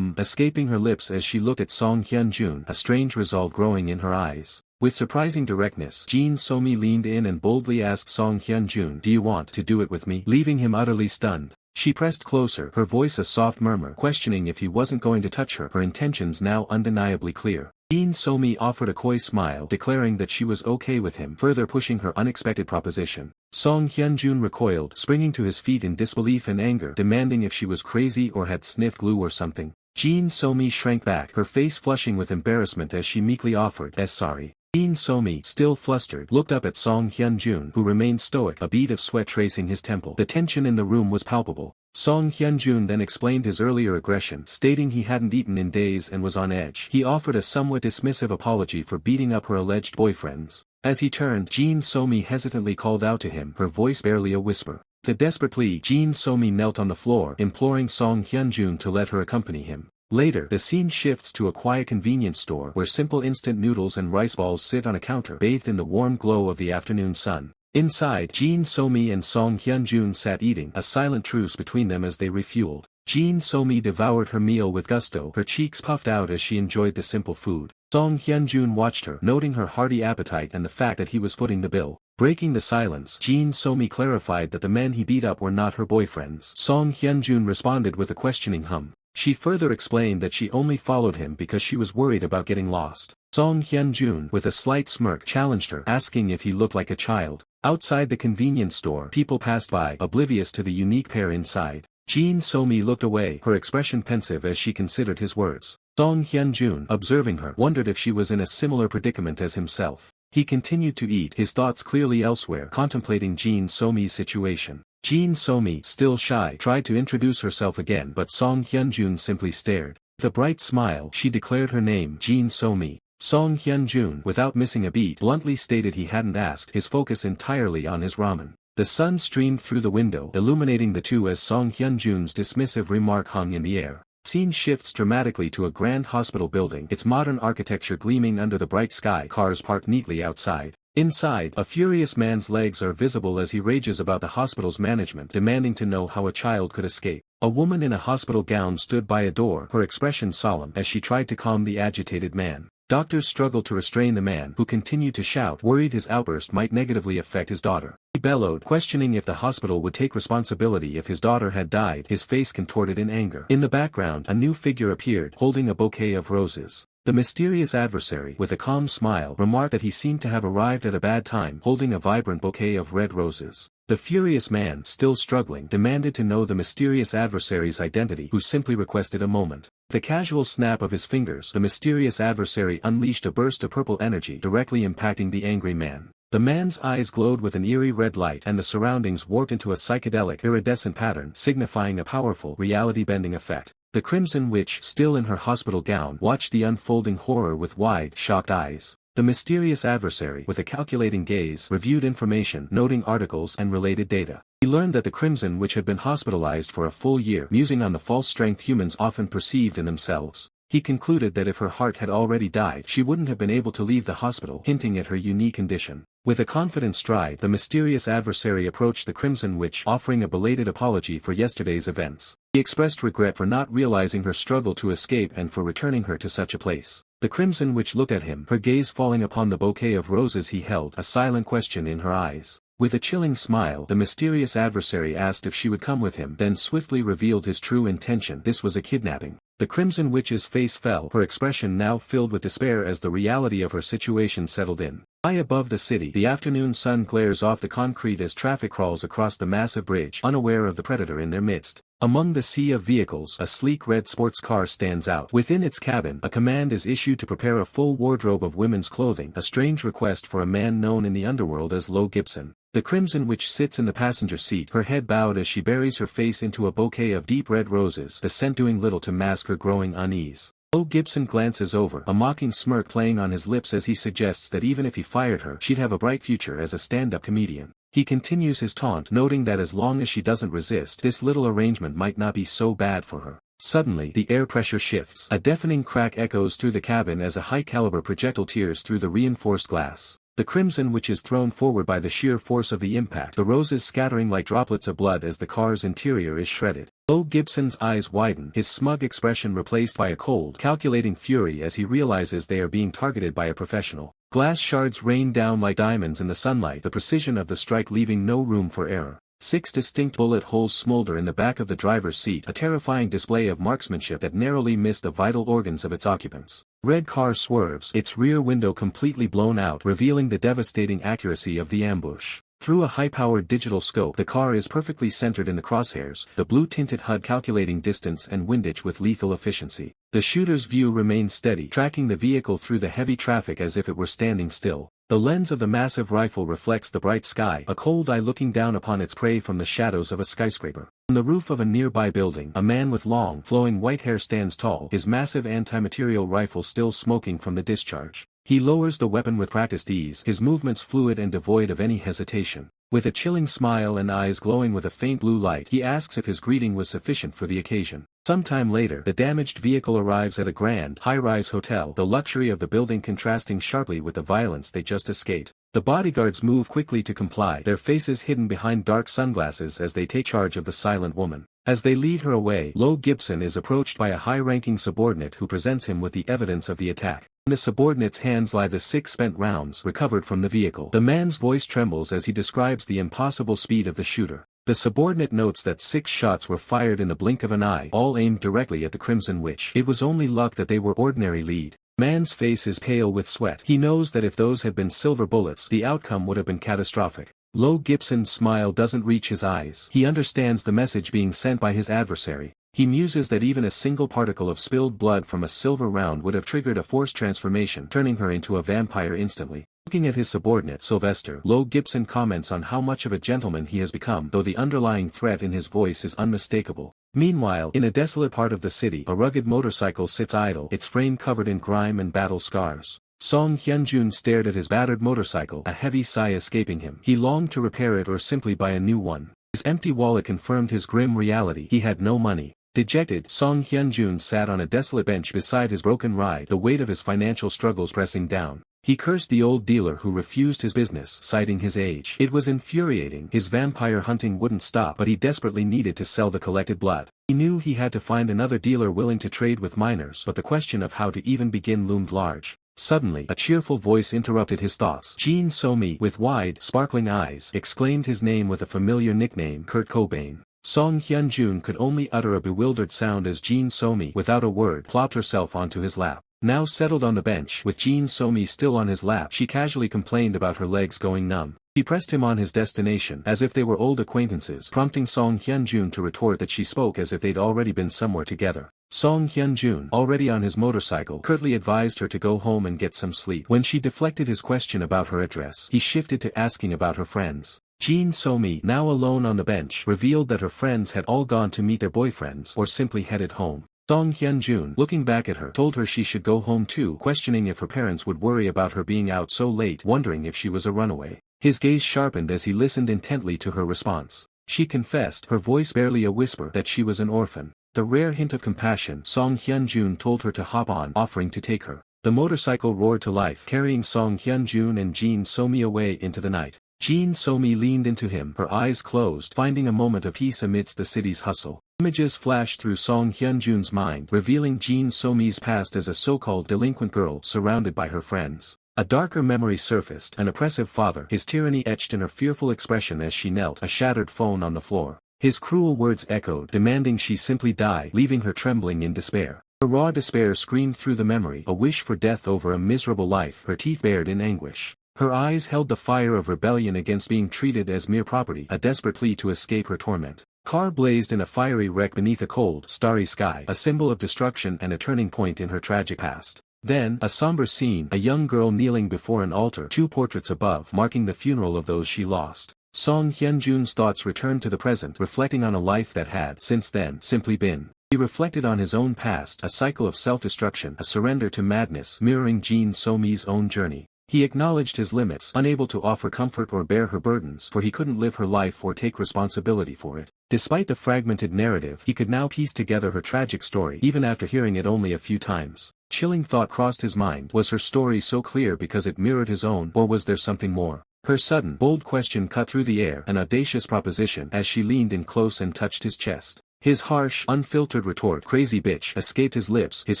escaping her lips as she looked at Song Hyun-jun, a strange resolve growing in her eyes. With surprising directness, Jin So-mi leaned in and boldly asked Song Hyun-jun, do you want to do it with me? Leaving him utterly stunned. She pressed closer, her voice a soft murmur, questioning if he wasn't going to touch her, her intentions now undeniably clear. Jin So-mi offered a coy smile, declaring that she was okay with him, further pushing her unexpected proposition. Song Hyun-jun recoiled, springing to his feet in disbelief and anger, demanding if she was crazy or had sniffed glue or something. Jin So-mi shrank back, her face flushing with embarrassment as she meekly offered, sorry. Jin So-mi, still flustered, looked up at Song Hyun-jun, who remained stoic, a bead of sweat tracing his temple. The tension in the room was palpable. Song Hyun-jun then explained his earlier aggression, stating he hadn't eaten in days and was on edge. He offered a somewhat dismissive apology for beating up her alleged boyfriends. As he turned, Jin So-mi hesitantly called out to him, her voice barely a whisper. With a desperate plea, Jin So-mi knelt on the floor, imploring Song Hyun-jun to let her accompany him. Later, the scene shifts to a quiet convenience store where simple instant noodles and rice balls sit on a counter, bathed in the warm glow of the afternoon sun. Inside, Jin So-mi and Song Hyun-jun sat eating, a silent truce between them as they refueled. Jin So-mi devoured her meal with gusto, her cheeks puffed out as she enjoyed the simple food. Song Hyun-jun watched her, noting her hearty appetite and the fact that he was footing the bill. Breaking the silence, Jin So-mi clarified that the men he beat up were not her boyfriends. Song Hyun-jun responded with a questioning hum. She further explained that she only followed him because she was worried about getting lost. Song Hyun-jun, with a slight smirk, challenged her, asking if he looked like a child. Outside the convenience store, people passed by, oblivious to the unique pair inside. Jin So-mi looked away, her expression pensive as she considered his words. Song Hyun-jun, observing her, wondered if she was in a similar predicament as himself. He continued to eat, his thoughts clearly elsewhere, contemplating Jin So-mi's situation. Jin So-mi, still shy, tried to introduce herself again, but Song Hyun-jun simply stared. With a bright smile, she declared her name, Jin So-mi. Song Hyun-jun, without missing a beat, bluntly stated he hadn't asked, his focus entirely on his ramen. The sun streamed through the window, illuminating the two as Song Hyun-jun's dismissive remark hung in the air. Scene shifts dramatically to a grand hospital building, its modern architecture gleaming under the bright sky, cars parked neatly outside. Inside, a furious man's legs are visible as he rages about the hospital's management, demanding to know how a child could escape. A woman in a hospital gown stood by a door, her expression solemn, as she tried to calm the agitated man. Doctors struggled to restrain the man, who continued to shout, worried his outburst might negatively affect his daughter. He bellowed, questioning if the hospital would take responsibility if his daughter had died, his face contorted in anger. In the background, a new figure appeared, holding a bouquet of roses. The mysterious adversary, with a calm smile, remarked that he seemed to have arrived at a bad time, holding a vibrant bouquet of red roses. The furious man, still struggling, demanded to know the mysterious adversary's identity, who simply requested a moment. The casual snap of his fingers, the mysterious adversary unleashed a burst of purple energy, directly impacting the angry man. The man's eyes glowed with an eerie red light, and the surroundings warped into a psychedelic, iridescent pattern, signifying a powerful, reality-bending effect. The Crimson Witch, still in her hospital gown, watched the unfolding horror with wide, shocked eyes. The mysterious adversary, with a calculating gaze, reviewed information, noting articles and related data. He learned that the Crimson Witch had been hospitalized for a full year, musing on the false strength humans often perceived in themselves. He concluded that if her heart had already died, she wouldn't have been able to leave the hospital, hinting at her unique condition. With a confident stride, the mysterious adversary approached the Crimson Witch, offering a belated apology for yesterday's events. He expressed regret for not realizing her struggle to escape and for returning her to such a place. The Crimson Witch looked at him, her gaze falling upon the bouquet of roses he held, a silent question in her eyes. With a chilling smile, the mysterious adversary asked if she would come with him, then swiftly revealed his true intention. This was a kidnapping. The Crimson Witch's face fell, her expression now filled with despair as the reality of her situation settled in. High above the city, the afternoon sun glares off the concrete as traffic crawls across the massive bridge, unaware of the predator in their midst. Among the sea of vehicles, a sleek red sports car stands out. Within its cabin, a command is issued to prepare a full wardrobe of women's clothing, a strange request for a man known in the underworld as Lo Gibson. The Crimson Witch sits in the passenger seat, her head bowed as she buries her face into a bouquet of deep red roses, the scent doing little to mask her growing unease. Lo Gibson glances over, a mocking smirk playing on his lips as he suggests that even if he fired her, she'd have a bright future as a stand-up comedian. He continues his taunt, noting that as long as she doesn't resist, this little arrangement might not be so bad for her. Suddenly, the air pressure shifts. A deafening crack echoes through the cabin as a high-caliber projectile tears through the reinforced glass. The Crimson Witch is thrown forward by the sheer force of the impact, the roses scattering like droplets of blood as the car's interior is shredded. Lo Gibson's eyes widen, his smug expression replaced by a cold, calculating fury as he realizes they are being targeted by a professional. Glass shards rain down like diamonds in the sunlight, the precision of the strike leaving no room for error. 6 distinct bullet holes smolder in the back of the driver's seat, a terrifying display of marksmanship that narrowly missed the vital organs of its occupants. Red car swerves, its rear window completely blown out, revealing the devastating accuracy of the ambush. Through a high-powered digital scope, the car is perfectly centered in the crosshairs, the blue-tinted HUD calculating distance and windage with lethal efficiency. The shooter's view remains steady, tracking the vehicle through the heavy traffic as if it were standing still. The lens of the massive rifle reflects the bright sky, a cold eye looking down upon its prey from the shadows of a skyscraper. On the roof of a nearby building, a man with long, flowing white hair stands tall, his massive anti-material rifle still smoking from the discharge. He lowers the weapon with practiced ease, his movements fluid and devoid of any hesitation. With a chilling smile and eyes glowing with a faint blue light, he asks if his greeting was sufficient for the occasion. Sometime later, the damaged vehicle arrives at a grand, high-rise hotel, the luxury of the building contrasting sharply with the violence they just escaped. The bodyguards move quickly to comply, their faces hidden behind dark sunglasses as they take charge of the silent woman. As they lead her away, Lo Gibson is approached by a high-ranking subordinate who presents him with the evidence of the attack. In the subordinate's hands lie the 6 spent rounds recovered from the vehicle. The man's voice trembles as he describes the impossible speed of the shooter. The subordinate notes that 6 shots were fired in the blink of an eye, all aimed directly at the Crimson Witch. It was only luck that they were ordinary lead. Man's face is pale with sweat. He knows that if those had been silver bullets, the outcome would have been catastrophic. Lo Gibson's smile doesn't reach his eyes. He understands the message being sent by his adversary. He muses that even a single particle of spilled blood from a silver round would have triggered a force transformation, turning her into a vampire instantly. Looking at his subordinate, Sylvester, Lo Gibson comments on how much of a gentleman he has become, though the underlying threat in his voice is unmistakable. Meanwhile, in a desolate part of the city, a rugged motorcycle sits idle, its frame covered in grime and battle scars. Song Hyun-jun stared at his battered motorcycle, a heavy sigh escaping him. He longed to repair it or simply buy a new one. His empty wallet confirmed his grim reality. He had no money. Dejected, Song Hyun-jun sat on a desolate bench beside his broken ride, the weight of his financial struggles pressing down. He cursed the old dealer who refused his business, citing his age. It was infuriating. His vampire hunting wouldn't stop, but he desperately needed to sell the collected blood. He knew he had to find another dealer willing to trade with minors, but the question of how to even begin loomed large. Suddenly, a cheerful voice interrupted his thoughts. Jin So-mi, with wide, sparkling eyes, exclaimed his name with a familiar nickname, Kurt Cobain. Song Hyun-jun could only utter a bewildered sound as Jin So-mi, without a word, plopped herself onto his lap. Now settled on the bench, with Jin So-mi still on his lap, she casually complained about her legs going numb. She pressed him on his destination, as if they were old acquaintances, prompting Song Hyun-jun to retort that she spoke as if they'd already been somewhere together. Song Hyun-jun, already on his motorcycle, curtly advised her to go home and get some sleep. When she deflected his question about her address, he shifted to asking about her friends. Jin So-mi, now alone on the bench, revealed that her friends had all gone to meet their boyfriends or simply headed home. Song Hyun-jun, looking back at her, told her she should go home too, questioning if her parents would worry about her being out so late, wondering if she was a runaway. His gaze sharpened as he listened intently to her response. She confessed, her voice barely a whisper, that she was an orphan. The rare hint of compassion, Song Hyun-jun told her to hop on, offering to take her. The motorcycle roared to life, carrying Song Hyun-jun and Jin So-mi away into the night. Jin So-mi leaned into him, her eyes closed, finding a moment of peace amidst the city's hustle. Images flashed through Song Hyun-jun's mind, revealing Jin So-mi's past as a so-called delinquent girl surrounded by her friends. A darker memory surfaced, an oppressive father, his tyranny etched in her fearful expression as she knelt, a shattered phone on the floor. His cruel words echoed, demanding she simply die, leaving her trembling in despair. Her raw despair screamed through the memory, a wish for death over a miserable life, her teeth bared in anguish. Her eyes held the fire of rebellion against being treated as mere property, a desperate plea to escape her torment. Car blazed in a fiery wreck beneath a cold, starry sky, a symbol of destruction and a turning point in her tragic past. Then, a somber scene, a young girl kneeling before an altar, 2 portraits above, marking the funeral of those she lost. Song Hyun-jun's thoughts returned to the present, reflecting on a life that had, since then, simply been. He reflected on his own past, a cycle of self-destruction, a surrender to madness, mirroring Jin So-mi's own journey. He acknowledged his limits, unable to offer comfort or bear her burdens, for he couldn't live her life or take responsibility for it. Despite the fragmented narrative, he could now piece together her tragic story, even after hearing it only a few times. Chilling thought crossed his mind, was her story so clear because it mirrored his own, or was there something more? Her sudden, bold question cut through the air, an audacious proposition, as she leaned in close and touched his chest. His harsh, unfiltered retort, "Crazy bitch," escaped his lips, his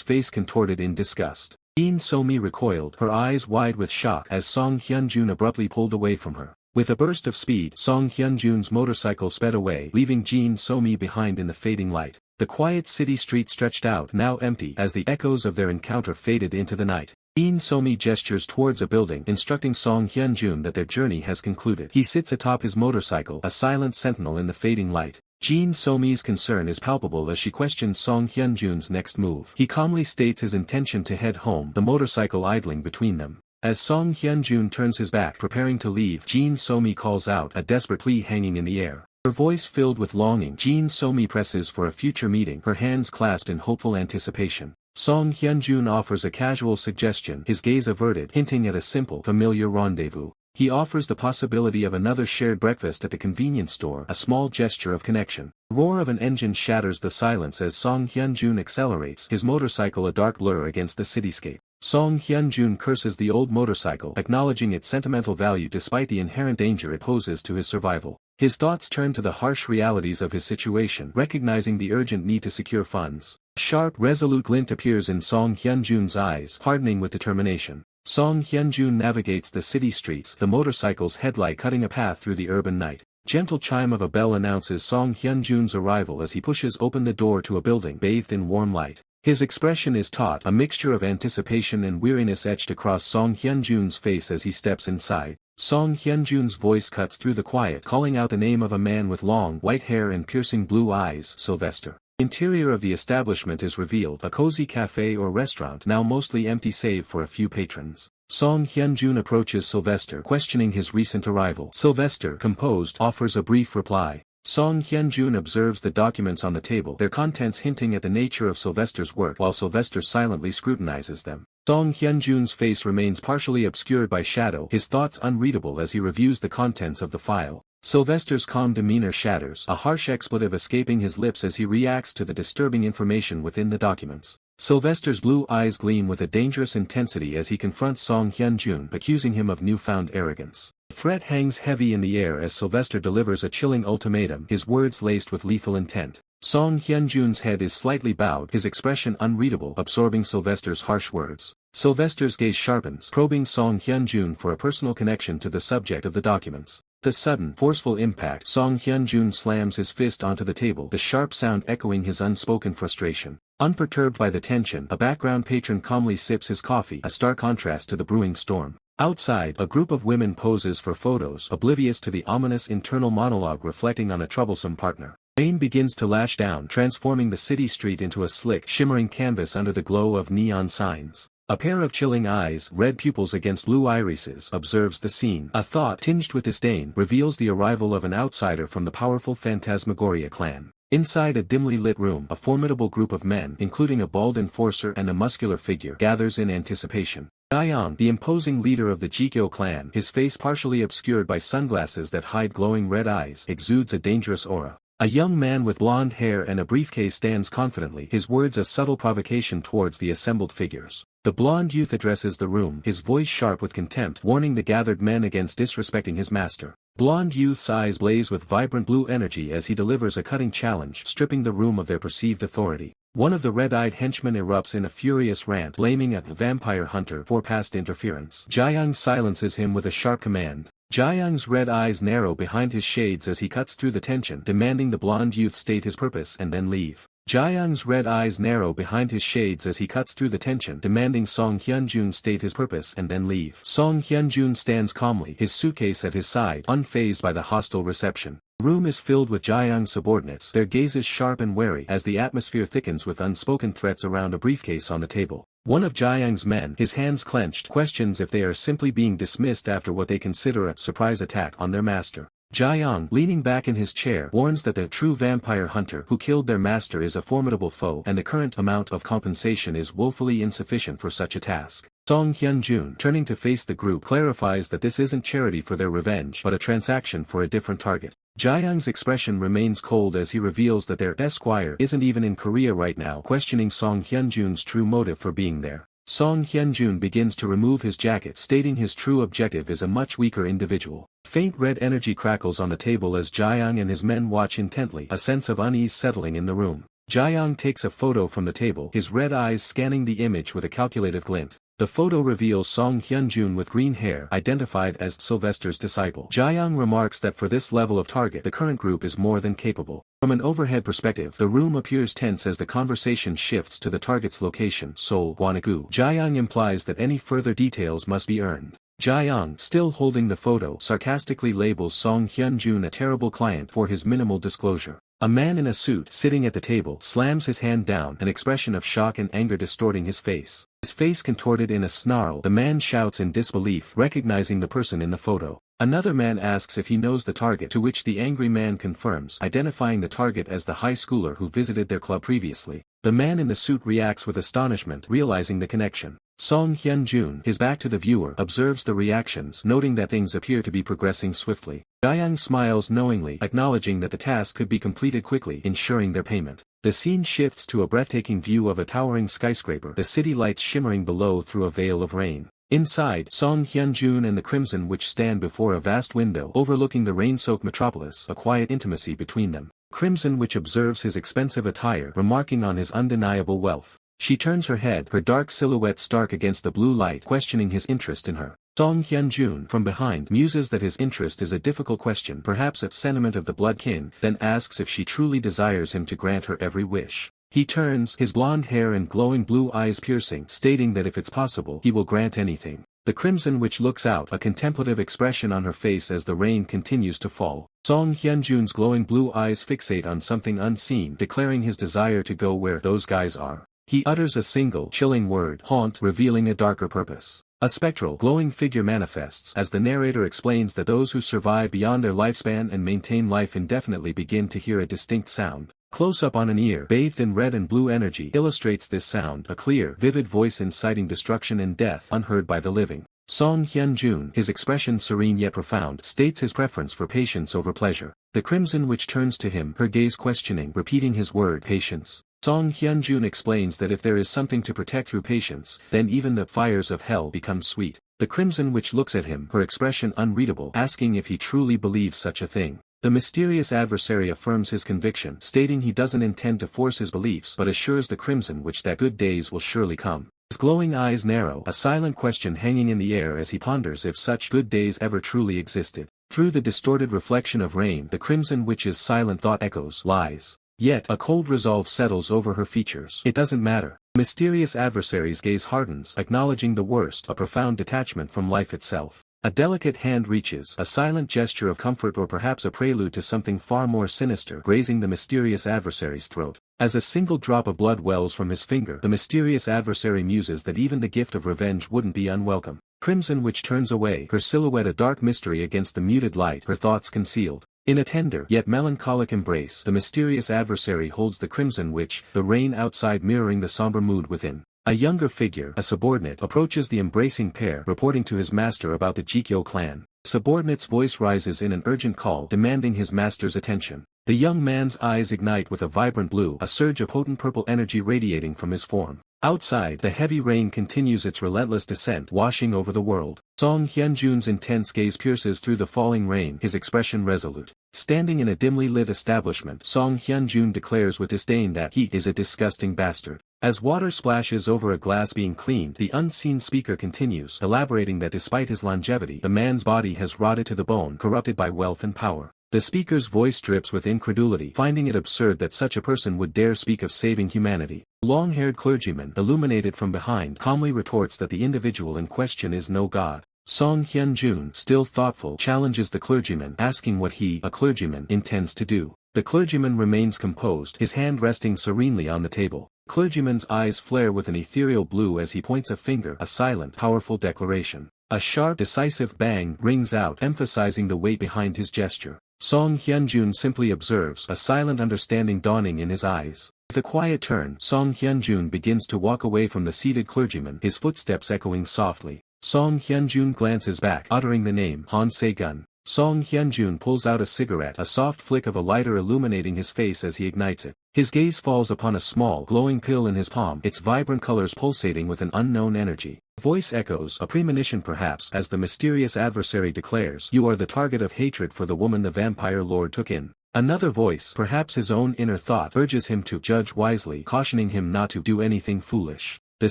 face contorted in disgust. Jin So-mi recoiled, her eyes wide with shock, as Song Hyun-jun abruptly pulled away from her. With a burst of speed, Song Hyun-jun's motorcycle sped away, leaving Jin So-mi behind in the fading light. The quiet city street stretched out, now empty, as the echoes of their encounter faded into the night. Jin So-mi gestures towards a building, instructing Song Hyun-jun that their journey has concluded. He sits atop his motorcycle, a silent sentinel in the fading light. Jin So-mi's concern is palpable as she questions Song Hyun-jun's next move. He calmly states his intention to head home, the motorcycle idling between them. As Song Hyun-jun turns his back preparing to leave, Jin So-mi calls out, a desperate plea hanging in the air. Her voice filled with longing, Jin So-mi presses for a future meeting, her hands clasped in hopeful anticipation. Song Hyun-jun offers a casual suggestion, his gaze averted, hinting at a simple, familiar rendezvous. He offers the possibility of another shared breakfast at the convenience store, a small gesture of connection. The roar of an engine shatters the silence as Song Hyun-jun accelerates, his motorcycle a dark blur against the cityscape. Song Hyun-jun curses the old motorcycle, acknowledging its sentimental value despite the inherent danger it poses to his survival. His thoughts turn to the harsh realities of his situation, recognizing the urgent need to secure funds. A sharp, resolute glint appears in Song Hyun-jun's eyes, hardening with determination. Song Hyun-jun navigates the city streets, the motorcycle's headlight cutting a path through the urban night. Gentle chime of a bell announces Song Hyun-jun's arrival as he pushes open the door to a building bathed in warm light. His expression is taut, a mixture of anticipation and weariness etched across Song Hyun-jun's face as he steps inside. Song Hyun-jun's voice cuts through the quiet, calling out the name of a man with long, white hair and piercing blue eyes, Sylvester. Interior of the establishment is revealed, a cozy cafe or restaurant now mostly empty save for a few patrons. Song Hyun-jun approaches Sylvester, questioning his recent arrival. Sylvester, composed, offers a brief reply. Song Hyun-jun observes the documents on the table, their contents hinting at the nature of Sylvester's work while Sylvester silently scrutinizes them. Song Hyun-jun's face remains partially obscured by shadow, his thoughts unreadable as he reviews the contents of the file. Sylvester's calm demeanor shatters, a harsh expletive escaping his lips as he reacts to the disturbing information within the documents. Sylvester's blue eyes gleam with a dangerous intensity as he confronts Song Hyun-jun, accusing him of newfound arrogance. The threat hangs heavy in the air as Sylvester delivers a chilling ultimatum, his words laced with lethal intent. Song Hyun-jun's head is slightly bowed, his expression unreadable, absorbing Sylvester's harsh words. Sylvester's gaze sharpens, probing Song Hyun-jun for a personal connection to the subject of the documents. The sudden, forceful impact, Song Hyun-jun slams his fist onto the table, the sharp sound echoing his unspoken frustration. Unperturbed by the tension, a background patron calmly sips his coffee, a stark contrast to the brewing storm. Outside, a group of women poses for photos, oblivious to the ominous internal monologue reflecting on a troublesome partner. Rain begins to lash down, transforming the city street into a slick, shimmering canvas under the glow of neon signs. A pair of chilling eyes, red pupils against blue irises, observes the scene. A thought, tinged with disdain, reveals the arrival of an outsider from the powerful Phantasmagoria clan. Inside a dimly lit room, a formidable group of men, including a bald enforcer and a muscular figure, gathers in anticipation. Jae-young, the imposing leader of the Jikyo clan, his face partially obscured by sunglasses that hide glowing red eyes, exudes a dangerous aura. A young man with blonde hair and a briefcase stands confidently, his words a subtle provocation towards the assembled figures. The blonde youth addresses the room, his voice sharp with contempt, warning the gathered men against disrespecting his master. Blonde youth's eyes blaze with vibrant blue energy as he delivers a cutting challenge, stripping the room of their perceived authority. One of the red-eyed henchmen erupts in a furious rant, blaming a vampire hunter for past interference. Jae-young silences him with a sharp command. Jae-young's red eyes narrow behind his shades as he cuts through the tension, demanding the blonde youth state his purpose and then leave. Jae-young's red eyes narrow behind his shades as he cuts through the tension, demanding Song Hyun-jun state his purpose and then leave. Song Hyun-jun stands calmly, his suitcase at his side, unfazed by the hostile reception. The room is filled with Jae-young's subordinates, their gazes sharp and wary as the atmosphere thickens with unspoken threats around a briefcase on the table. One of Jae-young's men, his hands clenched, questions if they are simply being dismissed after what they consider a surprise attack on their master. Jae-young, leaning back in his chair, warns that the true vampire hunter who killed their master is a formidable foe and the current amount of compensation is woefully insufficient for such a task. Song Hyun-jun, turning to face the group, clarifies that this isn't charity for their revenge but a transaction for a different target. Jae-young's expression remains cold as he reveals that their esquire isn't even in Korea right now, questioning Song Hyun-jun's true motive for being there. Song Hyun-jun begins to remove his jacket, stating his true objective is a much weaker individual. Faint red energy crackles on the table as Jae-young and his men watch intently, a sense of unease settling in the room. Jae-young takes a photo from the table, his red eyes scanning the image with a calculative glint. The photo reveals Song Hyun-jun with green hair, identified as Sylvester's disciple. Jae-young remarks that for this level of target the current group is more than capable. From an overhead perspective, the room appears tense as the conversation shifts to the target's location, Seoul, Gwangju. Jae-young implies that any further details must be earned. Jae-young, still holding the photo, sarcastically labels Song Hyun-jun a terrible client for his minimal disclosure. A man in a suit, sitting at the table, slams his hand down, an expression of shock and anger distorting his face. His face contorted in a snarl, the man shouts in disbelief, recognizing the person in the photo. Another man asks if he knows the target, to which the angry man confirms, identifying the target as the high schooler who visited their club previously. The man in the suit reacts with astonishment, realizing the connection. Song Hyun-jun, his back to the viewer, observes the reactions, noting that things appear to be progressing swiftly. Jae-young smiles knowingly, acknowledging that the task could be completed quickly, ensuring their payment. The scene shifts to a breathtaking view of a towering skyscraper, the city lights shimmering below through a veil of rain. Inside, Song Hyun-jun and the Crimson Witch stand before a vast window overlooking the rain-soaked metropolis, a quiet intimacy between them. Crimson Witch observes his expensive attire, remarking on his undeniable wealth. She turns her head, her dark silhouette stark against the blue light, questioning his interest in her. Song Hyun-jun, from behind, muses that his interest is a difficult question, perhaps a sentiment of the blood kin, then asks if she truly desires him to grant her every wish. He turns, his blonde hair and glowing blue eyes piercing, stating that if it's possible, he will grant anything. The Crimson Witch looks out, a contemplative expression on her face as the rain continues to fall. Song Hyun-jun's glowing blue eyes fixate on something unseen, declaring his desire to go where those guys are. He utters a single, chilling word, haunt, revealing a darker purpose. A spectral, glowing figure manifests as the narrator explains that those who survive beyond their lifespan and maintain life indefinitely begin to hear a distinct sound. Close up on an ear, bathed in red and blue energy, illustrates this sound, a clear, vivid voice inciting destruction and death, unheard by the living. Song Hyun-jun, his expression serene yet profound, states his preference for patience over pleasure. The Crimson Witch turns to him, her gaze questioning, repeating his word, patience. Song Hyun-jun explains that if there is something to protect through patience, then even the fires of hell become sweet. The Crimson Witch looks at him, her expression unreadable, asking if he truly believes such a thing. The mysterious adversary affirms his conviction, stating he doesn't intend to force his beliefs but assures the Crimson Witch that good days will surely come. His glowing eyes narrow, a silent question hanging in the air as he ponders if such good days ever truly existed. Through the distorted reflection of rain, the Crimson Witch's silent thought echoes, lies. Yet, a cold resolve settles over her features. It doesn't matter. The mysterious adversary's gaze hardens, acknowledging the worst, a profound detachment from life itself. A delicate hand reaches, a silent gesture of comfort or perhaps a prelude to something far more sinister, grazing the mysterious adversary's throat. As a single drop of blood wells from his finger, the mysterious adversary muses that even the gift of revenge wouldn't be unwelcome. Crimson Witch turns away, her silhouette a dark mystery against the muted light, her thoughts concealed. In a tender, yet melancholic embrace, the mysterious adversary holds the Crimson Witch, the rain outside mirroring the somber mood within. A younger figure, a subordinate, approaches the embracing pair, reporting to his master about the Jikyo clan. The subordinate's voice rises in an urgent call, demanding his master's attention. The young man's eyes ignite with a vibrant blue, a surge of potent purple energy radiating from his form. Outside, the heavy rain continues its relentless descent, washing over the world. Song Hyun-jun's intense gaze pierces through the falling rain, his expression resolute. Standing in a dimly lit establishment, Song Hyun-jun declares with disdain that he is a disgusting bastard. As water splashes over a glass being cleaned, the unseen speaker continues, elaborating that despite his longevity, the man's body has rotted to the bone, corrupted by wealth and power. The speaker's voice drips with incredulity, finding it absurd that such a person would dare speak of saving humanity. The long-haired clergyman, illuminated from behind, calmly retorts that the individual in question is no god. Song Hyun-jun, still thoughtful, challenges the clergyman, asking what he, a clergyman, intends to do. The clergyman remains composed, his hand resting serenely on the table. Clergyman's eyes flare with an ethereal blue as he points a finger, a silent, powerful declaration. A sharp, decisive bang rings out, emphasizing the weight behind his gesture. Song Hyun-jun simply observes, a silent understanding dawning in his eyes. With a quiet turn, Song Hyun-jun begins to walk away from the seated clergyman, his footsteps echoing softly. Song Hyun-jun glances back, uttering the name, Han Segun. Song Hyun-jun pulls out a cigarette, a soft flick of a lighter illuminating his face as he ignites it. His gaze falls upon a small, glowing pill in his palm, its vibrant colors pulsating with an unknown energy. Voice echoes, a premonition perhaps, as the mysterious adversary declares, "You are the target of hatred for the woman the vampire lord took in." Another voice, perhaps his own inner thought, urges him to judge wisely, cautioning him not to do anything foolish. The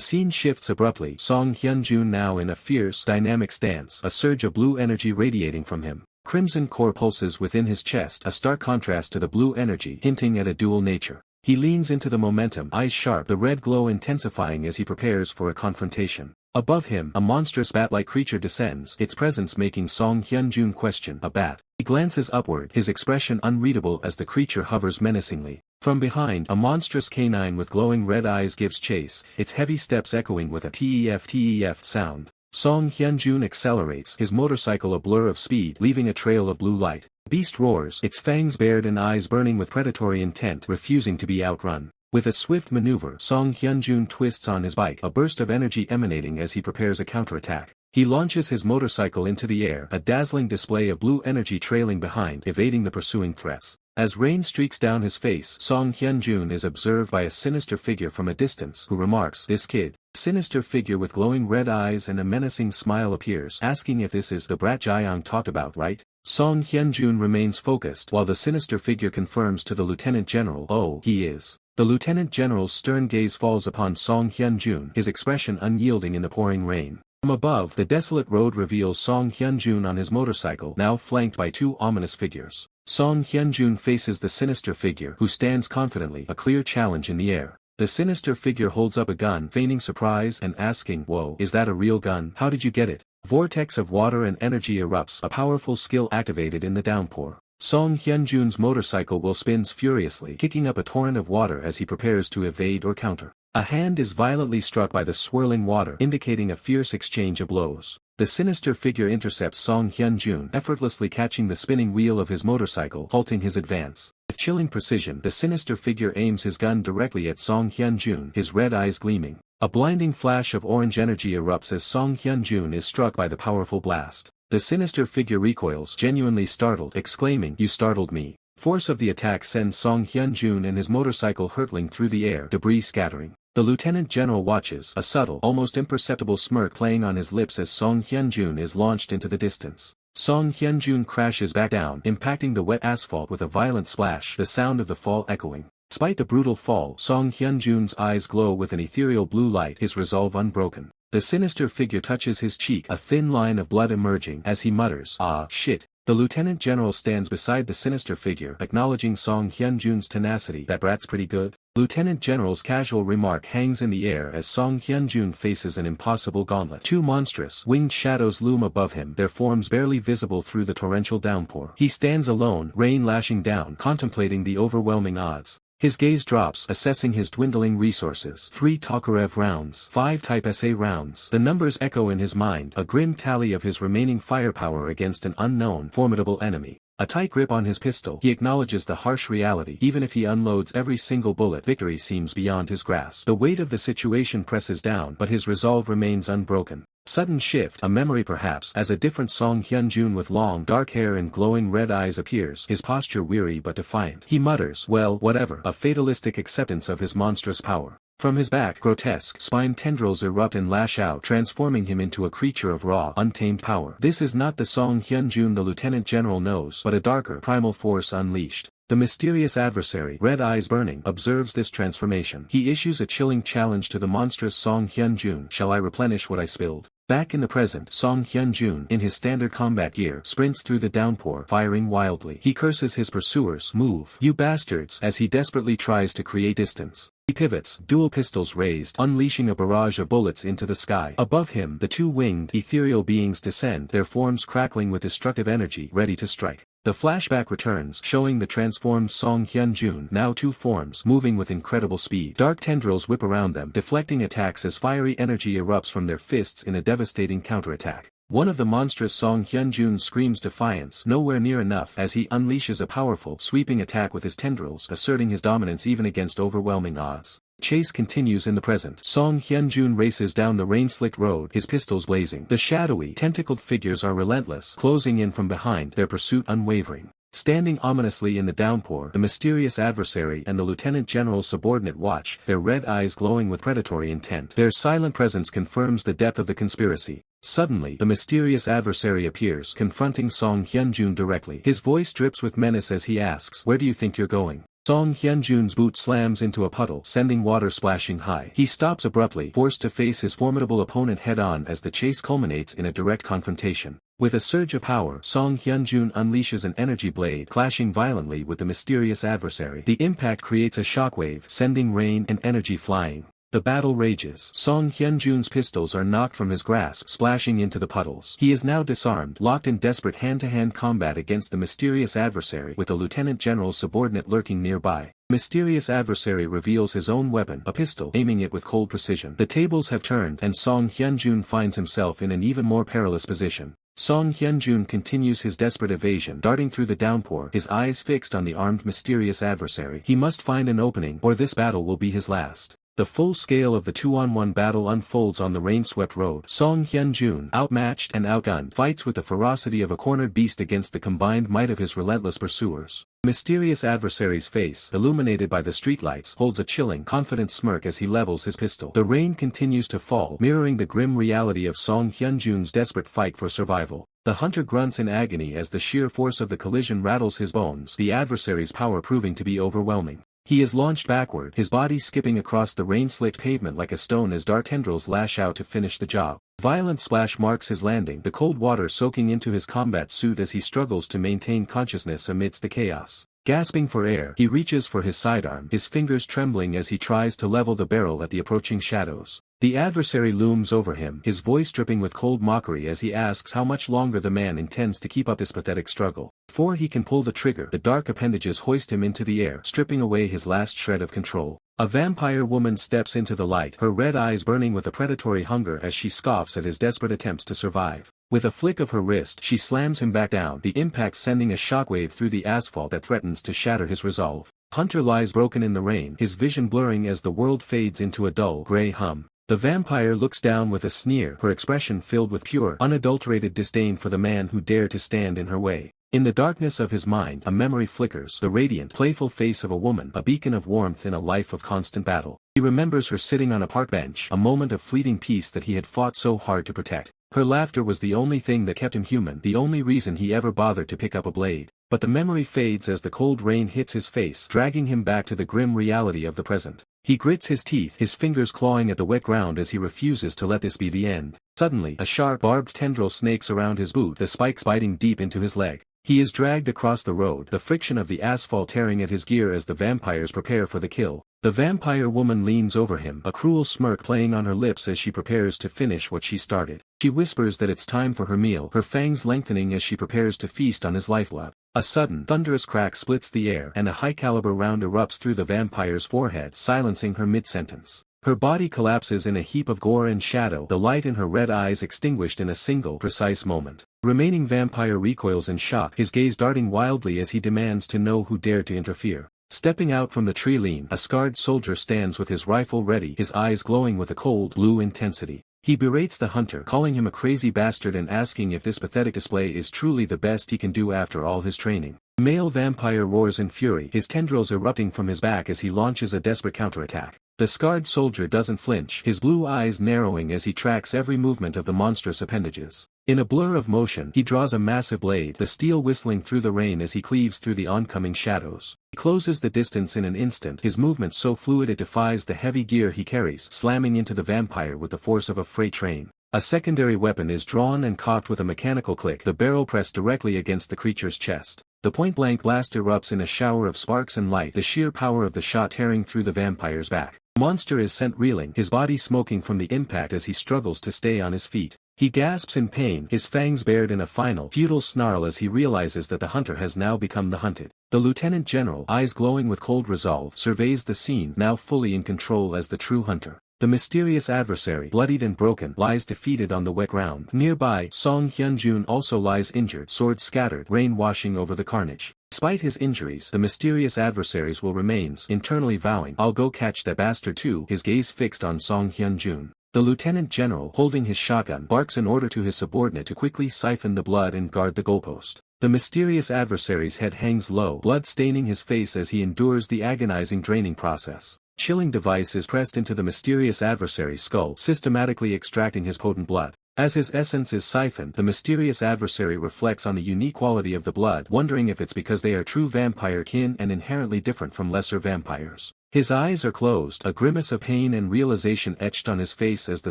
scene shifts abruptly, Song Hyun-jun now in a fierce, dynamic stance, a surge of blue energy radiating from him. Crimson core pulses within his chest, a stark contrast to the blue energy, hinting at a dual nature. He leans into the momentum, eyes sharp, the red glow intensifying as he prepares for a confrontation. Above him, a monstrous bat-like creature descends, its presence making Song Hyun-jun question, a bat. He glances upward, his expression unreadable as the creature hovers menacingly. From behind, a monstrous canine with glowing red eyes gives chase, its heavy steps echoing with a tef sound. Song Hyun-jun accelerates, his motorcycle a blur of speed, leaving a trail of blue light. The beast roars, its fangs bared and eyes burning with predatory intent, refusing to be outrun. With a swift maneuver, Song Hyun-jun twists on his bike, a burst of energy emanating as he prepares a counterattack. He launches his motorcycle into the air, a dazzling display of blue energy trailing behind, evading the pursuing threats. As rain streaks down his face, Song Hyun-jun is observed by a sinister figure from a distance, who remarks, "This kid." A sinister figure with glowing red eyes and a menacing smile appears, asking if this is the brat Jaeyoung talked about, right? Song Hyun-jun remains focused while the sinister figure confirms to the lieutenant general, "Oh, he is." The lieutenant general's stern gaze falls upon Song Hyun-jun, his expression unyielding in the pouring rain. From above, the desolate road reveals Song Hyun-jun on his motorcycle, now flanked by two ominous figures. Song Hyun-jun faces the sinister figure, who stands confidently, a clear challenge in the air. The sinister figure holds up a gun, feigning surprise and asking, "Whoa, is that a real gun? How did you get it?" A vortex of water and energy erupts, a powerful skill activated in the downpour. Song Hyun-jun's motorcycle will spins furiously, kicking up a torrent of water as he prepares to evade or counter. A hand is violently struck by the swirling water, indicating a fierce exchange of blows. The sinister figure intercepts Song Hyun-jun, effortlessly catching the spinning wheel of his motorcycle, halting his advance. With chilling precision, the sinister figure aims his gun directly at Song Hyun-jun, his red eyes gleaming. A blinding flash of orange energy erupts as Song Hyun-jun is struck by the powerful blast. The sinister figure recoils, genuinely startled, exclaiming, "You startled me." Force of the attack sends Song Hyun-jun and his motorcycle hurtling through the air, debris scattering. The lieutenant general watches, a subtle, almost imperceptible smirk playing on his lips as Song Hyun-jun is launched into the distance. Song Hyun-jun crashes back down, impacting the wet asphalt with a violent splash, the sound of the fall echoing. Despite the brutal fall, Song Hyun-jun's eyes glow with an ethereal blue light, his resolve unbroken. The sinister figure touches his cheek, a thin line of blood emerging, as he mutters, "Ah, shit." The lieutenant general stands beside the sinister figure, acknowledging Song Hyun-jun's tenacity. "That brat's pretty good." Lieutenant general's casual remark hangs in the air as Song Hyun-jun faces an impossible gauntlet. Two monstrous, winged shadows loom above him, their forms barely visible through the torrential downpour. He stands alone, rain lashing down, contemplating the overwhelming odds. His gaze drops, assessing his dwindling resources. 3 Tokarev rounds, 5 Type SA rounds. The numbers echo in his mind, a grim tally of his remaining firepower against an unknown, formidable enemy. A tight grip on his pistol, he acknowledges the harsh reality. Even if he unloads every single bullet, victory seems beyond his grasp. The weight of the situation presses down, but his resolve remains unbroken. Sudden shift, a memory perhaps, as a different Song Hyun-jun with long, dark hair and glowing red eyes appears, his posture weary but defiant. He mutters, "Well, whatever," a fatalistic acceptance of his monstrous power. From his back, grotesque, spine tendrils erupt and lash out, transforming him into a creature of raw, untamed power. This is not the Song Hyun-jun the lieutenant general knows, but a darker, primal force unleashed. The mysterious adversary, red eyes burning, observes this transformation. He issues a chilling challenge to the monstrous Song Hyun-jun. "Shall I replenish what I spilled?" Back in the present, Song Hyun-jun, in his standard combat gear, sprints through the downpour, firing wildly. He curses his pursuers, "Move, you bastards," as he desperately tries to create distance. He pivots, dual pistols raised, unleashing a barrage of bullets into the sky. Above him, the two winged, ethereal beings descend, their forms crackling with destructive energy, ready to strike. The flashback returns, showing the transformed Song Hyun-jun, now 2 forms, moving with incredible speed. Dark tendrils whip around them, deflecting attacks as fiery energy erupts from their fists in a devastating counterattack. One of the monstrous Song Hyun-jun screams defiance, nowhere near enough, as he unleashes a powerful, sweeping attack with his tendrils, asserting his dominance even against overwhelming odds. Chase continues in the present. Song Hyun-jun races down the rain-slicked road, his pistols blazing. The shadowy, tentacled figures are relentless, closing in from behind, their pursuit unwavering. Standing ominously in the downpour, the mysterious adversary and the lieutenant general's subordinate watch, their red eyes glowing with predatory intent. Their silent presence confirms the depth of the conspiracy. Suddenly, the mysterious adversary appears, confronting Song Hyunjun directly. His voice drips with menace as he asks, "Where do you think you're going?" Song Hyunjun's boot slams into a puddle, sending water splashing high. He stops abruptly, forced to face his formidable opponent head-on as the chase culminates in a direct confrontation. With a surge of power, Song Hyunjun unleashes an energy blade, clashing violently with the mysterious adversary. The impact creates a shockwave, sending rain and energy flying. The battle rages. Song Hyunjun's pistols are knocked from his grasp, splashing into the puddles. He is now disarmed, locked in desperate hand-to-hand combat against the mysterious adversary, with the lieutenant general's subordinate lurking nearby. Mysterious adversary reveals his own weapon, a pistol, aiming it with cold precision. The tables have turned, and Song Hyunjun finds himself in an even more perilous position. Song Hyunjun continues his desperate evasion, darting through the downpour, his eyes fixed on the armed mysterious adversary. He must find an opening, or this battle will be his last. The full scale of the 2-on-1 battle unfolds on the rain-swept road. Song Hyunjun, outmatched and outgunned, fights with the ferocity of a cornered beast against the combined might of his relentless pursuers. Mysterious adversary's face, illuminated by the streetlights, holds a chilling, confident smirk as he levels his pistol. The rain continues to fall, mirroring the grim reality of Song Hyunjun's desperate fight for survival. The hunter grunts in agony as the sheer force of the collision rattles his bones, the adversary's power proving to be overwhelming. He is launched backward, his body skipping across the rain-slicked pavement like a stone as dark tendrils lash out to finish the job. Violent splash marks his landing, the cold water soaking into his combat suit as he struggles to maintain consciousness amidst the chaos. Gasping for air, he reaches for his sidearm, his fingers trembling as he tries to level the barrel at the approaching shadows. The adversary looms over him, his voice dripping with cold mockery as he asks how much longer the man intends to keep up this pathetic struggle. Before he can pull the trigger, the dark appendages hoist him into the air, stripping away his last shred of control. A vampire woman steps into the light, her red eyes burning with a predatory hunger as she scoffs at his desperate attempts to survive. With a flick of her wrist, she slams him back down, the impact sending a shockwave through the asphalt that threatens to shatter his resolve. Hunter lies broken in the rain, his vision blurring as the world fades into a dull, gray hum. The vampire looks down with a sneer, her expression filled with pure, unadulterated disdain for the man who dared to stand in her way. In the darkness of his mind, a memory flickers, the radiant, playful face of a woman, a beacon of warmth in a life of constant battle. He remembers her sitting on a park bench, a moment of fleeting peace that he had fought so hard to protect. Her laughter was the only thing that kept him human, the only reason he ever bothered to pick up a blade. But the memory fades as the cold rain hits his face, dragging him back to the grim reality of the present. He grits his teeth, his fingers clawing at the wet ground as he refuses to let this be the end. Suddenly, a sharp, barbed tendril snakes around his boot, the spikes biting deep into his leg. He is dragged across the road, the friction of the asphalt tearing at his gear as the vampires prepare for the kill. The vampire woman leans over him, a cruel smirk playing on her lips as she prepares to finish what she started. She whispers that it's time for her meal, her fangs lengthening as she prepares to feast on his lifeblood. A sudden, thunderous crack splits the air, and a high-caliber round erupts through the vampire's forehead, silencing her mid-sentence. Her body collapses in a heap of gore and shadow, the light in her red eyes extinguished in a single, precise moment. The remaining vampire recoils in shock, his gaze darting wildly as he demands to know who dared to interfere. Stepping out from the tree lean, a scarred soldier stands with his rifle ready, his eyes glowing with a cold, blue intensity. He berates the hunter, calling him a crazy bastard and asking if this pathetic display is truly the best he can do after all his training. The male vampire roars in fury, his tendrils erupting from his back as he launches a desperate counterattack. The scarred soldier doesn't flinch, his blue eyes narrowing as he tracks every movement of the monstrous appendages. In a blur of motion, he draws a massive blade, the steel whistling through the rain as he cleaves through the oncoming shadows. He closes the distance in an instant, his movement so fluid it defies the heavy gear he carries, slamming into the vampire with the force of a freight train. A secondary weapon is drawn and cocked with a mechanical click, the barrel pressed directly against the creature's chest. The point-blank blast erupts in a shower of sparks and light, the sheer power of the shot tearing through the vampire's back. The monster is sent reeling, his body smoking from the impact as he struggles to stay on his feet. He gasps in pain, his fangs bared in a final, futile snarl as he realizes that the hunter has now become the hunted. The lieutenant general, eyes glowing with cold resolve, surveys the scene, now fully in control as the true hunter. The mysterious adversary, bloodied and broken, lies defeated on the wet ground. Nearby, Song Hyunjun also lies injured, swords scattered, rain washing over the carnage. Despite his injuries, the mysterious adversary's will remains, internally vowing, "I'll go catch that bastard too," his gaze fixed on Song Hyunjun. The lieutenant general, holding his shotgun, barks an order to his subordinate to quickly siphon the blood and guard the goalpost. The mysterious adversary's head hangs low, blood staining his face as he endures the agonizing draining process. Chilling device is pressed into the mysterious adversary's skull, systematically extracting his potent blood. As his essence is siphoned, the mysterious adversary reflects on the unique quality of the blood, wondering if it's because they are true vampire kin and inherently different from lesser vampires. His eyes are closed, a grimace of pain and realization etched on his face as the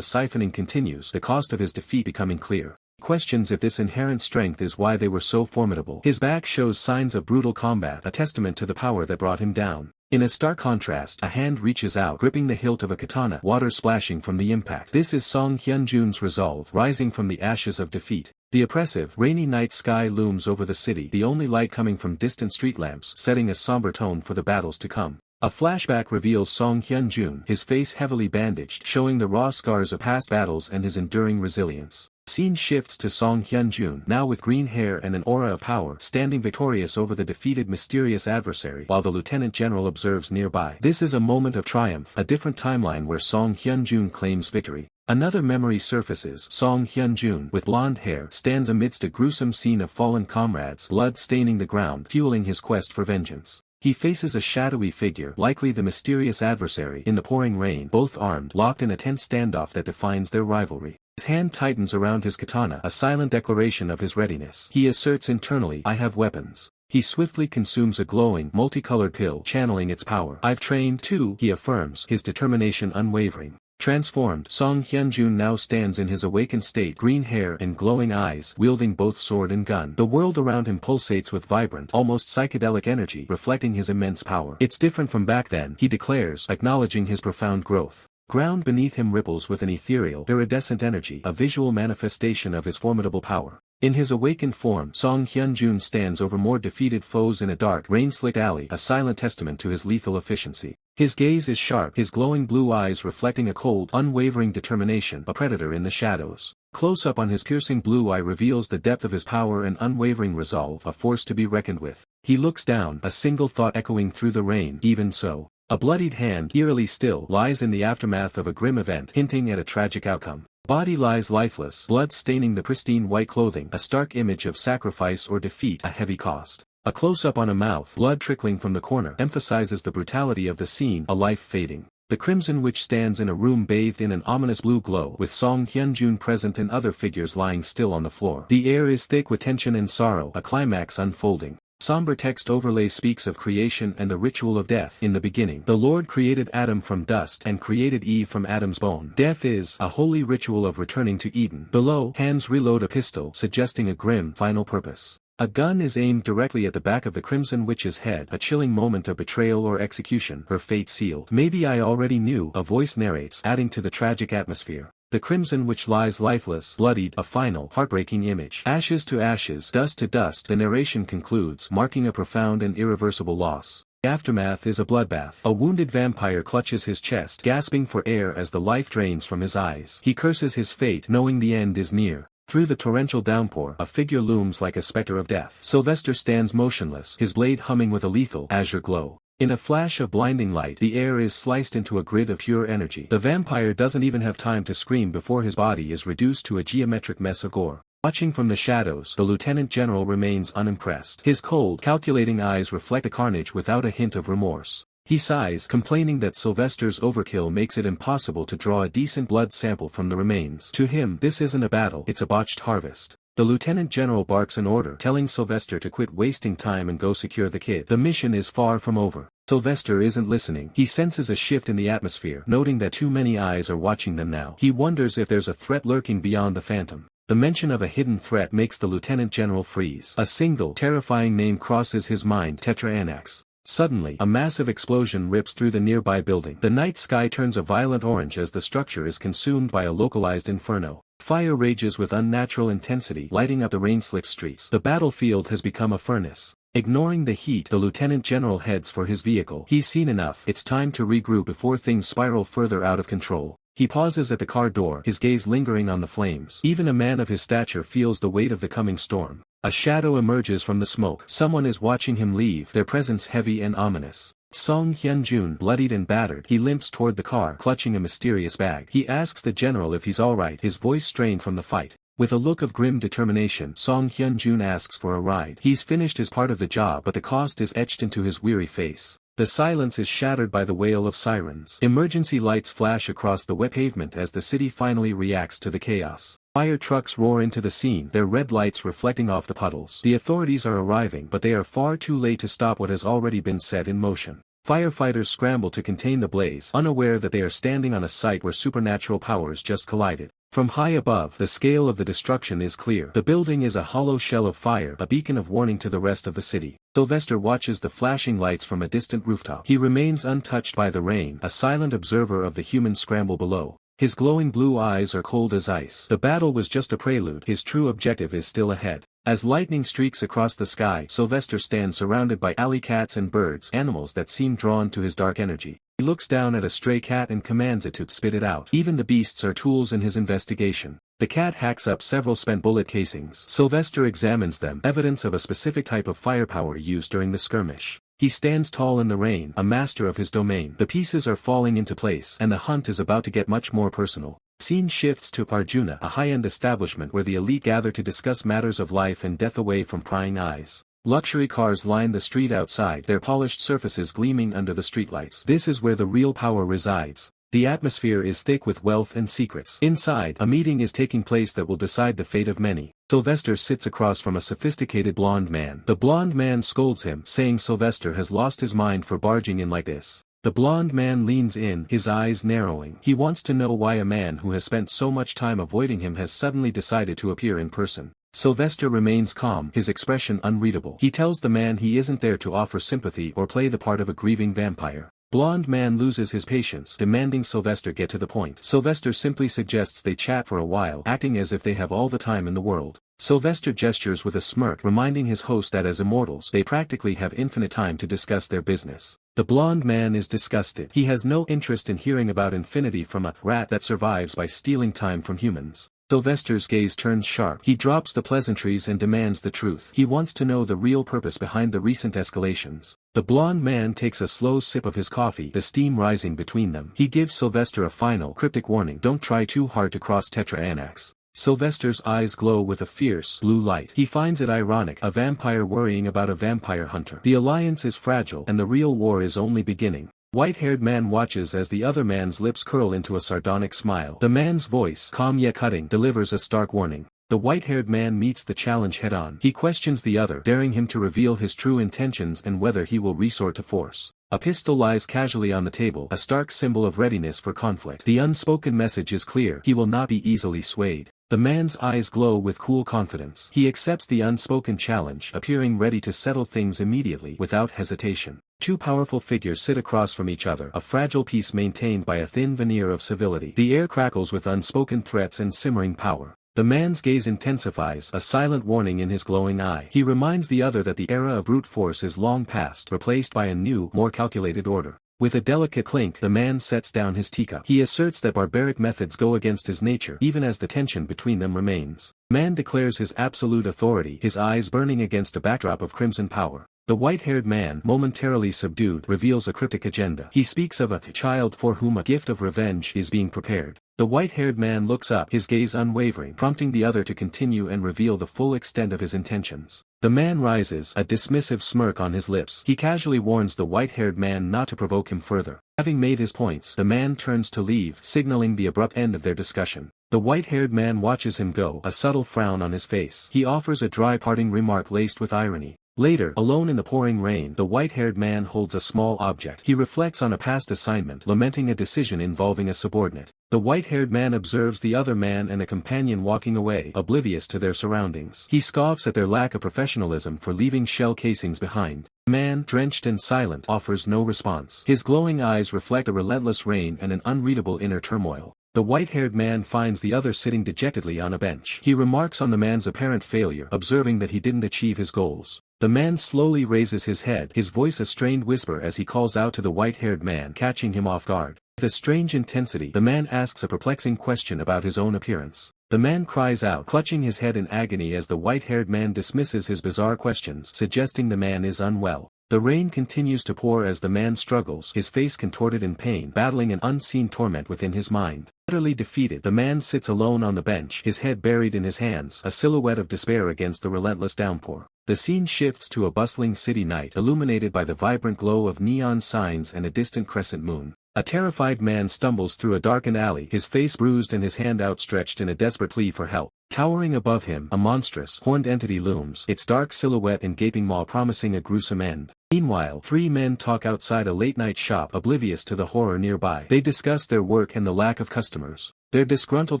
siphoning continues, the cost of his defeat becoming clear. Questions if this inherent strength is why they were so formidable. His back shows signs of brutal combat, a testament to the power that brought him down. In a stark contrast, a hand reaches out, gripping the hilt of a katana, water splashing from the impact. This is Song Hyun-jun's resolve, rising from the ashes of defeat. The oppressive, rainy night sky looms over the city, the only light coming from distant street lamps, setting a somber tone for the battles to come. A flashback reveals Song Hyun-jun, his face heavily bandaged, showing the raw scars of past battles and his enduring resilience. Scene shifts to Song Hyun-jun, now with green hair and an aura of power, standing victorious over the defeated mysterious adversary, while the lieutenant general observes nearby. This is a moment of triumph, a different timeline where Song Hyun-jun claims victory. Another memory surfaces. Song Hyun-jun, with blonde hair, stands amidst a gruesome scene of fallen comrades, blood staining the ground, fueling his quest for vengeance. He faces a shadowy figure, likely the mysterious adversary, in the pouring rain, both armed, locked in a tense standoff that defines their rivalry. His hand tightens around his katana, a silent declaration of his readiness. He asserts internally, "I have weapons." He swiftly consumes a glowing, multicolored pill, channeling its power. "I've trained too," he affirms, his determination unwavering. Transformed, Song Hyun-jun now stands in his awakened state, green hair and glowing eyes, wielding both sword and gun. The world around him pulsates with vibrant, almost psychedelic energy, reflecting his immense power. "It's different from back then," he declares, acknowledging his profound growth. Ground beneath him ripples with an ethereal, iridescent energy, a visual manifestation of his formidable power. In his awakened form, Song Hyun-jun stands over more defeated foes in a dark, rain-slicked alley, a silent testament to his lethal efficiency. His gaze is sharp, his glowing blue eyes reflecting a cold, unwavering determination, a predator in the shadows. Close-up on his piercing blue eye reveals the depth of his power and unwavering resolve, a force to be reckoned with. He looks down, a single thought echoing through the rain, "Even so." A bloodied hand, eerily still, lies in the aftermath of a grim event, hinting at a tragic outcome. Body lies lifeless, blood staining the pristine white clothing, a stark image of sacrifice or defeat, a heavy cost. A close-up on a mouth, blood trickling from the corner, emphasizes the brutality of the scene, a life fading. The Crimson Witch stands in a room bathed in an ominous blue glow, with Song Hyun-jun present and other figures lying still on the floor. The air is thick with tension and sorrow, a climax unfolding. Somber text overlay speaks of creation and the ritual of death. "In the beginning, the Lord created Adam from dust and created Eve from Adam's bone. Death is a holy ritual of returning to Eden." Below, hands reload a pistol, suggesting a grim, final purpose. A gun is aimed directly at the back of the Crimson Witch's head, a chilling moment of betrayal or execution, her fate sealed. "Maybe I already knew," a voice narrates, adding to the tragic atmosphere. The Crimson Witch lies lifeless, bloodied, a final, heartbreaking image. "Ashes to ashes, dust to dust," the narration concludes, marking a profound and irreversible loss. The aftermath is a bloodbath. A wounded vampire clutches his chest, gasping for air as the life drains from his eyes. He curses his fate, knowing the end is near. Through the torrential downpour, a figure looms like a specter of death. Sylvester stands motionless, his blade humming with a lethal, azure glow. In a flash of blinding light, the air is sliced into a grid of pure energy. The vampire doesn't even have time to scream before his body is reduced to a geometric mess of gore. Watching from the shadows, the lieutenant general remains unimpressed. His cold, calculating eyes reflect the carnage without a hint of remorse. He sighs, complaining that Sylvester's overkill makes it impossible to draw a decent blood sample from the remains. To him, this isn't a battle, it's a botched harvest. The lieutenant general barks an order, telling Sylvester to quit wasting time and go secure the kid. The mission is far from over. Sylvester isn't listening. He senses a shift in the atmosphere, noting that too many eyes are watching them now. He wonders if there's a threat lurking beyond the phantom. The mention of a hidden threat makes the lieutenant general freeze. A single, terrifying name crosses his mind: Tetra Annex. Suddenly, a massive explosion rips through the nearby building. The night sky turns a violent orange as the structure is consumed by a localized inferno. Fire rages with unnatural intensity, lighting up the rain-slicked streets. The battlefield has become a furnace. Ignoring the heat, the lieutenant general heads for his vehicle. He's seen enough. It's time to regroup before things spiral further out of control. He pauses at the car door, his gaze lingering on the flames. Even a man of his stature feels the weight of the coming storm. A shadow emerges from the smoke. Someone is watching him leave, their presence heavy and ominous. Song Hyun-jun, bloodied and battered, he limps toward the car, clutching a mysterious bag. He asks the general if he's alright, his voice strained from the fight. With a look of grim determination, Song Hyun-jun asks for a ride. He's finished his part of the job, but the cost is etched into his weary face. The silence is shattered by the wail of sirens. Emergency lights flash across the wet pavement as the city finally reacts to the chaos. Fire trucks roar into the scene, their red lights reflecting off the puddles. The authorities are arriving, but they are far too late to stop what has already been set in motion. Firefighters scramble to contain the blaze, unaware that they are standing on a site where supernatural powers just collided. From high above, the scale of the destruction is clear. The building is a hollow shell of fire, a beacon of warning to the rest of the city. Sylvester watches the flashing lights from a distant rooftop. He remains untouched by the rain, a silent observer of the human scramble below. His glowing blue eyes are cold as ice. The battle was just a prelude. His true objective is still ahead. As lightning streaks across the sky, Sylvester stands surrounded by alley cats and birds, animals that seem drawn to his dark energy. He looks down at a stray cat and commands it to spit it out. Even the beasts are tools in his investigation. The cat hacks up several spent bullet casings. Sylvester examines them, evidence of a specific type of firepower used during the skirmish. He stands tall in the rain, a master of his domain. The pieces are falling into place, and the hunt is about to get much more personal. Scene shifts to Arjuna, a high-end establishment where the elite gather to discuss matters of life and death away from prying eyes. Luxury cars line the street outside, their polished surfaces gleaming under the streetlights. This is where the real power resides. The atmosphere is thick with wealth and secrets. Inside, a meeting is taking place that will decide the fate of many. Sylvester sits across from a sophisticated blonde man. The blonde man scolds him, saying Sylvester has lost his mind for barging in like this. The blonde man leans in, his eyes narrowing. He wants to know why a man who has spent so much time avoiding him has suddenly decided to appear in person. Sylvester remains calm, his expression unreadable. He tells the man he isn't there to offer sympathy or play the part of a grieving vampire. Blonde man loses his patience, demanding Sylvester get to the point. Sylvester simply suggests they chat for a while, acting as if they have all the time in the world. Sylvester gestures with a smirk, reminding his host that as immortals they practically have infinite time to discuss their business. The blonde man is disgusted. He has no interest in hearing about infinity from a rat that survives by stealing time from humans. Sylvester's gaze turns sharp. He drops the pleasantries and demands the truth. He wants to know the real purpose behind the recent escalations. The blonde man takes a slow sip of his coffee, the steam rising between them. He gives Sylvester a final, cryptic warning. Don't try too hard to cross Tetra Annex. Sylvester's eyes glow with a fierce, blue light. He finds it ironic, a vampire worrying about a vampire hunter. The alliance is fragile, and the real war is only beginning. White-haired man watches as the other man's lips curl into a sardonic smile. The man's voice, calm yet cutting, delivers a stark warning. The white-haired man meets the challenge head-on. He questions the other, daring him to reveal his true intentions and whether he will resort to force. A pistol lies casually on the table, a stark symbol of readiness for conflict. The unspoken message is clear: he will not be easily swayed. The man's eyes glow with cool confidence. He accepts the unspoken challenge, appearing ready to settle things immediately, without hesitation. Two powerful figures sit across from each other, a fragile peace maintained by a thin veneer of civility. The air crackles with unspoken threats and simmering power. The man's gaze intensifies, a silent warning in his glowing eye. He reminds the other that the era of brute force is long past, replaced by a new, more calculated order. With a delicate clink, the man sets down his teacup. He asserts that barbaric methods go against his nature, even as the tension between them remains. Man declares his absolute authority, his eyes burning against a backdrop of crimson power. The white-haired man, momentarily subdued, reveals a cryptic agenda. He speaks of a child for whom a gift of revenge is being prepared. The white-haired man looks up, his gaze unwavering, prompting the other to continue and reveal the full extent of his intentions. The man rises, a dismissive smirk on his lips. He casually warns the white-haired man not to provoke him further. Having made his points, the man turns to leave, signaling the abrupt end of their discussion. The white-haired man watches him go, a subtle frown on his face. He offers a dry parting remark laced with irony. Later, alone in the pouring rain, the white-haired man holds a small object. He reflects on a past assignment, lamenting a decision involving a subordinate. The white-haired man observes the other man and a companion walking away, oblivious to their surroundings. He scoffs at their lack of professionalism for leaving shell casings behind. The man, drenched and silent, offers no response. His glowing eyes reflect a relentless rain and an unreadable inner turmoil. The white-haired man finds the other sitting dejectedly on a bench. He remarks on the man's apparent failure, observing that he didn't achieve his goals. The man slowly raises his head, his voice a strained whisper as he calls out to the white-haired man, catching him off guard. With a strange intensity, the man asks a perplexing question about his own appearance. The man cries out, clutching his head in agony as the white-haired man dismisses his bizarre questions, suggesting the man is unwell. The rain continues to pour as the man struggles, his face contorted in pain, battling an unseen torment within his mind. Utterly defeated, the man sits alone on the bench, his head buried in his hands, a silhouette of despair against the relentless downpour. The scene shifts to a bustling city night, illuminated by the vibrant glow of neon signs and a distant crescent moon. A terrified man stumbles through a darkened alley, his face bruised and his hand outstretched in a desperate plea for help. Towering above him, a monstrous, horned entity looms, its dark silhouette and gaping maw promising a gruesome end. Meanwhile, three men talk outside a late-night shop, oblivious to the horror nearby. They discuss their work and the lack of customers. Their disgruntled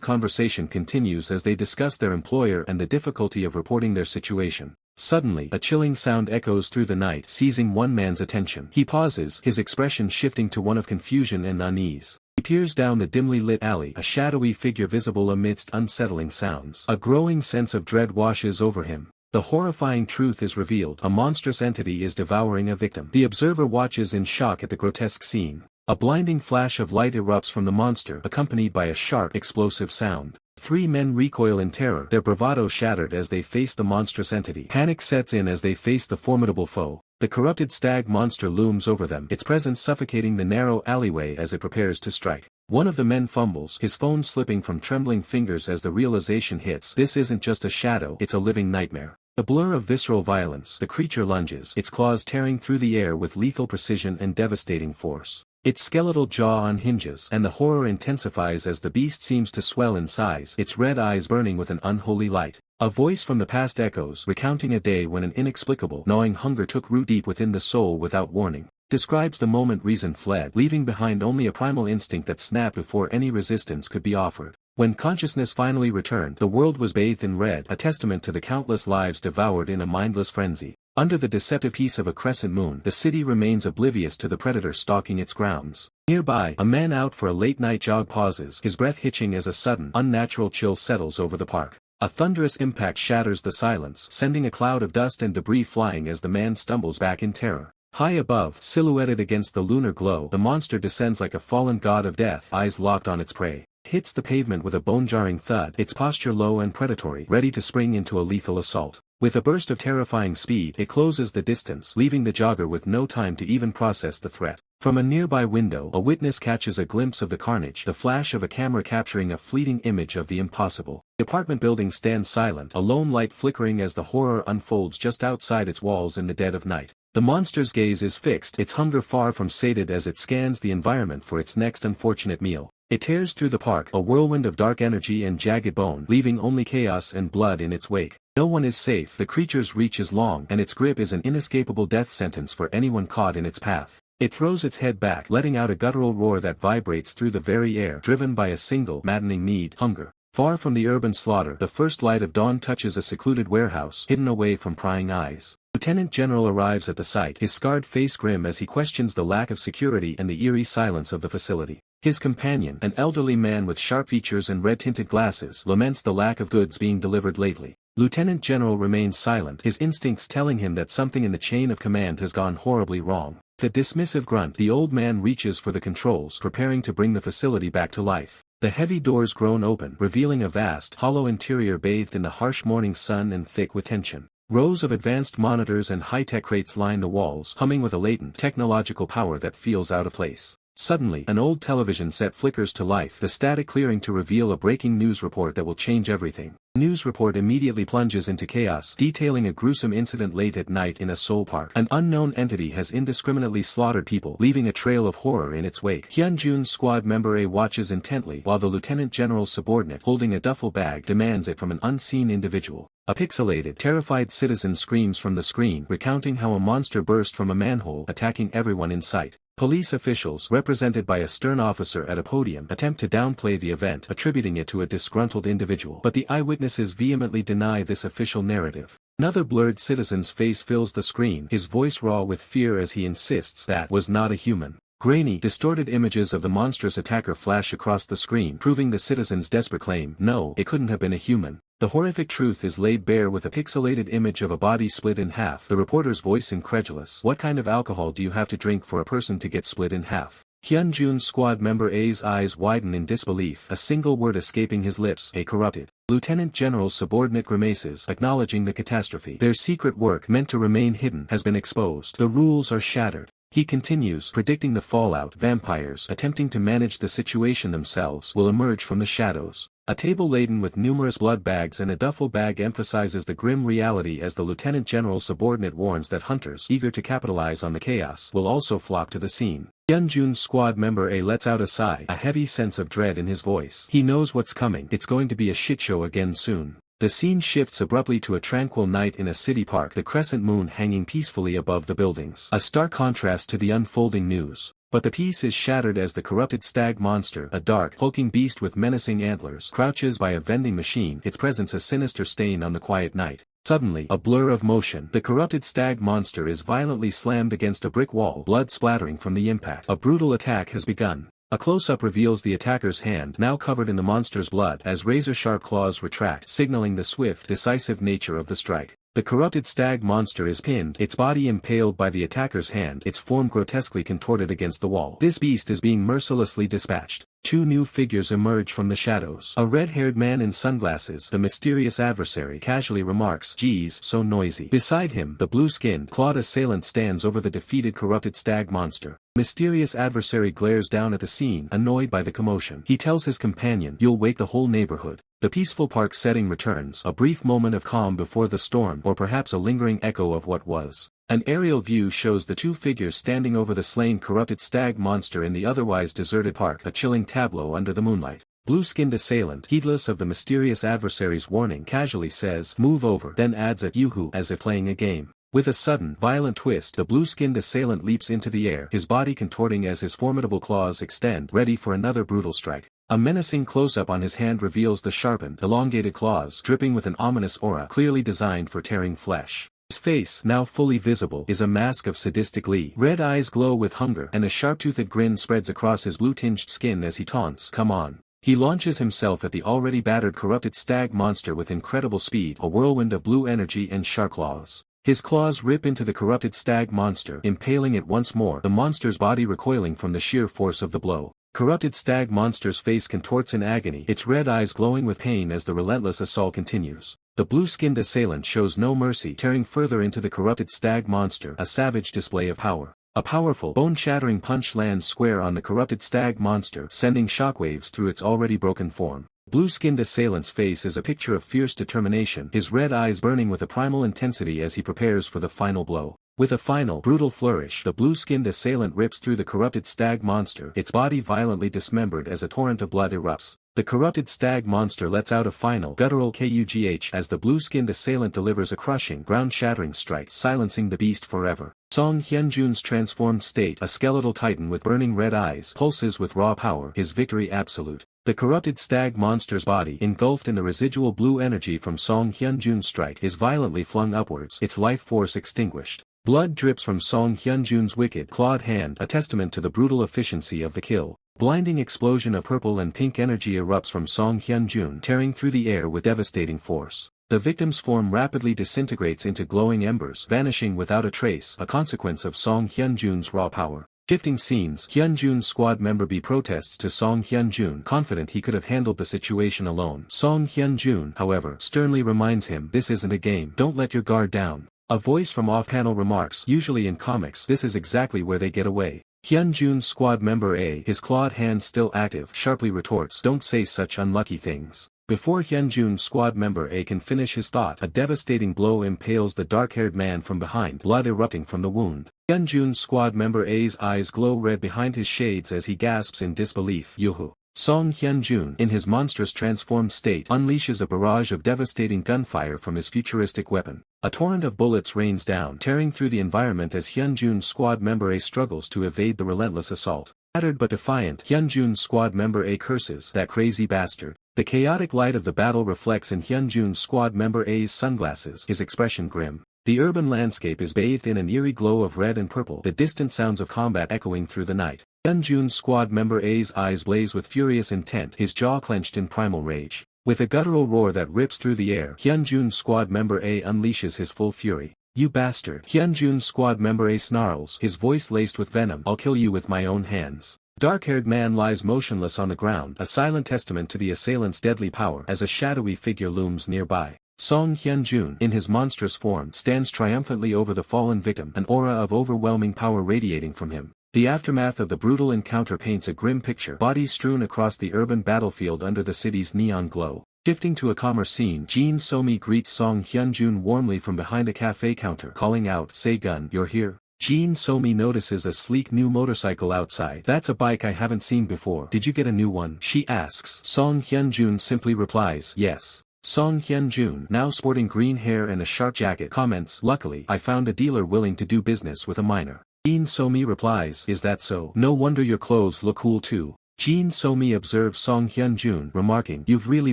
conversation continues as they discuss their employer and the difficulty of reporting their situation. Suddenly, a chilling sound echoes through the night, seizing one man's attention. He pauses, his expression shifting to one of confusion and unease. He peers down the dimly lit alley, a shadowy figure visible amidst unsettling sounds. A growing sense of dread washes over him. The horrifying truth is revealed. A monstrous entity is devouring a victim. The observer watches in shock at the grotesque scene. A blinding flash of light erupts from the monster, accompanied by a sharp, explosive sound. Three men recoil in terror, their bravado shattered as they face the monstrous entity. Panic sets in as they face the formidable foe. The corrupted stag monster looms over them, its presence suffocating the narrow alleyway as it prepares to strike. One of the men fumbles, his phone slipping from trembling fingers as the realization hits. This isn't just a shadow, it's a living nightmare. A blur of visceral violence, the creature lunges, its claws tearing through the air with lethal precision and devastating force. Its skeletal jaw unhinges, and the horror intensifies as the beast seems to swell in size, its red eyes burning with an unholy light. A voice from the past echoes, recounting a day when an inexplicable, gnawing hunger took root deep within the soul without warning. Describes the moment reason fled, leaving behind only a primal instinct that snapped before any resistance could be offered. When consciousness finally returned, the world was bathed in red, a testament to the countless lives devoured in a mindless frenzy. Under the deceptive peace of a crescent moon, the city remains oblivious to the predator stalking its grounds. Nearby, a man out for a late-night jog pauses, his breath hitching as a sudden, unnatural chill settles over the park. A thunderous impact shatters the silence, sending a cloud of dust and debris flying as the man stumbles back in terror. High above, silhouetted against the lunar glow, the monster descends like a fallen god of death, eyes locked on its prey. It hits the pavement with a bone-jarring thud, its posture low and predatory, ready to spring into a lethal assault. With a burst of terrifying speed, it closes the distance, leaving the jogger with no time to even process the threat. From a nearby window, a witness catches a glimpse of the carnage, the flash of a camera capturing a fleeting image of the impossible. The apartment building stands silent, a lone light flickering as the horror unfolds just outside its walls in the dead of night. The monster's gaze is fixed, its hunger far from sated as it scans the environment for its next unfortunate meal. It tears through the park, a whirlwind of dark energy and jagged bone, leaving only chaos and blood in its wake. No one is safe, the creature's reach is long, and its grip is an inescapable death sentence for anyone caught in its path. It throws its head back, letting out a guttural roar that vibrates through the very air, driven by a single, maddening need, hunger. Far from the urban slaughter, the first light of dawn touches a secluded warehouse, hidden away from prying eyes. Lieutenant General arrives at the site, his scarred face grim as he questions the lack of security and the eerie silence of the facility. His companion, an elderly man with sharp features and red-tinted glasses, laments the lack of goods being delivered lately. Lieutenant General remains silent, his instincts telling him that something in the chain of command has gone horribly wrong. With a dismissive grunt, the old man reaches for the controls, preparing to bring the facility back to life. The heavy doors groan open, revealing a vast, hollow interior bathed in the harsh morning sun and thick with tension. Rows of advanced monitors and high-tech crates line the walls, humming with a latent, technological power that feels out of place. Suddenly, an old television set flickers to life, the static clearing to reveal a breaking news report that will change everything. The news report immediately plunges into chaos, detailing a gruesome incident late at night in a Seoul park. An unknown entity has indiscriminately slaughtered people, leaving a trail of horror in its wake. Hyunjoon's squad member A watches intently, while the lieutenant general's subordinate, holding a duffel bag, demands it from an unseen individual. A pixelated, terrified citizen screams from the screen, recounting how a monster burst from a manhole, attacking everyone in sight. Police officials, represented by a stern officer at a podium, attempt to downplay the event, attributing it to a disgruntled individual. But the eyewitnesses vehemently deny this official narrative. Another blurred citizen's face fills the screen, his voice raw with fear as he insists that was not a human. Grainy, distorted images of the monstrous attacker flash across the screen, proving the citizen's desperate claim, no, it couldn't have been a human. The horrific truth is laid bare with a pixelated image of a body split in half, the reporter's voice incredulous. What kind of alcohol do you have to drink for a person to get split in half? Hyunjoon's squad member A's eyes widen in disbelief, a single word escaping his lips, a corrupted. Lieutenant General's subordinate grimaces, acknowledging the catastrophe. Their secret work, meant to remain hidden, has been exposed. The rules are shattered. He continues, predicting the fallout. Vampires, attempting to manage the situation themselves, will emerge from the shadows. A table laden with numerous blood bags and a duffel bag emphasizes the grim reality as the Lieutenant General's subordinate warns that hunters, eager to capitalize on the chaos, will also flock to the scene. Hyunjun's squad member A lets out a sigh, a heavy sense of dread in his voice. He knows what's coming. It's going to be a shit show again soon. The scene shifts abruptly to a tranquil night in a city park, the crescent moon hanging peacefully above the buildings. A stark contrast to the unfolding news. But the peace is shattered as the corrupted stag monster, a dark, hulking beast with menacing antlers, crouches by a vending machine, its presence a sinister stain on the quiet night. Suddenly, a blur of motion. The corrupted stag monster is violently slammed against a brick wall, blood splattering from the impact. A brutal attack has begun. A close-up reveals the attacker's hand, now covered in the monster's blood, as razor-sharp claws retract, signaling the swift, decisive nature of the strike. The corrupted stag monster is pinned, its body impaled by the attacker's hand, its form grotesquely contorted against the wall. This beast is being mercilessly dispatched. Two new figures emerge from the shadows. A red-haired man in sunglasses, the mysterious adversary, casually remarks, "Geez, so noisy." Beside him, the blue-skinned, clawed assailant stands over the defeated corrupted stag monster. Mysterious adversary glares down at the scene, annoyed by the commotion. He tells his companion, "You'll wake the whole neighborhood." The peaceful park setting returns, a brief moment of calm before the storm, or perhaps a lingering echo of what was. An aerial view shows the two figures standing over the slain corrupted stag monster in the otherwise deserted park, a chilling tableau under the moonlight. Blue-skinned assailant, heedless of the mysterious adversary's warning, casually says, "Move over," then adds a "Yoo-hoo," as if playing a game. With a sudden, violent twist, the blue-skinned assailant leaps into the air, his body contorting as his formidable claws extend, ready for another brutal strike. A menacing close-up on his hand reveals the sharpened, elongated claws, dripping with an ominous aura, clearly designed for tearing flesh. His face, now fully visible, is a mask of sadistic glee. Red eyes glow with hunger, and a sharp-toothed grin spreads across his blue-tinged skin as he taunts, "Come on." He launches himself at the already battered corrupted stag monster with incredible speed, a whirlwind of blue energy and sharp claws. His claws rip into the corrupted stag monster, impaling it once more, the monster's body recoiling from the sheer force of the blow. Corrupted stag monster's face contorts in agony, its red eyes glowing with pain as the relentless assault continues. The blue-skinned assailant shows no mercy, tearing further into the corrupted stag monster, a savage display of power. A powerful, bone-shattering punch lands square on the corrupted stag monster, sending shockwaves through its already broken form. Blue-skinned assailant's face is a picture of fierce determination, his red eyes burning with a primal intensity as he prepares for the final blow. With a final, brutal flourish, the blue-skinned assailant rips through the corrupted stag monster, its body violently dismembered as a torrent of blood erupts. The corrupted stag monster lets out a final, guttural kugh as the blue-skinned assailant delivers a crushing, ground-shattering strike, silencing the beast forever. Song Hyunjun's transformed state, a skeletal titan with burning red eyes, pulses with raw power, his victory absolute. The corrupted stag monster's body, engulfed in the residual blue energy from Song Hyunjun's strike, is violently flung upwards, its life force extinguished. Blood drips from Song Hyunjun's wicked, clawed hand, a testament to the brutal efficiency of the kill. Blinding explosion of purple and pink energy erupts from Song Hyunjun, tearing through the air with devastating force. The victim's form rapidly disintegrates into glowing embers, vanishing without a trace, a consequence of Song Hyunjun's raw power. Shifting scenes, Hyunjun's squad member B protests to Song Hyunjun, confident he could have handled the situation alone. Song Hyunjun, however, sternly reminds him, "This isn't a game, don't let your guard down." A voice from off-panel remarks, "Usually in comics, this is exactly where they get away." Hyunjun's squad member A, his clawed hand still active, sharply retorts, "Don't say such unlucky things." Before Hyunjun's squad member A can finish his thought, a devastating blow impales the dark-haired man from behind, blood erupting from the wound. Hyunjun's squad member A's eyes glow red behind his shades as he gasps in disbelief, "Yoo-hoo." Song Hyunjun, in his monstrous transformed state, unleashes a barrage of devastating gunfire from his futuristic weapon. A torrent of bullets rains down, tearing through the environment as Hyunjun's squad member A struggles to evade the relentless assault. Battered but defiant, Hyunjun's squad member A curses, "That crazy bastard." The chaotic light of the battle reflects in Hyunjun's squad member A's sunglasses, his expression grim. The urban landscape is bathed in an eerie glow of red and purple, the distant sounds of combat echoing through the night. Hyunjun's squad member A's eyes blaze with furious intent, his jaw clenched in primal rage. With a guttural roar that rips through the air, Hyunjun's squad member A unleashes his full fury. "You bastard." Hyunjun's squad member A snarls, his voice laced with venom, "I'll kill you with my own hands." Dark-haired man lies motionless on the ground, a silent testament to the assailant's deadly power, as a shadowy figure looms nearby. Song Hyun-jun, in his monstrous form, stands triumphantly over the fallen victim, an aura of overwhelming power radiating from him. The aftermath of the brutal encounter paints a grim picture, bodies strewn across the urban battlefield under the city's neon glow. Shifting to a calmer scene, Jin So-mi greets Song Hyun-jun warmly from behind a cafe counter, calling out, "Segun, you're here." Jin So-mi notices a sleek new motorcycle outside. "That's a bike I haven't seen before. Did you get a new one?" she asks. Song Hyun-jun simply replies, "Yes." Song Hyun-jun, now sporting green hair and a sharp jacket, comments, "Luckily, I found a dealer willing to do business with a minor." Jin So-mi replies, "Is that so? No wonder your clothes look cool too." Jin So-mi observes Song Hyun-jun, remarking, "You've really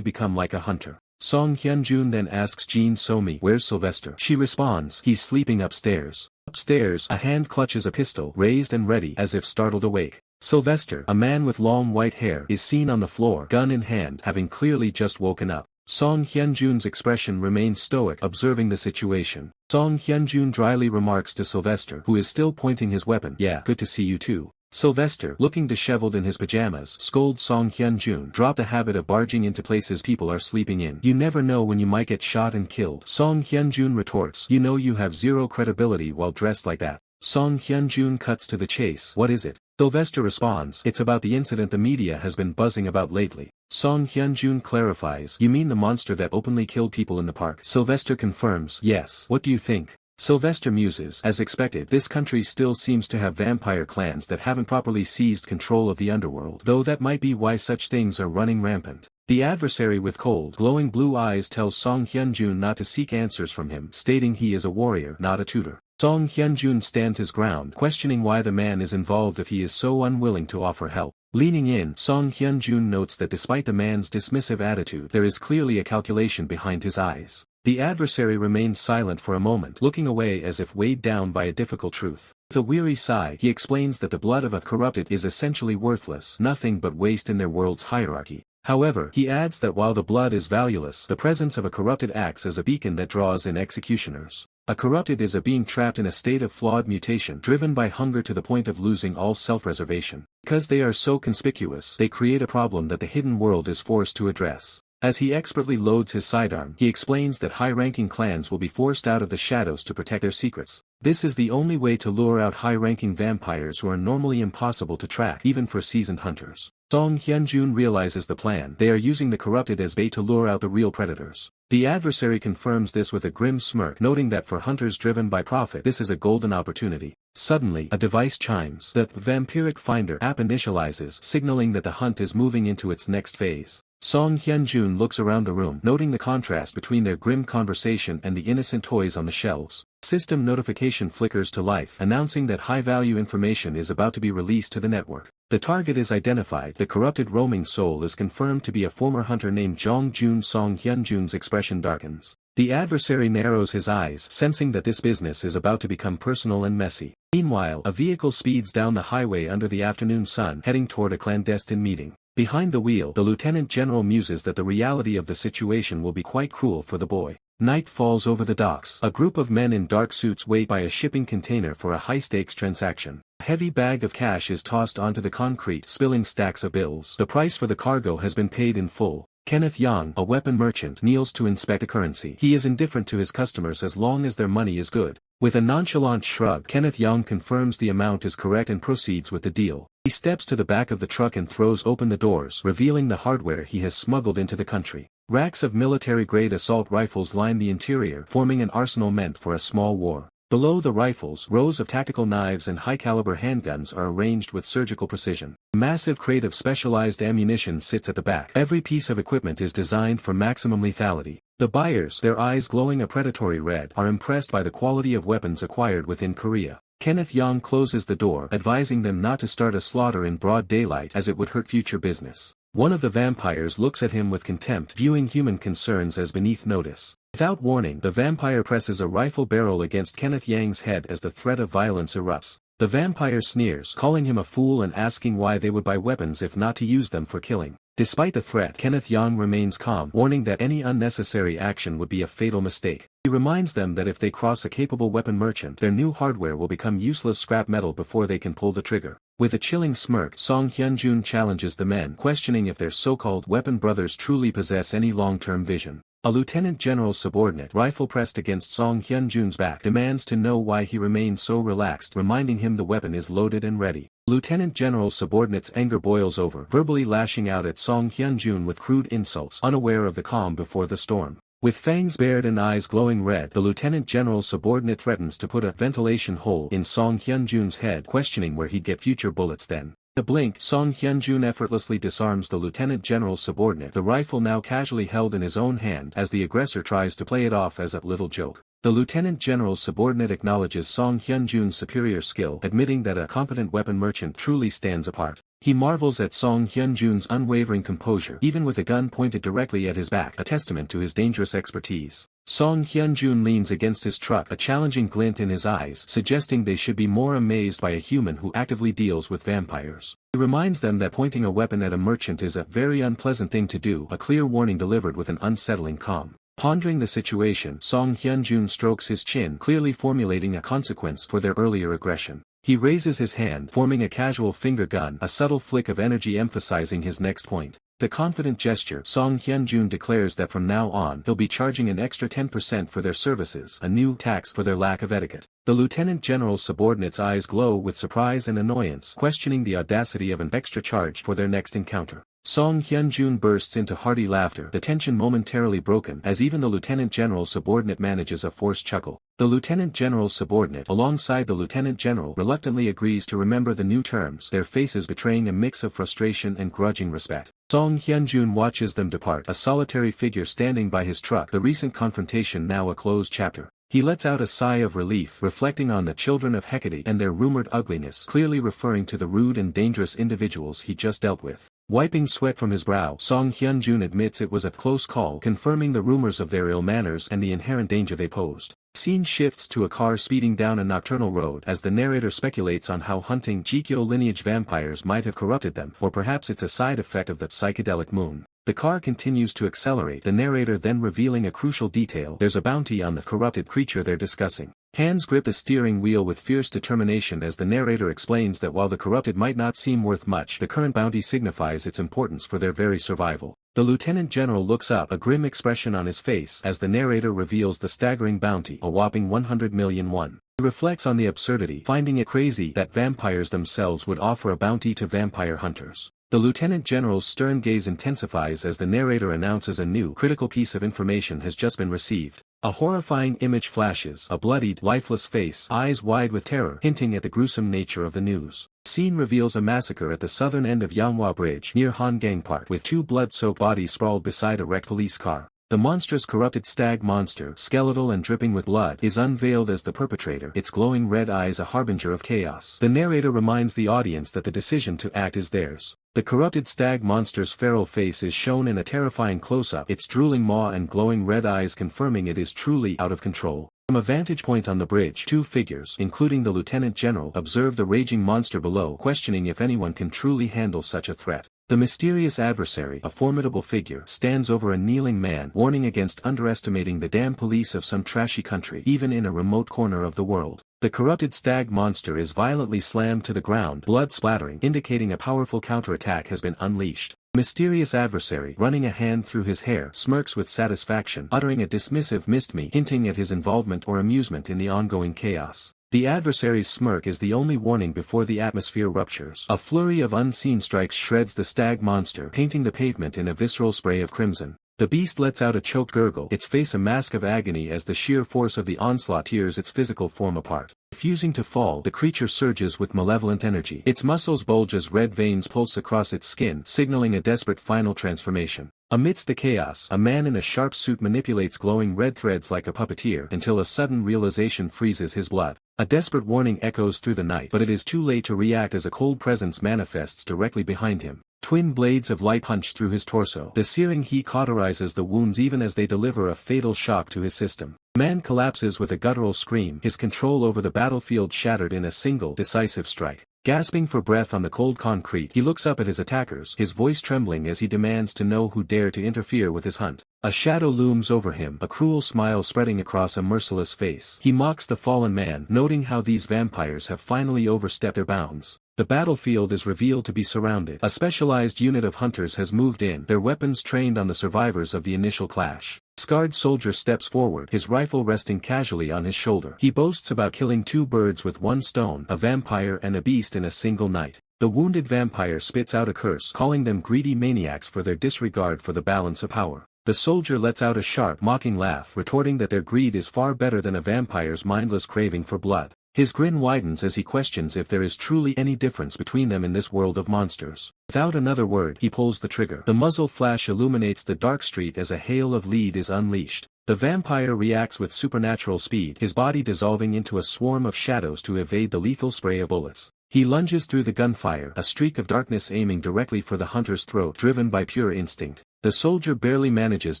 become like a hunter." Song Hyun-jun then asks Jin So-mi, "Where's Sylvester?" She responds, "He's sleeping upstairs." Upstairs, a hand clutches a pistol, raised and ready, as if startled awake. Sylvester, a man with long white hair, is seen on the floor, gun in hand, having clearly just woken up. Song Hyun-jun's expression remains stoic, observing the situation. Song Hyun-jun dryly remarks to Sylvester, who is still pointing his weapon, "Yeah, good to see you too." Sylvester, looking disheveled in his pajamas, scolds Song Hyun-jun, "Drop the habit of barging into places people are sleeping in. You never know when you might get shot and killed." Song Hyun-jun retorts, "You know you have zero credibility while dressed like that." Song Hyun-jun cuts to the chase, "What is it?" Sylvester responds, "It's about the incident the media has been buzzing about lately." Song Hyun-jun clarifies, "You mean the monster that openly killed people in the park?" Sylvester confirms, "Yes. What do you think?" Sylvester muses, "As expected, this country still seems to have vampire clans that haven't properly seized control of the underworld, though that might be why such things are running rampant." The adversary with cold, glowing blue eyes tells Song Hyun-jun not to seek answers from him, stating he is a warrior, not a tutor. Song Hyun-jun stands his ground, questioning why the man is involved if he is so unwilling to offer help. Leaning in, Song Hyun-jun notes that despite the man's dismissive attitude, there is clearly a calculation behind his eyes. The adversary remains silent for a moment, looking away as if weighed down by a difficult truth. With a weary sigh, he explains that the blood of a corrupted is essentially worthless, nothing but waste in their world's hierarchy. However, he adds that while the blood is valueless, the presence of a corrupted acts as a beacon that draws in executioners. A corrupted is a being trapped in a state of flawed mutation, driven by hunger to the point of losing all self-preservation. Because they are so conspicuous, they create a problem that the hidden world is forced to address. As he expertly loads his sidearm, he explains that high-ranking clans will be forced out of the shadows to protect their secrets. This is the only way to lure out high-ranking vampires who are normally impossible to track, even for seasoned hunters. Song Hyun-jun realizes the plan. They are using the corrupted as bait to lure out the real predators. The adversary confirms this with a grim smirk, noting that for hunters driven by profit, this is a golden opportunity. Suddenly, a device chimes. The Vampiric Finder app initializes, signaling that the hunt is moving into its next phase. Song Hyun-jun looks around the room, noting the contrast between their grim conversation and the innocent toys on the shelves. System notification flickers to life, announcing that high-value information is about to be released to the network. The target is identified. The corrupted roaming soul is confirmed to be a former hunter named Jong-jun. Song Hyun-jun's expression darkens. The adversary narrows his eyes, sensing that this business is about to become personal and messy. Meanwhile, a vehicle speeds down the highway under the afternoon sun, heading toward a clandestine meeting. Behind the wheel, the lieutenant general muses that the reality of the situation will be quite cruel for the boy. Night falls over the docks. A group of men in dark suits wait by a shipping container for a high-stakes transaction. A heavy bag of cash is tossed onto the concrete, spilling stacks of bills. The price for the cargo has been paid in full. Kenneth Yang, a weapon merchant, kneels to inspect the currency. He is indifferent to his customers as long as their money is good. With a nonchalant shrug, Kenneth Yang confirms the amount is correct and proceeds with the deal. He steps to the back of the truck and throws open the doors, revealing the hardware he has smuggled into the country. Racks of military-grade assault rifles line the interior, forming an arsenal meant for a small war. Below the rifles, rows of tactical knives and high-caliber handguns are arranged with surgical precision. A massive crate of specialized ammunition sits at the back. Every piece of equipment is designed for maximum lethality. The buyers, their eyes glowing a predatory red, are impressed by the quality of weapons acquired within Korea. Kenneth Yang closes the door, advising them not to start a slaughter in broad daylight as it would hurt future business. One of the vampires looks at him with contempt, viewing human concerns as beneath notice. Without warning, the vampire presses a rifle barrel against Kenneth Yang's head as the threat of violence erupts. The vampire sneers, calling him a fool and asking why they would buy weapons if not to use them for killing. Despite the threat, Kenneth Yang remains calm, warning that any unnecessary action would be a fatal mistake. He reminds them that if they cross a capable weapon merchant, their new hardware will become useless scrap metal before they can pull the trigger. With a chilling smirk, Song Hyun-jun challenges the men, questioning if their so-called weapon brothers truly possess any long-term vision. A lieutenant general's subordinate, rifle pressed against Song Hyun-jun's back, demands to know why he remains so relaxed, reminding him the weapon is loaded and ready. Lieutenant general's subordinate's anger boils over, verbally lashing out at Song Hyun-jun with crude insults, unaware of the calm before the storm. With fangs bared and eyes glowing red, the lieutenant general's subordinate threatens to put a ventilation hole in Song Hyun-jun's head, questioning where he'd get future bullets then. In a blink, Song Hyun-jun effortlessly disarms the lieutenant general's subordinate, the rifle now casually held in his own hand, as the aggressor tries to play it off as a little joke. The lieutenant general's subordinate acknowledges Song Hyun-jun's superior skill, admitting that a competent weapon merchant truly stands apart. He marvels at Song Hyun-jun's unwavering composure, even with a gun pointed directly at his back, a testament to his dangerous expertise. Song Hyun-jun leans against his truck, a challenging glint in his eyes, suggesting they should be more amazed by a human who actively deals with vampires. He reminds them that pointing a weapon at a merchant is a very unpleasant thing to do, a clear warning delivered with an unsettling calm. Pondering the situation, Song Hyun-jun strokes his chin, clearly formulating a consequence for their earlier aggression. He raises his hand, forming a casual finger gun, a subtle flick of energy emphasizing his next point. The confident gesture, Song Hyun-jun declares that from now on he'll be charging an extra 10% for their services, a new tax for their lack of etiquette. The lieutenant general's subordinate's eyes glow with surprise and annoyance, questioning the audacity of an extra charge for their next encounter. Song Hyun-jun bursts into hearty laughter, the tension momentarily broken as even the lieutenant general's subordinate manages a forced chuckle. The lieutenant general's subordinate, alongside the lieutenant general, reluctantly agrees to remember the new terms, their faces betraying a mix of frustration and grudging respect. Song Hyun-jun watches them depart, a solitary figure standing by his truck, the recent confrontation now a closed chapter. He lets out a sigh of relief, reflecting on the children of Hecate and their rumored ugliness, clearly referring to the rude and dangerous individuals he just dealt with. Wiping sweat from his brow, Song Hyun-jun admits it was a close call, confirming the rumors of their ill manners and the inherent danger they posed. Scene shifts to a car speeding down a nocturnal road as the narrator speculates on how hunting Jikyo lineage vampires might have corrupted them, or perhaps it's a side effect of the psychedelic moon. The car continues to accelerate, the narrator then revealing a crucial detail: there's a bounty on the corrupted creature they're discussing. Hands grip the steering wheel with fierce determination as the narrator explains that while the corrupted might not seem worth much, the current bounty signifies its importance for their very survival. The lieutenant general looks up, a grim expression on his face, as the narrator reveals the staggering bounty, a whopping 100 million won. He reflects on the absurdity, finding it crazy that vampires themselves would offer a bounty to vampire hunters. The lieutenant general's stern gaze intensifies as the narrator announces a new, critical piece of information has just been received. A horrifying image flashes, a bloodied, lifeless face, eyes wide with terror, hinting at the gruesome nature of the news. The scene reveals a massacre at the southern end of Yanghwa Bridge, near Hangang Park, with two blood-soaked bodies sprawled beside a wrecked police car. The monstrous corrupted stag monster, skeletal and dripping with blood, is unveiled as the perpetrator, its glowing red eyes a harbinger of chaos. The narrator reminds the audience that the decision to act is theirs. The corrupted stag monster's feral face is shown in a terrifying close-up, its drooling maw and glowing red eyes confirming it is truly out of control. From a vantage point on the bridge, two figures, including the lieutenant general, observe the raging monster below, questioning if anyone can truly handle such a threat. The mysterious adversary, a formidable figure, stands over a kneeling man, warning against underestimating the damn police of some trashy country, even in a remote corner of the world. The corrupted stag monster is violently slammed to the ground, blood splattering, indicating a powerful counterattack has been unleashed. The mysterious adversary, running a hand through his hair, smirks with satisfaction, uttering a dismissive "missed me," hinting at his involvement or amusement in the ongoing chaos. The adversary's smirk is the only warning before the atmosphere ruptures. A flurry of unseen strikes shreds the stag monster, painting the pavement in a visceral spray of crimson. The beast lets out a choked gurgle, its face a mask of agony as the sheer force of the onslaught tears its physical form apart. Refusing to fall, the creature surges with malevolent energy. Its muscles bulge as red veins pulse across its skin, signaling a desperate final transformation. Amidst the chaos, a man in a sharp suit manipulates glowing red threads like a puppeteer until a sudden realization freezes his blood. A desperate warning echoes through the night, but it is too late to react as a cold presence manifests directly behind him. Twin blades of light punch through his torso. The searing heat cauterizes the wounds even as they deliver a fatal shock to his system. Man collapses with a guttural scream, his control over the battlefield shattered in a single, decisive strike. Gasping for breath on the cold concrete, he looks up at his attackers, his voice trembling as he demands to know who dare to interfere with his hunt. A shadow looms over him, a cruel smile spreading across a merciless face. He mocks the fallen man, noting how these vampires have finally overstepped their bounds. The battlefield is revealed to be surrounded. A specialized unit of hunters has moved in, their weapons trained on the survivors of the initial clash. scarred soldier steps forward, his rifle resting casually on his shoulder. He boasts about killing 2 birds with 1 stone, a vampire and a beast in a single night. The wounded vampire spits out a curse, calling them greedy maniacs for their disregard for the balance of power. The soldier lets out a sharp, mocking laugh, retorting that their greed is far better than a vampire's mindless craving for blood. His grin widens as he questions if there is truly any difference between them in this world of monsters. Without another word, he pulls the trigger. The muzzle flash illuminates the dark street as a hail of lead is unleashed. The vampire reacts with supernatural speed, his body dissolving into a swarm of shadows to evade the lethal spray of bullets. He lunges through the gunfire, a streak of darkness aiming directly for the hunter's throat, driven by pure instinct. The soldier barely manages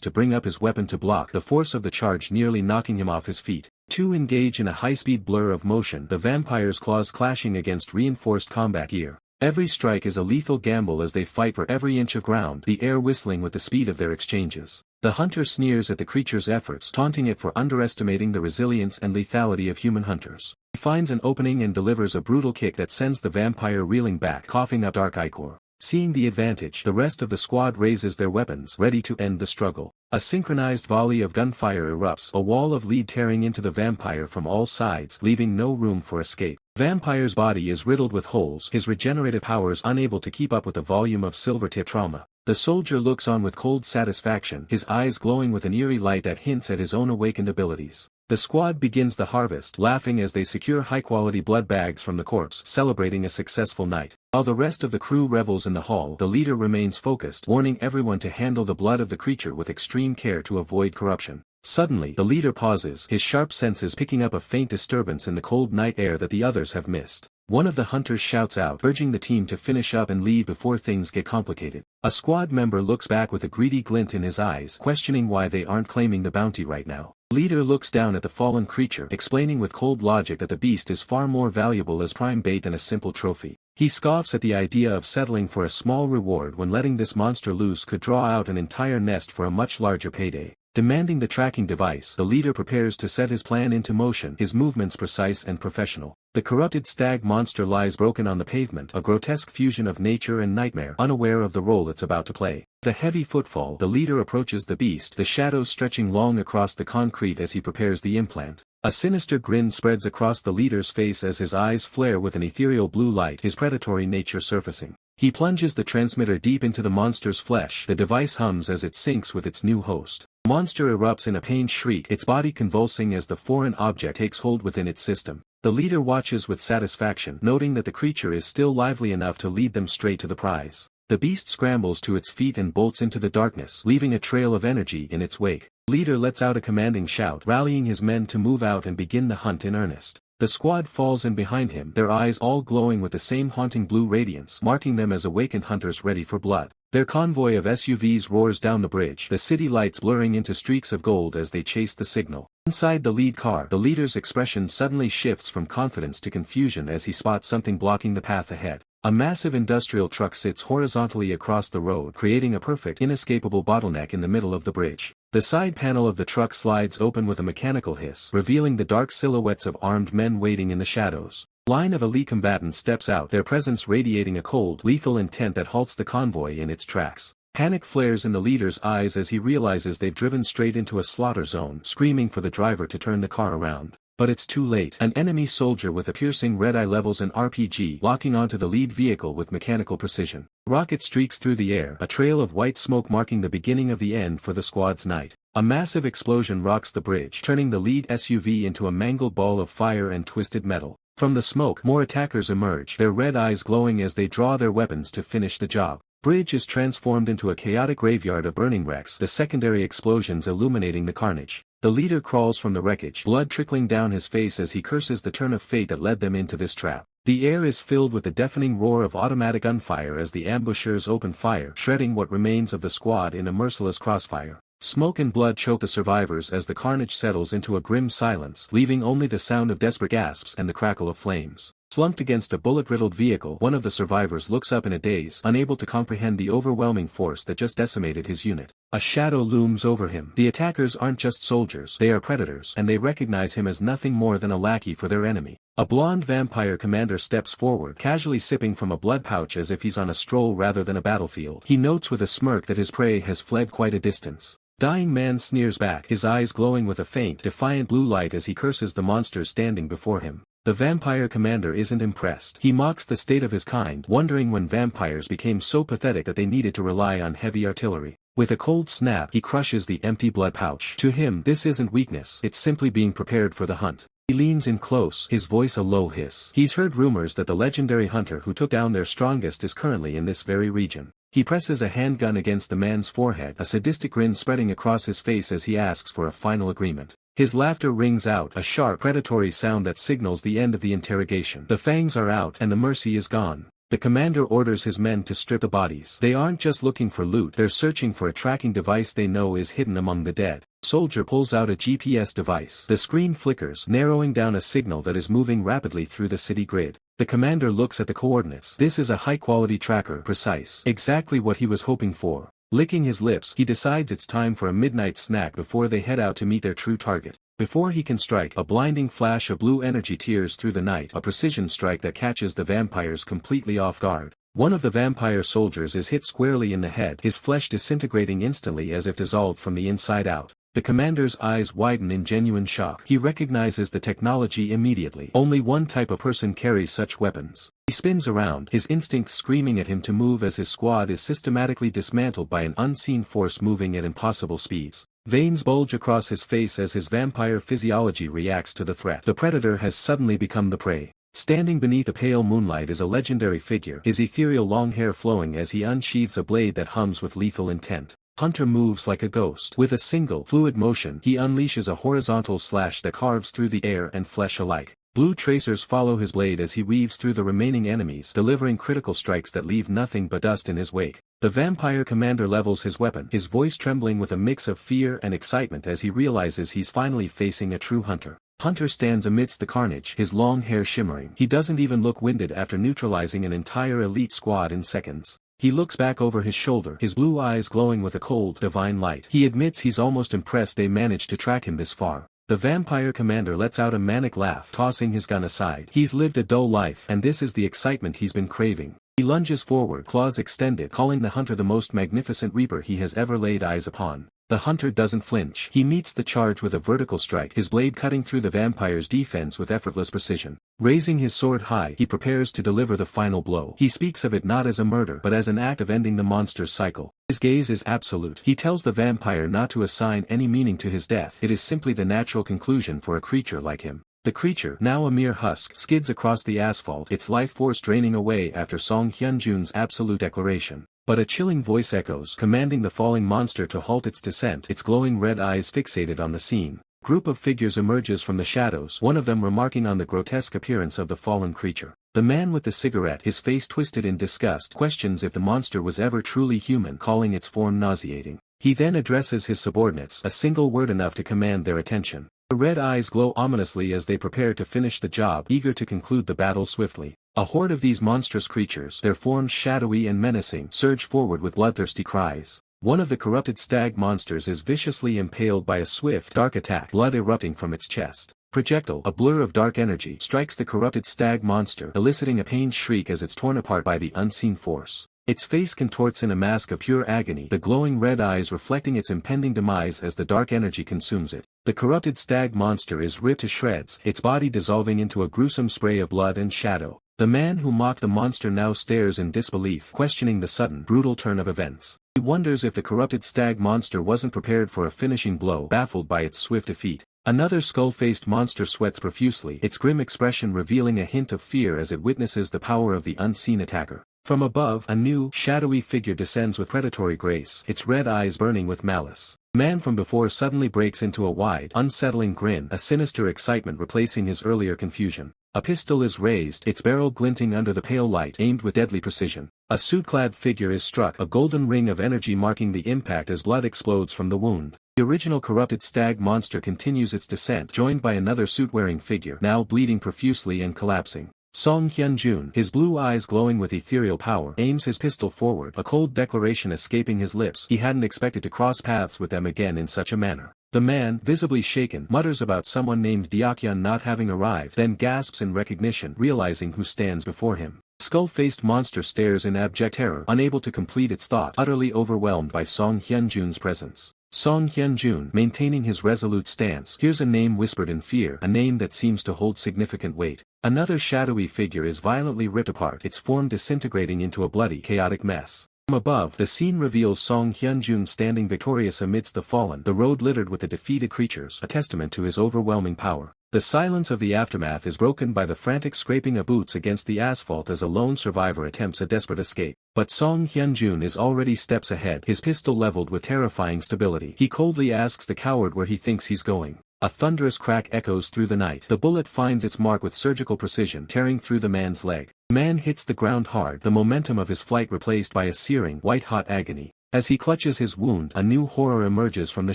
to bring up his weapon to block the force of the charge, nearly knocking him off his feet. 2 engage in a high-speed blur of motion, the vampire's claws clashing against reinforced combat gear. Every strike is a lethal gamble as they fight for every inch of ground, the air whistling with the speed of their exchanges. The hunter sneers at the creature's efforts, taunting it for underestimating the resilience and lethality of human hunters. He finds an opening and delivers a brutal kick that sends the vampire reeling back, coughing up dark ichor. Seeing the advantage, the rest of the squad raises their weapons, ready to end the struggle. A synchronized volley of gunfire erupts, a wall of lead tearing into the vampire from all sides, leaving no room for escape. Vampire's body is riddled with holes, his regenerative powers unable to keep up with the volume of silver-tip trauma. The soldier looks on with cold satisfaction, his eyes glowing with an eerie light that hints at his own awakened abilities. The squad begins the harvest, laughing as they secure high-quality blood bags from the corpse, celebrating a successful night. While the rest of the crew revels in the hall, the leader remains focused, warning everyone to handle the blood of the creature with extreme care to avoid corruption. Suddenly, the leader pauses, his sharp senses picking up a faint disturbance in the cold night air that the others have missed. One of the hunters shouts out, urging the team to finish up and leave before things get complicated. A squad member looks back with a greedy glint in his eyes, questioning why they aren't claiming the bounty right now. Leader looks down at the fallen creature, explaining with cold logic that the beast is far more valuable as prime bait than a simple trophy. He scoffs at the idea of settling for a small reward when letting this monster loose could draw out an entire nest for a much larger payday. Demanding the tracking device, the leader prepares to set his plan into motion, his movements precise and professional. The corrupted stag monster lies broken on the pavement, a grotesque fusion of nature and nightmare, unaware of the role it's about to play. The heavy footfall, the leader approaches the beast, the shadows stretching long across the concrete as he prepares the implant. A sinister grin spreads across the leader's face as his eyes flare with an ethereal blue light, his predatory nature surfacing. He plunges the transmitter deep into the monster's flesh, the device hums as it syncs with its new host. The monster erupts in a pained shriek, its body convulsing as the foreign object takes hold within its system. The leader watches with satisfaction, noting that the creature is still lively enough to lead them straight to the prize. The beast scrambles to its feet and bolts into the darkness, leaving a trail of energy in its wake. The leader lets out a commanding shout, rallying his men to move out and begin the hunt in earnest. The squad falls in behind him, their eyes all glowing with the same haunting blue radiance, marking them as awakened hunters ready for blood. Their convoy of SUVs roars down the bridge, the city lights blurring into streaks of gold as they chase the signal. Inside the lead car, the leader's expression suddenly shifts from confidence to confusion as he spots something blocking the path ahead. A massive industrial truck sits horizontally across the road, creating a perfect, inescapable bottleneck in the middle of the bridge. The side panel of the truck slides open with a mechanical hiss, revealing the dark silhouettes of armed men waiting in the shadows. A line of elite combatants steps out, their presence radiating a cold, lethal intent that halts the convoy in its tracks. Panic flares in the leader's eyes as he realizes they've driven straight into a slaughter zone, screaming for the driver to turn the car around. But it's too late. An enemy soldier with a piercing red eye levels an RPG, locking onto the lead vehicle with mechanical precision. Rocket streaks through the air, a trail of white smoke marking the beginning of the end for the squad's night. A massive explosion rocks the bridge, turning the lead SUV into a mangled ball of fire and twisted metal. From the smoke, more attackers emerge, their red eyes glowing as they draw their weapons to finish the job. Bridge is transformed into a chaotic graveyard of burning wrecks, the secondary explosions illuminating the carnage. The leader crawls from the wreckage, blood trickling down his face as he curses the turn of fate that led them into this trap. The air is filled with the deafening roar of automatic gunfire as the ambushers open fire, shredding what remains of the squad in a merciless crossfire. Smoke and blood choke the survivors as the carnage settles into a grim silence, leaving only the sound of desperate gasps and the crackle of flames. Slumped against a bullet-riddled vehicle, one of the survivors looks up in a daze, unable to comprehend the overwhelming force that just decimated his unit. A shadow looms over him. The attackers aren't just soldiers, they are predators, and they recognize him as nothing more than a lackey for their enemy. A blonde vampire commander steps forward, casually sipping from a blood pouch as if he's on a stroll rather than a battlefield. He notes with a smirk that his prey has fled quite a distance. Dying man sneers back, his eyes glowing with a faint, defiant blue light as he curses the monsters standing before him. The vampire commander isn't impressed. He mocks the state of his kind, wondering when vampires became so pathetic that they needed to rely on heavy artillery. With a cold snap, he crushes the empty blood pouch. To him, this isn't weakness, it's simply being prepared for the hunt. He leans in close, his voice a low hiss. He's heard rumors that the legendary hunter who took down their strongest is currently in this very region. He presses a handgun against the man's forehead, a sadistic grin spreading across his face as he asks for a final agreement. His laughter rings out, a sharp, predatory sound that signals the end of the interrogation. The fangs are out, and the mercy is gone. The commander orders his men to strip the bodies. They aren't just looking for loot, they're searching for a tracking device they know is hidden among the dead. The soldier pulls out a GPS device. The screen flickers, narrowing down a signal that is moving rapidly through the city grid. The commander looks at the coordinates. This is a high-quality tracker, precise. Exactly what he was hoping for. Licking his lips, he decides it's time for a midnight snack before they head out to meet their true target. Before he can strike, a blinding flash of blue energy tears through the night, a precision strike that catches the vampires completely off guard. One of the vampire soldiers is hit squarely in the head, his flesh disintegrating instantly as if dissolved from the inside out. The commander's eyes widen in genuine shock. He recognizes the technology immediately. Only one type of person carries such weapons. He spins around, his instincts screaming at him to move as his squad is systematically dismantled by an unseen force moving at impossible speeds. Veins bulge across his face as his vampire physiology reacts to the threat. The predator has suddenly become the prey. Standing beneath the pale moonlight is a legendary figure, his ethereal long hair flowing as he unsheathes a blade that hums with lethal intent. Hunter moves like a ghost. With a single, fluid motion, he unleashes a horizontal slash that carves through the air and flesh alike. Blue tracers follow his blade as he weaves through the remaining enemies, delivering critical strikes that leave nothing but dust in his wake. The vampire commander levels his weapon, his voice trembling with a mix of fear and excitement as he realizes he's finally facing a true hunter. Hunter stands amidst the carnage, his long hair shimmering. He doesn't even look winded after neutralizing an entire elite squad in seconds. He looks back over his shoulder, his blue eyes glowing with a cold, divine light. He admits he's almost impressed they managed to track him this far. The vampire commander lets out a manic laugh, tossing his gun aside. He's lived a dull life, and this is the excitement he's been craving. He lunges forward, claws extended, calling the hunter the most magnificent reaper he has ever laid eyes upon. The hunter doesn't flinch. He meets the charge with a vertical strike, his blade cutting through the vampire's defense with effortless precision. Raising his sword high, he prepares to deliver the final blow. He speaks of it not as a murder, but as an act of ending the monster's cycle. His gaze is absolute. He tells the vampire not to assign any meaning to his death. It is simply the natural conclusion for a creature like him. The creature, now a mere husk, skids across the asphalt, its life force draining away after Song Hyun-jun's absolute declaration. But a chilling voice echoes, commanding the falling monster to halt its descent, its glowing red eyes fixated on the scene. A group of figures emerges from the shadows, one of them remarking on the grotesque appearance of the fallen creature. The man with the cigarette, his face twisted in disgust, questions if the monster was ever truly human, calling its form nauseating. He then addresses his subordinates, a single word enough to command their attention. The red eyes glow ominously as they prepare to finish the job, eager to conclude the battle swiftly. A horde of these monstrous creatures, their forms shadowy and menacing, surge forward with bloodthirsty cries. One of the corrupted stag monsters is viciously impaled by a swift, dark attack, blood erupting from its chest. Projectile, a blur of dark energy, strikes the corrupted stag monster, eliciting a pained shriek as it's torn apart by the unseen force. Its face contorts in a mask of pure agony, the glowing red eyes reflecting its impending demise as the dark energy consumes it. The corrupted stag monster is ripped to shreds, its body dissolving into a gruesome spray of blood and shadow. The man who mocked the monster now stares in disbelief, questioning the sudden, brutal turn of events. He wonders if the corrupted stag monster wasn't prepared for a finishing blow, baffled by its swift defeat. Another skull-faced monster sweats profusely, its grim expression revealing a hint of fear as it witnesses the power of the unseen attacker. From above, a new, shadowy figure descends with predatory grace, its red eyes burning with malice. The man from before suddenly breaks into a wide, unsettling grin, a sinister excitement replacing his earlier confusion. A pistol is raised, its barrel glinting under the pale light, aimed with deadly precision. A suit-clad figure is struck, a golden ring of energy marking the impact as blood explodes from the wound. The original corrupted stag monster continues its descent, joined by another suit-wearing figure, now bleeding profusely and collapsing. Song Hyun-jun, his blue eyes glowing with ethereal power, aims his pistol forward, a cold declaration escaping his lips. He hadn't expected to cross paths with them again in such a manner. The man, visibly shaken, mutters about someone named Deokyeon not having arrived, then gasps in recognition, realizing who stands before him. The skull-faced monster stares in abject terror, unable to complete its thought, utterly overwhelmed by Song Hyun-jun's presence. Song Hyun-jun, maintaining his resolute stance, hears a name whispered in fear, a name that seems to hold significant weight. Another shadowy figure is violently ripped apart, its form disintegrating into a bloody, chaotic mess. From above, the scene reveals Song Hyun-jun standing victorious amidst the fallen, the road littered with the defeated creatures, a testament to his overwhelming power. The silence of the aftermath is broken by the frantic scraping of boots against the asphalt as a lone survivor attempts a desperate escape. But Song Hyun-jun is already steps ahead, his pistol leveled with terrifying stability. He coldly asks the coward where he thinks he's going. A thunderous crack echoes through the night. The bullet finds its mark with surgical precision, tearing through the man's leg. The man hits the ground hard, the momentum of his flight replaced by a searing, white-hot agony. As he clutches his wound, a new horror emerges from the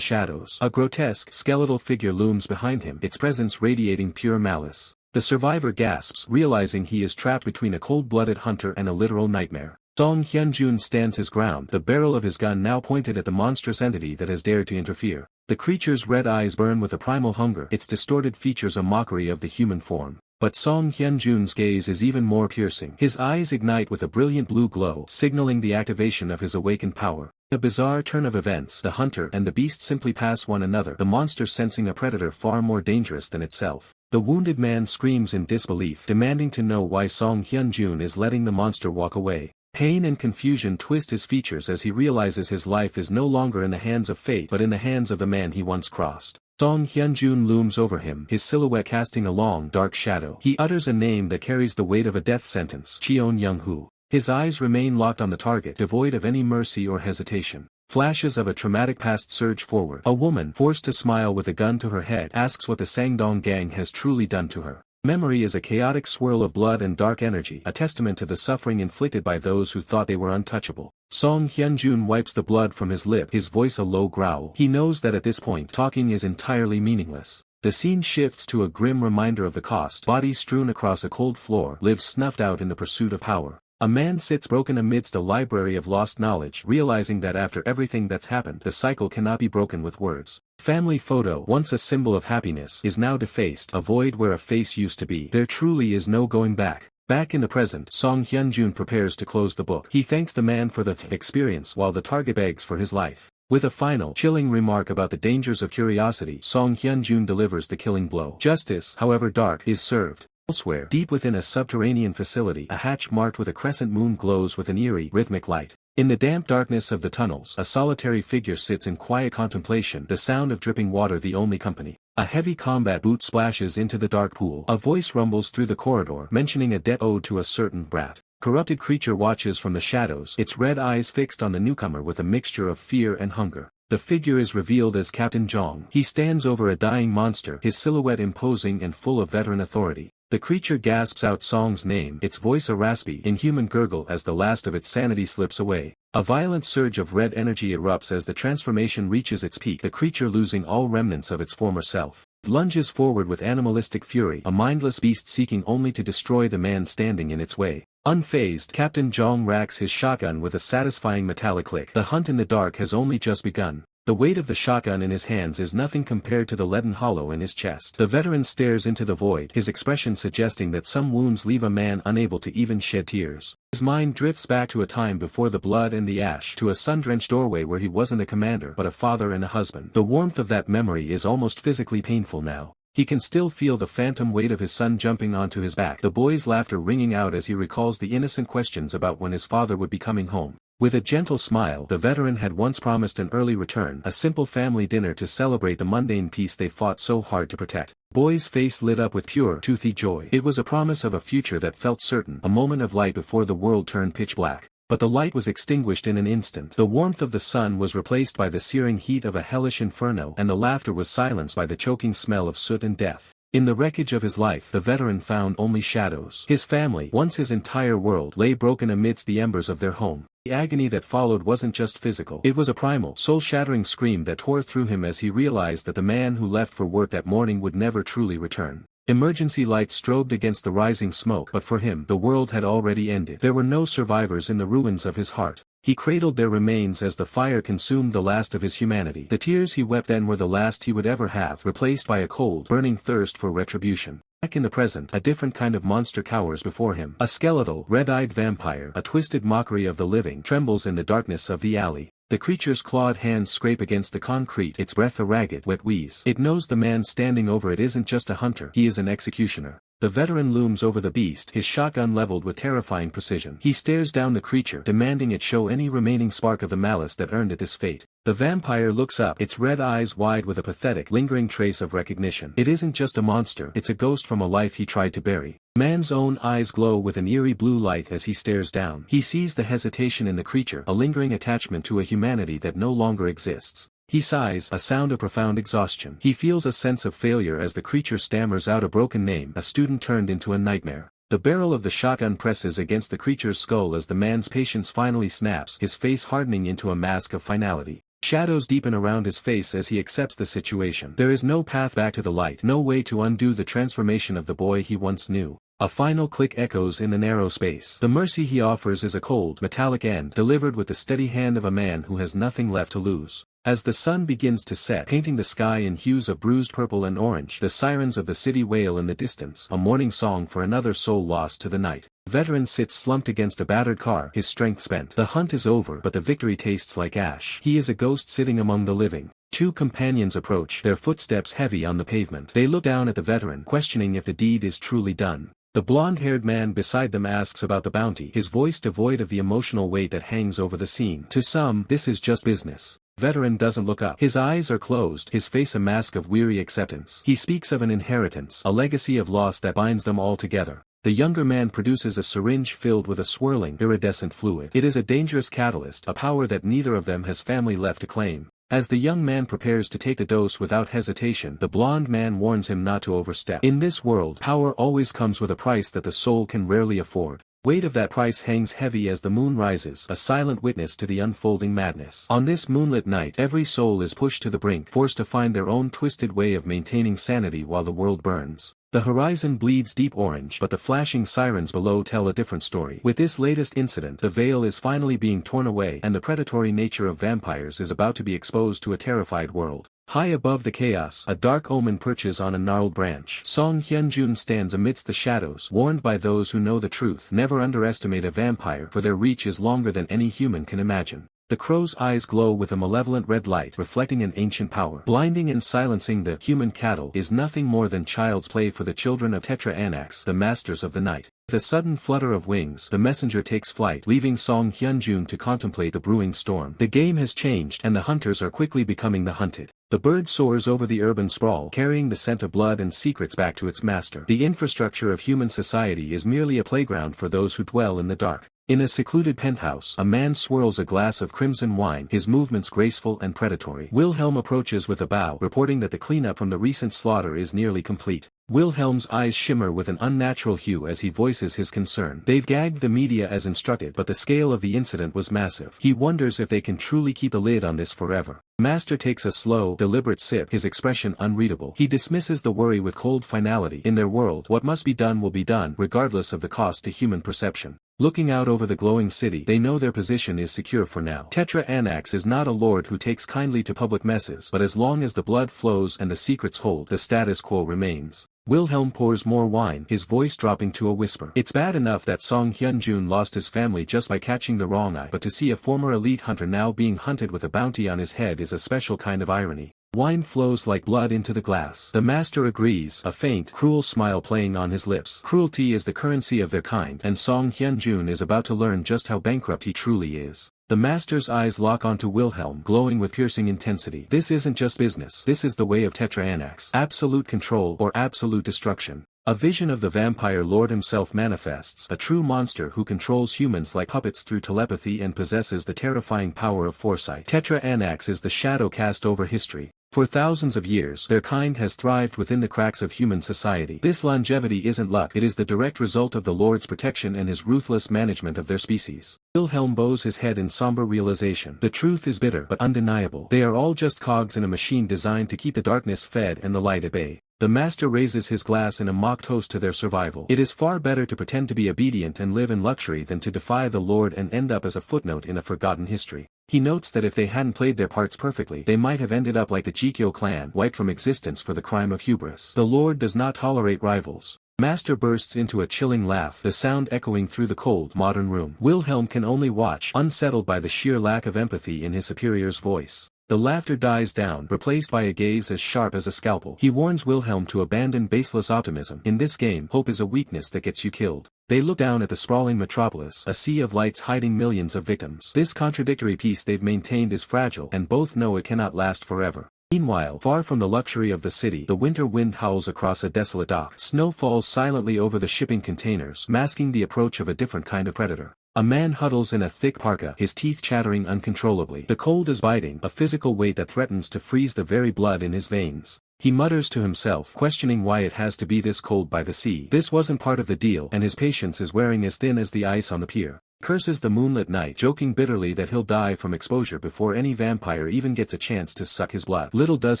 shadows. A grotesque, skeletal figure looms behind him, its presence radiating pure malice. The survivor gasps, realizing he is trapped between a cold-blooded hunter and a literal nightmare. Song Hyun-jun stands his ground, the barrel of his gun now pointed at the monstrous entity that has dared to interfere. The creature's red eyes burn with a primal hunger, its distorted features a mockery of the human form. But Song Hyun-jun's gaze is even more piercing. His eyes ignite with a brilliant blue glow, signaling the activation of his awakened power. In a bizarre turn of events, the hunter and the beast simply pass one another, the monster sensing a predator far more dangerous than itself. The wounded man screams in disbelief, demanding to know why Song Hyun-jun is letting the monster walk away. Pain and confusion twist his features as he realizes his life is no longer in the hands of fate but in the hands of the man he once crossed. Song Hyun-jun looms over him, his silhouette casting a long, dark shadow. He utters a name that carries the weight of a death sentence, Cheon Young-hoo. His eyes remain locked on the target, devoid of any mercy or hesitation. Flashes of a traumatic past surge forward. A woman, forced to smile with a gun to her head, asks what the Sangdong gang has truly done to her. Memory is a chaotic swirl of blood and dark energy, a testament to the suffering inflicted by those who thought they were untouchable. Song Hyun-jun wipes the blood from his lip, his voice a low growl. He knows that at this point talking is entirely meaningless. The scene shifts to a grim reminder of the cost. Bodies strewn across a cold floor, lives snuffed out in the pursuit of power. A man sits broken amidst a library of lost knowledge, realizing that after everything that's happened, the cycle cannot be broken with words. Family photo, once a symbol of happiness, is now defaced, a void where a face used to be. There truly is no going back. Back in the present, Song Hyun-jun prepares to close the book. He thanks the man for the experience while the target begs for his life. With a final, chilling remark about the dangers of curiosity, Song Hyun-jun delivers the killing blow. Justice, however dark, is served. Elsewhere, deep within a subterranean facility, a hatch marked with a crescent moon glows with an eerie, rhythmic light. In the damp darkness of the tunnels, a solitary figure sits in quiet contemplation, the sound of dripping water the only company. A heavy combat boot splashes into the dark pool. A voice rumbles through the corridor, mentioning a debt owed to a certain brat. Corrupted creature watches from the shadows, its red eyes fixed on the newcomer with a mixture of fear and hunger. The figure is revealed as Captain Jong. He stands over a dying monster, his silhouette imposing and full of veteran authority. The creature gasps out Song's name, its voice a raspy, inhuman gurgle as the last of its sanity slips away. A violent surge of red energy erupts as the transformation reaches its peak, the creature losing all remnants of its former self. It lunges forward with animalistic fury, a mindless beast seeking only to destroy the man standing in its way. Unfazed, Captain Jong racks his shotgun with a satisfying metallic click. The hunt in the dark has only just begun. The weight of the shotgun in his hands is nothing compared to the leaden hollow in his chest. The veteran stares into the void, his expression suggesting that some wounds leave a man unable to even shed tears. His mind drifts back to a time before the blood and the ash, to a sun-drenched doorway where he wasn't a commander but a father and a husband. The warmth of that memory is almost physically painful now. He can still feel the phantom weight of his son jumping onto his back, the boy's laughter ringing out as he recalls the innocent questions about when his father would be coming home. With a gentle smile, the veteran had once promised an early return, a simple family dinner to celebrate the mundane peace they fought so hard to protect. Boy's face lit up with pure, toothy joy. It was a promise of a future that felt certain, a moment of light before the world turned pitch black. But the light was extinguished in an instant. The warmth of the sun was replaced by the searing heat of a hellish inferno, and the laughter was silenced by the choking smell of soot and death. In the wreckage of his life, the veteran found only shadows. His family, once his entire world, lay broken amidst the embers of their home. The agony that followed wasn't just physical. It was a primal, soul-shattering scream that tore through him as he realized that the man who left for work that morning would never truly return. Emergency lights strobed against the rising smoke, but for him, the world had already ended. There were no survivors in the ruins of his heart. He cradled their remains as the fire consumed the last of his humanity. The tears he wept then were the last he would ever have, replaced by a cold, burning thirst for retribution. Back in the present, a different kind of monster cowers before him. A skeletal, red-eyed vampire, a twisted mockery of the living, trembles in the darkness of the alley. The creature's clawed hands scrape against the concrete, its breath a ragged, wet wheeze. It knows the man standing over it isn't just a hunter, he is an executioner. The veteran looms over the beast, his shotgun leveled with terrifying precision. He stares down the creature, demanding it show any remaining spark of the malice that earned it this fate. The vampire looks up, its red eyes wide with a pathetic, lingering trace of recognition. It isn't just a monster, it's a ghost from a life he tried to bury. Man's own eyes glow with an eerie blue light as he stares down. He sees the hesitation in the creature, a lingering attachment to a humanity that no longer exists. He sighs, a sound of profound exhaustion. He feels a sense of failure as the creature stammers out a broken name, a student turned into a nightmare. The barrel of the shotgun presses against the creature's skull as the man's patience finally snaps, his face hardening into a mask of finality. Shadows deepen around his face as he accepts the situation. There is no path back to the light, no way to undo the transformation of the boy he once knew. A final click echoes in the narrow space. The mercy he offers is a cold, metallic end, delivered with the steady hand of a man who has nothing left to lose. As the sun begins to set, painting the sky in hues of bruised purple and orange, the sirens of the city wail in the distance, a mourning song for another soul lost to the night. The veteran sits slumped against a battered car, his strength spent. The hunt is over, but the victory tastes like ash. He is a ghost sitting among the living. Two companions approach, their footsteps heavy on the pavement. They look down at the veteran, questioning if the deed is truly done. The blonde-haired man beside them asks about the bounty, his voice devoid of the emotional weight that hangs over the scene. To some, this is just business. Veteran doesn't look up. His eyes are closed, his face a mask of weary acceptance. He speaks of an inheritance, a legacy of loss that binds them all together. The younger man produces a syringe filled with a swirling, iridescent fluid. It is a dangerous catalyst, a power that neither of them has family left to claim. As the young man prepares to take the dose without hesitation, the blonde man warns him not to overstep. In this world, power always comes with a price that the soul can rarely afford. Weight of that price hangs heavy as the moon rises, a silent witness to the unfolding madness. On this moonlit night, every soul is pushed to the brink, forced to find their own twisted way of maintaining sanity while the world burns. The horizon bleeds deep orange, but the flashing sirens below tell a different story. With this latest incident, the veil is finally being torn away, and the predatory nature of vampires is about to be exposed to a terrified world. High above the chaos, a dark omen perches on a gnarled branch. Song Hyunjun stands amidst the shadows, warned by those who know the truth. Never underestimate a vampire, for their reach is longer than any human can imagine. The crow's eyes glow with a malevolent red light, reflecting an ancient power. Blinding and silencing the human cattle is nothing more than child's play for the children of Tetra Anax, the masters of the night. With a sudden flutter of wings, the messenger takes flight, leaving Song Hyunjun to contemplate the brewing storm. The game has changed, and the hunters are quickly becoming the hunted. The bird soars over the urban sprawl, carrying the scent of blood and secrets back to its master. The infrastructure of human society is merely a playground for those who dwell in the dark. In a secluded penthouse, a man swirls a glass of crimson wine, his movements graceful and predatory. Wilhelm approaches with a bow, reporting that the cleanup from the recent slaughter is nearly complete. Wilhelm's eyes shimmer with an unnatural hue as he voices his concern. They've gagged the media as instructed, but the scale of the incident was massive. He wonders if they can truly keep the lid on this forever. Master takes a slow, deliberate sip, his expression unreadable. He dismisses the worry with cold finality. In their world, what must be done will be done, regardless of the cost to human perception. Looking out over the glowing city, they know their position is secure for now. Tetra Anax is not a lord who takes kindly to public messes, but as long as the blood flows and the secrets hold, the status quo remains. Wilhelm pours more wine, his voice dropping to a whisper. It's bad enough that Song Hyunjun lost his family just by catching the wrong eye, but to see a former elite hunter now being hunted with a bounty on his head is a special kind of irony. Wine flows like blood into the glass. The master agrees, a faint, cruel smile playing on his lips. Cruelty is the currency of their kind, and Song Hyunjun is about to learn just how bankrupt he truly is. The master's eyes lock onto Wilhelm, glowing with piercing intensity. This isn't just business. This is the way of Tetra Anax. Absolute control or absolute destruction. A vision of the vampire lord himself manifests, a true monster who controls humans like puppets through telepathy and possesses the terrifying power of foresight. Tetra Anax is the shadow cast over history. For thousands of years, their kind has thrived within the cracks of human society. This longevity isn't luck, it is the direct result of the Lord's protection and his ruthless management of their species. Wilhelm bows his head in somber realization. The truth is bitter but undeniable. They are all just cogs in a machine designed to keep the darkness fed and the light at bay. The master raises his glass in a mock toast to their survival. It is far better to pretend to be obedient and live in luxury than to defy the Lord and end up as a footnote in a forgotten history. He notes that if they hadn't played their parts perfectly, they might have ended up like the Jikyo clan, wiped from existence for the crime of hubris. The Lord does not tolerate rivals. Master bursts into a chilling laugh, the sound echoing through the cold, modern room. Wilhelm can only watch, unsettled by the sheer lack of empathy in his superior's voice. The laughter dies down, replaced by a gaze as sharp as a scalpel. He warns Wilhelm to abandon baseless optimism. In this game, hope is a weakness that gets you killed. They look down at the sprawling metropolis, a sea of lights hiding millions of victims. This contradictory peace they've maintained is fragile, and both know it cannot last forever. Meanwhile, far from the luxury of the city, the winter wind howls across a desolate dock. Snow falls silently over the shipping containers, masking the approach of a different kind of predator. A man huddles in a thick parka, his teeth chattering uncontrollably. The cold is biting, a physical weight that threatens to freeze the very blood in his veins. He mutters to himself, questioning why it has to be this cold by the sea. This wasn't part of the deal, and his patience is wearing as thin as the ice on the pier. Curses the moonlit night, joking bitterly that he'll die from exposure before any vampire even gets a chance to suck his blood. Little does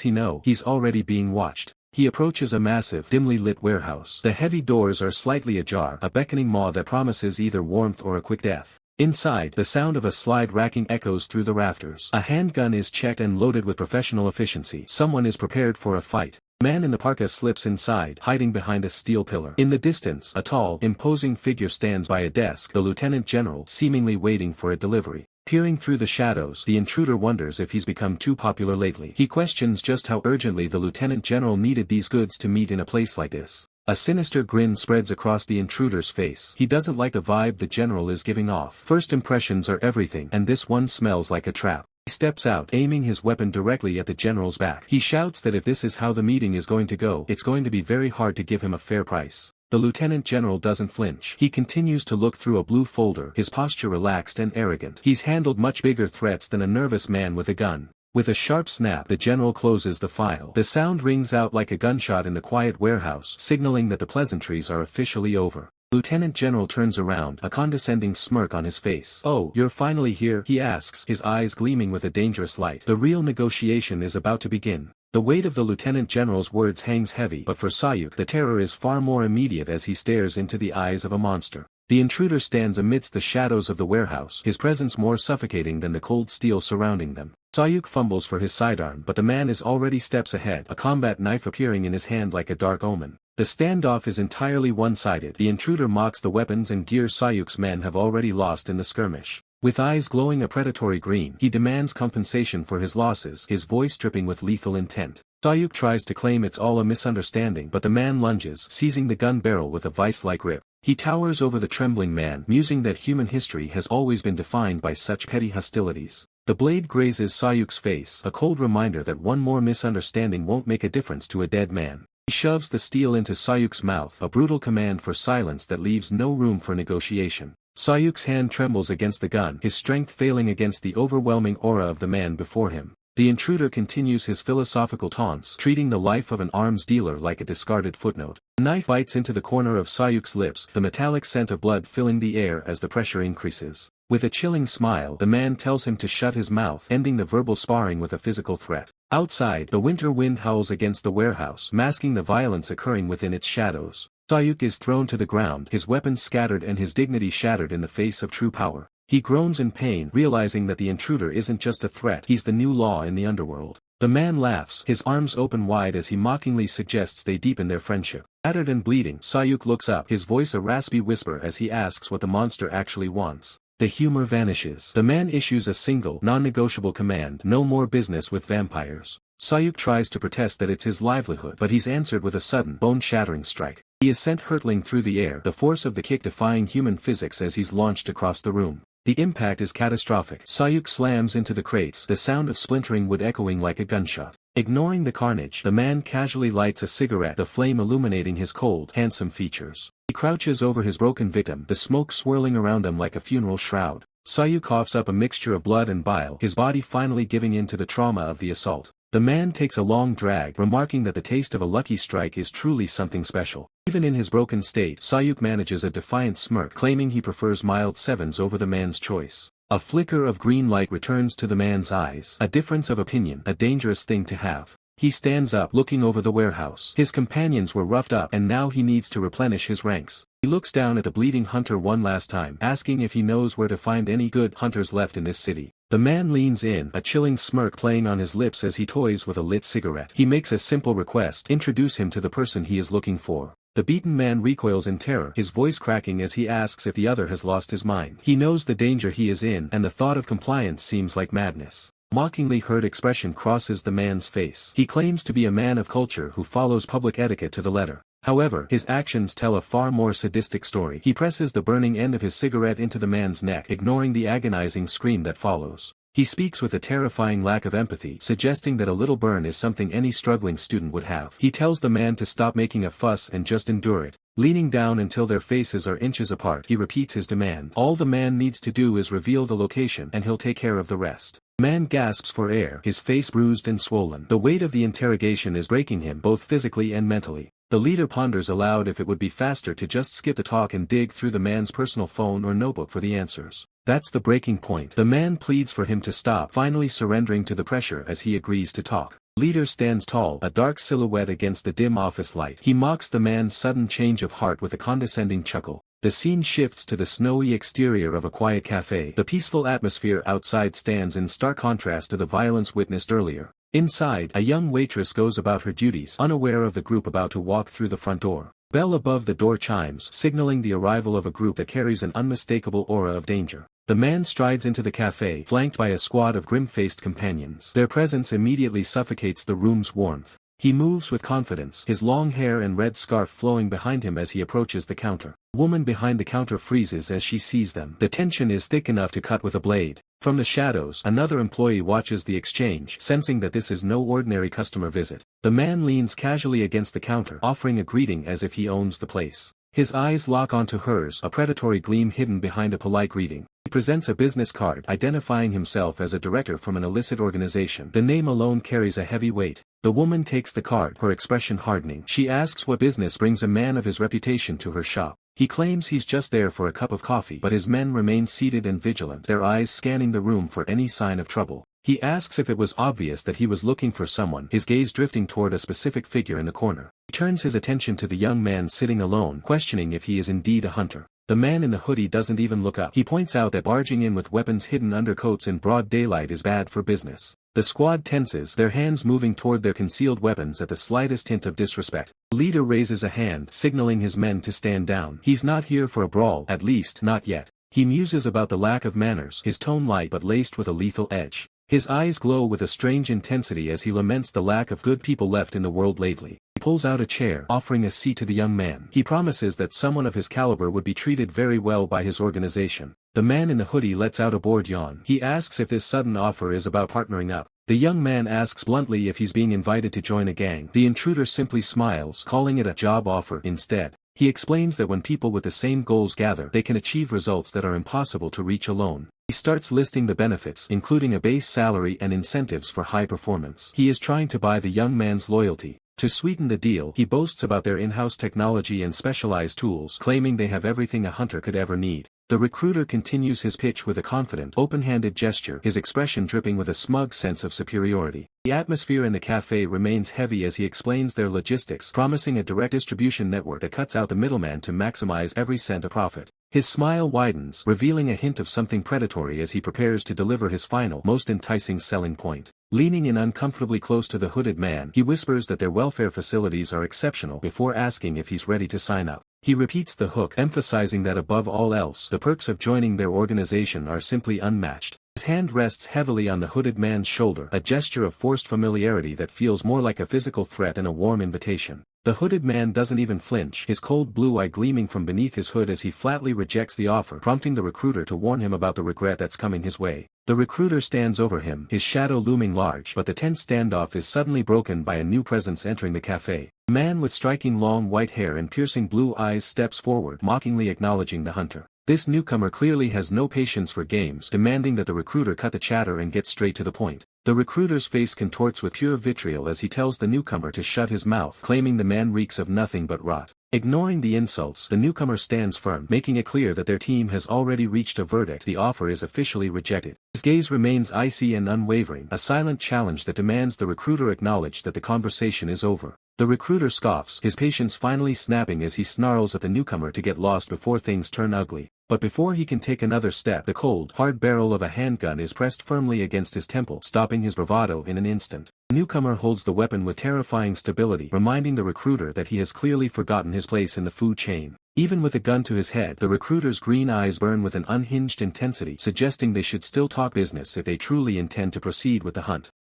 he know, he's already being watched. He approaches a massive, dimly lit warehouse. The heavy doors are slightly ajar, a beckoning maw that promises either warmth or a quick death. Inside, the sound of a slide racking echoes through the rafters. A handgun is checked and loaded with professional efficiency. Someone is prepared for a fight. Man in the parka slips inside, hiding behind a steel pillar. In the distance, a tall, imposing figure stands by a desk, the lieutenant general, seemingly waiting for a delivery. Peering through the shadows, the intruder wonders if he's become too popular lately. He questions just how urgently the lieutenant general needed these goods to meet in a place like this. A sinister grin spreads across the intruder's face. He doesn't like the vibe the general is giving off. First impressions are everything, and this one smells like a trap. He steps out, aiming his weapon directly at the general's back. He shouts that if this is how the meeting is going to go, it's going to be very hard to give him a fair price. The lieutenant general doesn't flinch. He continues to look through a blue folder, his posture relaxed and arrogant. He's handled much bigger threats than a nervous man with a gun. With a sharp snap, the general closes the file. The sound rings out like a gunshot in the quiet warehouse, signaling that the pleasantries are officially over. Lieutenant General turns around, a condescending smirk on his face. "Oh, you're finally here?" he asks, his eyes gleaming with a dangerous light. The real negotiation is about to begin. The weight of the Lieutenant General's words hangs heavy, but for Sayuk the terror is far more immediate as he stares into the eyes of a monster. The intruder stands amidst the shadows of the warehouse, his presence more suffocating than the cold steel surrounding them. Sayuk fumbles for his sidearm, but the man is already steps ahead, a combat knife appearing in his hand like a dark omen. The standoff is entirely one-sided. The intruder mocks the weapons and gear Sayuk's men have already lost in the skirmish. With eyes glowing a predatory green, he demands compensation for his losses, his voice dripping with lethal intent. Sayuk tries to claim it's all a misunderstanding, but the man lunges, seizing the gun barrel with a vice-like grip. He towers over the trembling man, musing that human history has always been defined by such petty hostilities. The blade grazes Sayuk's face, a cold reminder that one more misunderstanding won't make a difference to a dead man. He shoves the steel into Sayuk's mouth, a brutal command for silence that leaves no room for negotiation. Sayuk's hand trembles against the gun, his strength failing against the overwhelming aura of the man before him. The intruder continues his philosophical taunts, treating the life of an arms dealer like a discarded footnote. The knife bites into the corner of Sayuk's lips, the metallic scent of blood filling the air as the pressure increases. With a chilling smile, the man tells him to shut his mouth, ending the verbal sparring with a physical threat. Outside, the winter wind howls against the warehouse, masking the violence occurring within its shadows. Sayuk is thrown to the ground, his weapons scattered and his dignity shattered in the face of true power. He groans in pain, realizing that the intruder isn't just a threat, he's the new law in the underworld. The man laughs, his arms open wide as he mockingly suggests they deepen their friendship. Battered and bleeding, Sayuk looks up, his voice a raspy whisper as he asks what the monster actually wants. The humor vanishes. The man issues a single, non-negotiable command: no more business with vampires. Sayuk tries to protest that it's his livelihood, but he's answered with a sudden, bone-shattering strike. He is sent hurtling through the air, the force of the kick defying human physics as he's launched across the room. The impact is catastrophic. Sayuk slams into the crates, the sound of splintering wood echoing like a gunshot. Ignoring the carnage, the man casually lights a cigarette, the flame illuminating his cold, handsome features. He crouches over his broken victim, the smoke swirling around him like a funeral shroud. Sayuk coughs up a mixture of blood and bile, his body finally giving in to the trauma of the assault. The man takes a long drag, remarking that the taste of a lucky strike is truly something special. Even in his broken state, Sayuk manages a defiant smirk, claiming he prefers mild sevens over the man's choice. A flicker of green light returns to the man's eyes, a difference of opinion, a dangerous thing to have. He stands up, looking over the warehouse. His companions were roughed up, and now he needs to replenish his ranks. He looks down at the bleeding hunter one last time, asking if he knows where to find any good hunters left in this city. The man leans in, a chilling smirk playing on his lips as he toys with a lit cigarette. He makes a simple request: introduce him to the person he is looking for. The beaten man recoils in terror, his voice cracking as he asks if the other has lost his mind. He knows the danger he is in and the thought of compliance seems like madness. Mockingly hurt expression crosses the man's face. He claims to be a man of culture who follows public etiquette to the letter. However, his actions tell a far more sadistic story. He presses the burning end of his cigarette into the man's neck, ignoring the agonizing scream that follows. He speaks with a terrifying lack of empathy, suggesting that a little burn is something any struggling student would have. He tells the man to stop making a fuss and just endure it. Leaning down until their faces are inches apart, he repeats his demand. All the man needs to do is reveal the location and he'll take care of the rest. The man gasps for air, his face bruised and swollen. The weight of the interrogation is breaking him both physically and mentally. The leader ponders aloud if it would be faster to just skip the talk and dig through the man's personal phone or notebook for the answers. That's the breaking point. The man pleads for him to stop, finally surrendering to the pressure as he agrees to talk. Leader stands tall, a dark silhouette against the dim office light. He mocks the man's sudden change of heart with a condescending chuckle. The scene shifts to the snowy exterior of a quiet cafe. The peaceful atmosphere outside stands in stark contrast to the violence witnessed earlier. Inside, a young waitress goes about her duties, unaware of the group about to walk through the front door. Bell above the door chimes, signaling the arrival of a group that carries an unmistakable aura of danger. The man strides into the cafe, flanked by a squad of grim-faced companions. Their presence immediately suffocates the room's warmth. He moves with confidence, his long hair and red scarf flowing behind him as he approaches the counter. The woman behind the counter freezes as she sees them. The tension is thick enough to cut with a blade. From the shadows, another employee watches the exchange, sensing that this is no ordinary customer visit. The man leans casually against the counter, offering a greeting as if he owns the place. His eyes lock onto hers, a predatory gleam hidden behind a polite greeting. He presents a business card, identifying himself as a director from an illicit organization. The name alone carries a heavy weight. The woman takes the card, her expression hardening. She asks what business brings a man of his reputation to her shop. He claims he's just there for a cup of coffee, but his men remain seated and vigilant, their eyes scanning the room for any sign of trouble. He asks if it was obvious that he was looking for someone, his gaze drifting toward a specific figure in the corner. He turns his attention to the young man sitting alone, questioning if he is indeed a hunter. The man in the hoodie doesn't even look up. He points out that barging in with weapons hidden under coats in broad daylight is bad for business. The squad tenses, their hands moving toward their concealed weapons at the slightest hint of disrespect. The leader raises a hand, signaling his men to stand down. He's not here for a brawl, at least not yet. He muses about the lack of manners, his tone light but laced with a lethal edge. His eyes glow with a strange intensity as he laments the lack of good people left in the world lately. He pulls out a chair, offering a seat to the young man. He promises that someone of his caliber would be treated very well by his organization. The man in the hoodie lets out a bored yawn. He asks if this sudden offer is about partnering up. The young man asks bluntly if he's being invited to join a gang. The intruder simply smiles, calling it a job offer instead. He explains that when people with the same goals gather, they can achieve results that are impossible to reach alone. He starts listing the benefits, including a base salary and incentives for high performance. He is trying to buy the young man's loyalty. To sweeten the deal, he boasts about their in-house technology and specialized tools, claiming they have everything a hunter could ever need. The recruiter continues his pitch with a confident, open-handed gesture, his expression dripping with a smug sense of superiority. The atmosphere in the cafe remains heavy as he explains their logistics, promising a direct distribution network that cuts out the middleman to maximize every cent of profit. His smile widens, revealing a hint of something predatory as he prepares to deliver his final, most enticing selling point. Leaning in uncomfortably close to the hooded man, he whispers that their welfare facilities are exceptional before asking if he's ready to sign up. He repeats the hook, emphasizing that above all else, the perks of joining their organization are simply unmatched. His hand rests heavily on the hooded man's shoulder, a gesture of forced familiarity that feels more like a physical threat than a warm invitation. The hooded man doesn't even flinch, his cold blue eye gleaming from beneath his hood as he flatly rejects the offer, prompting the recruiter to warn him about the regret that's coming his way. The recruiter stands over him, his shadow looming large, but the tense standoff is suddenly broken by a new presence entering the cafe. A man with striking long white hair and piercing blue eyes steps forward, mockingly acknowledging the hunter. This newcomer clearly has no patience for games, demanding that the recruiter cut the chatter and get straight to the point. The recruiter's face contorts with pure vitriol as he tells the newcomer to shut his mouth, claiming the man reeks of nothing but rot. Ignoring the insults, the newcomer stands firm, making it clear that their team has already reached a verdict. The offer is officially rejected. His gaze remains icy and unwavering, a silent challenge that demands the recruiter acknowledge that the conversation is over. The recruiter scoffs, his patience finally snapping as he snarls at the newcomer to get lost before things turn ugly. But before he can take another step, the cold, hard barrel of a handgun is pressed firmly against his temple, stopping his bravado in an instant. The newcomer holds the weapon with terrifying stability, reminding the recruiter that he has clearly forgotten his place in the food chain. Even with a gun to his head, the recruiter's green eyes burn with an unhinged intensity, suggesting they should still talk business if they truly intend to proceed with the hunt.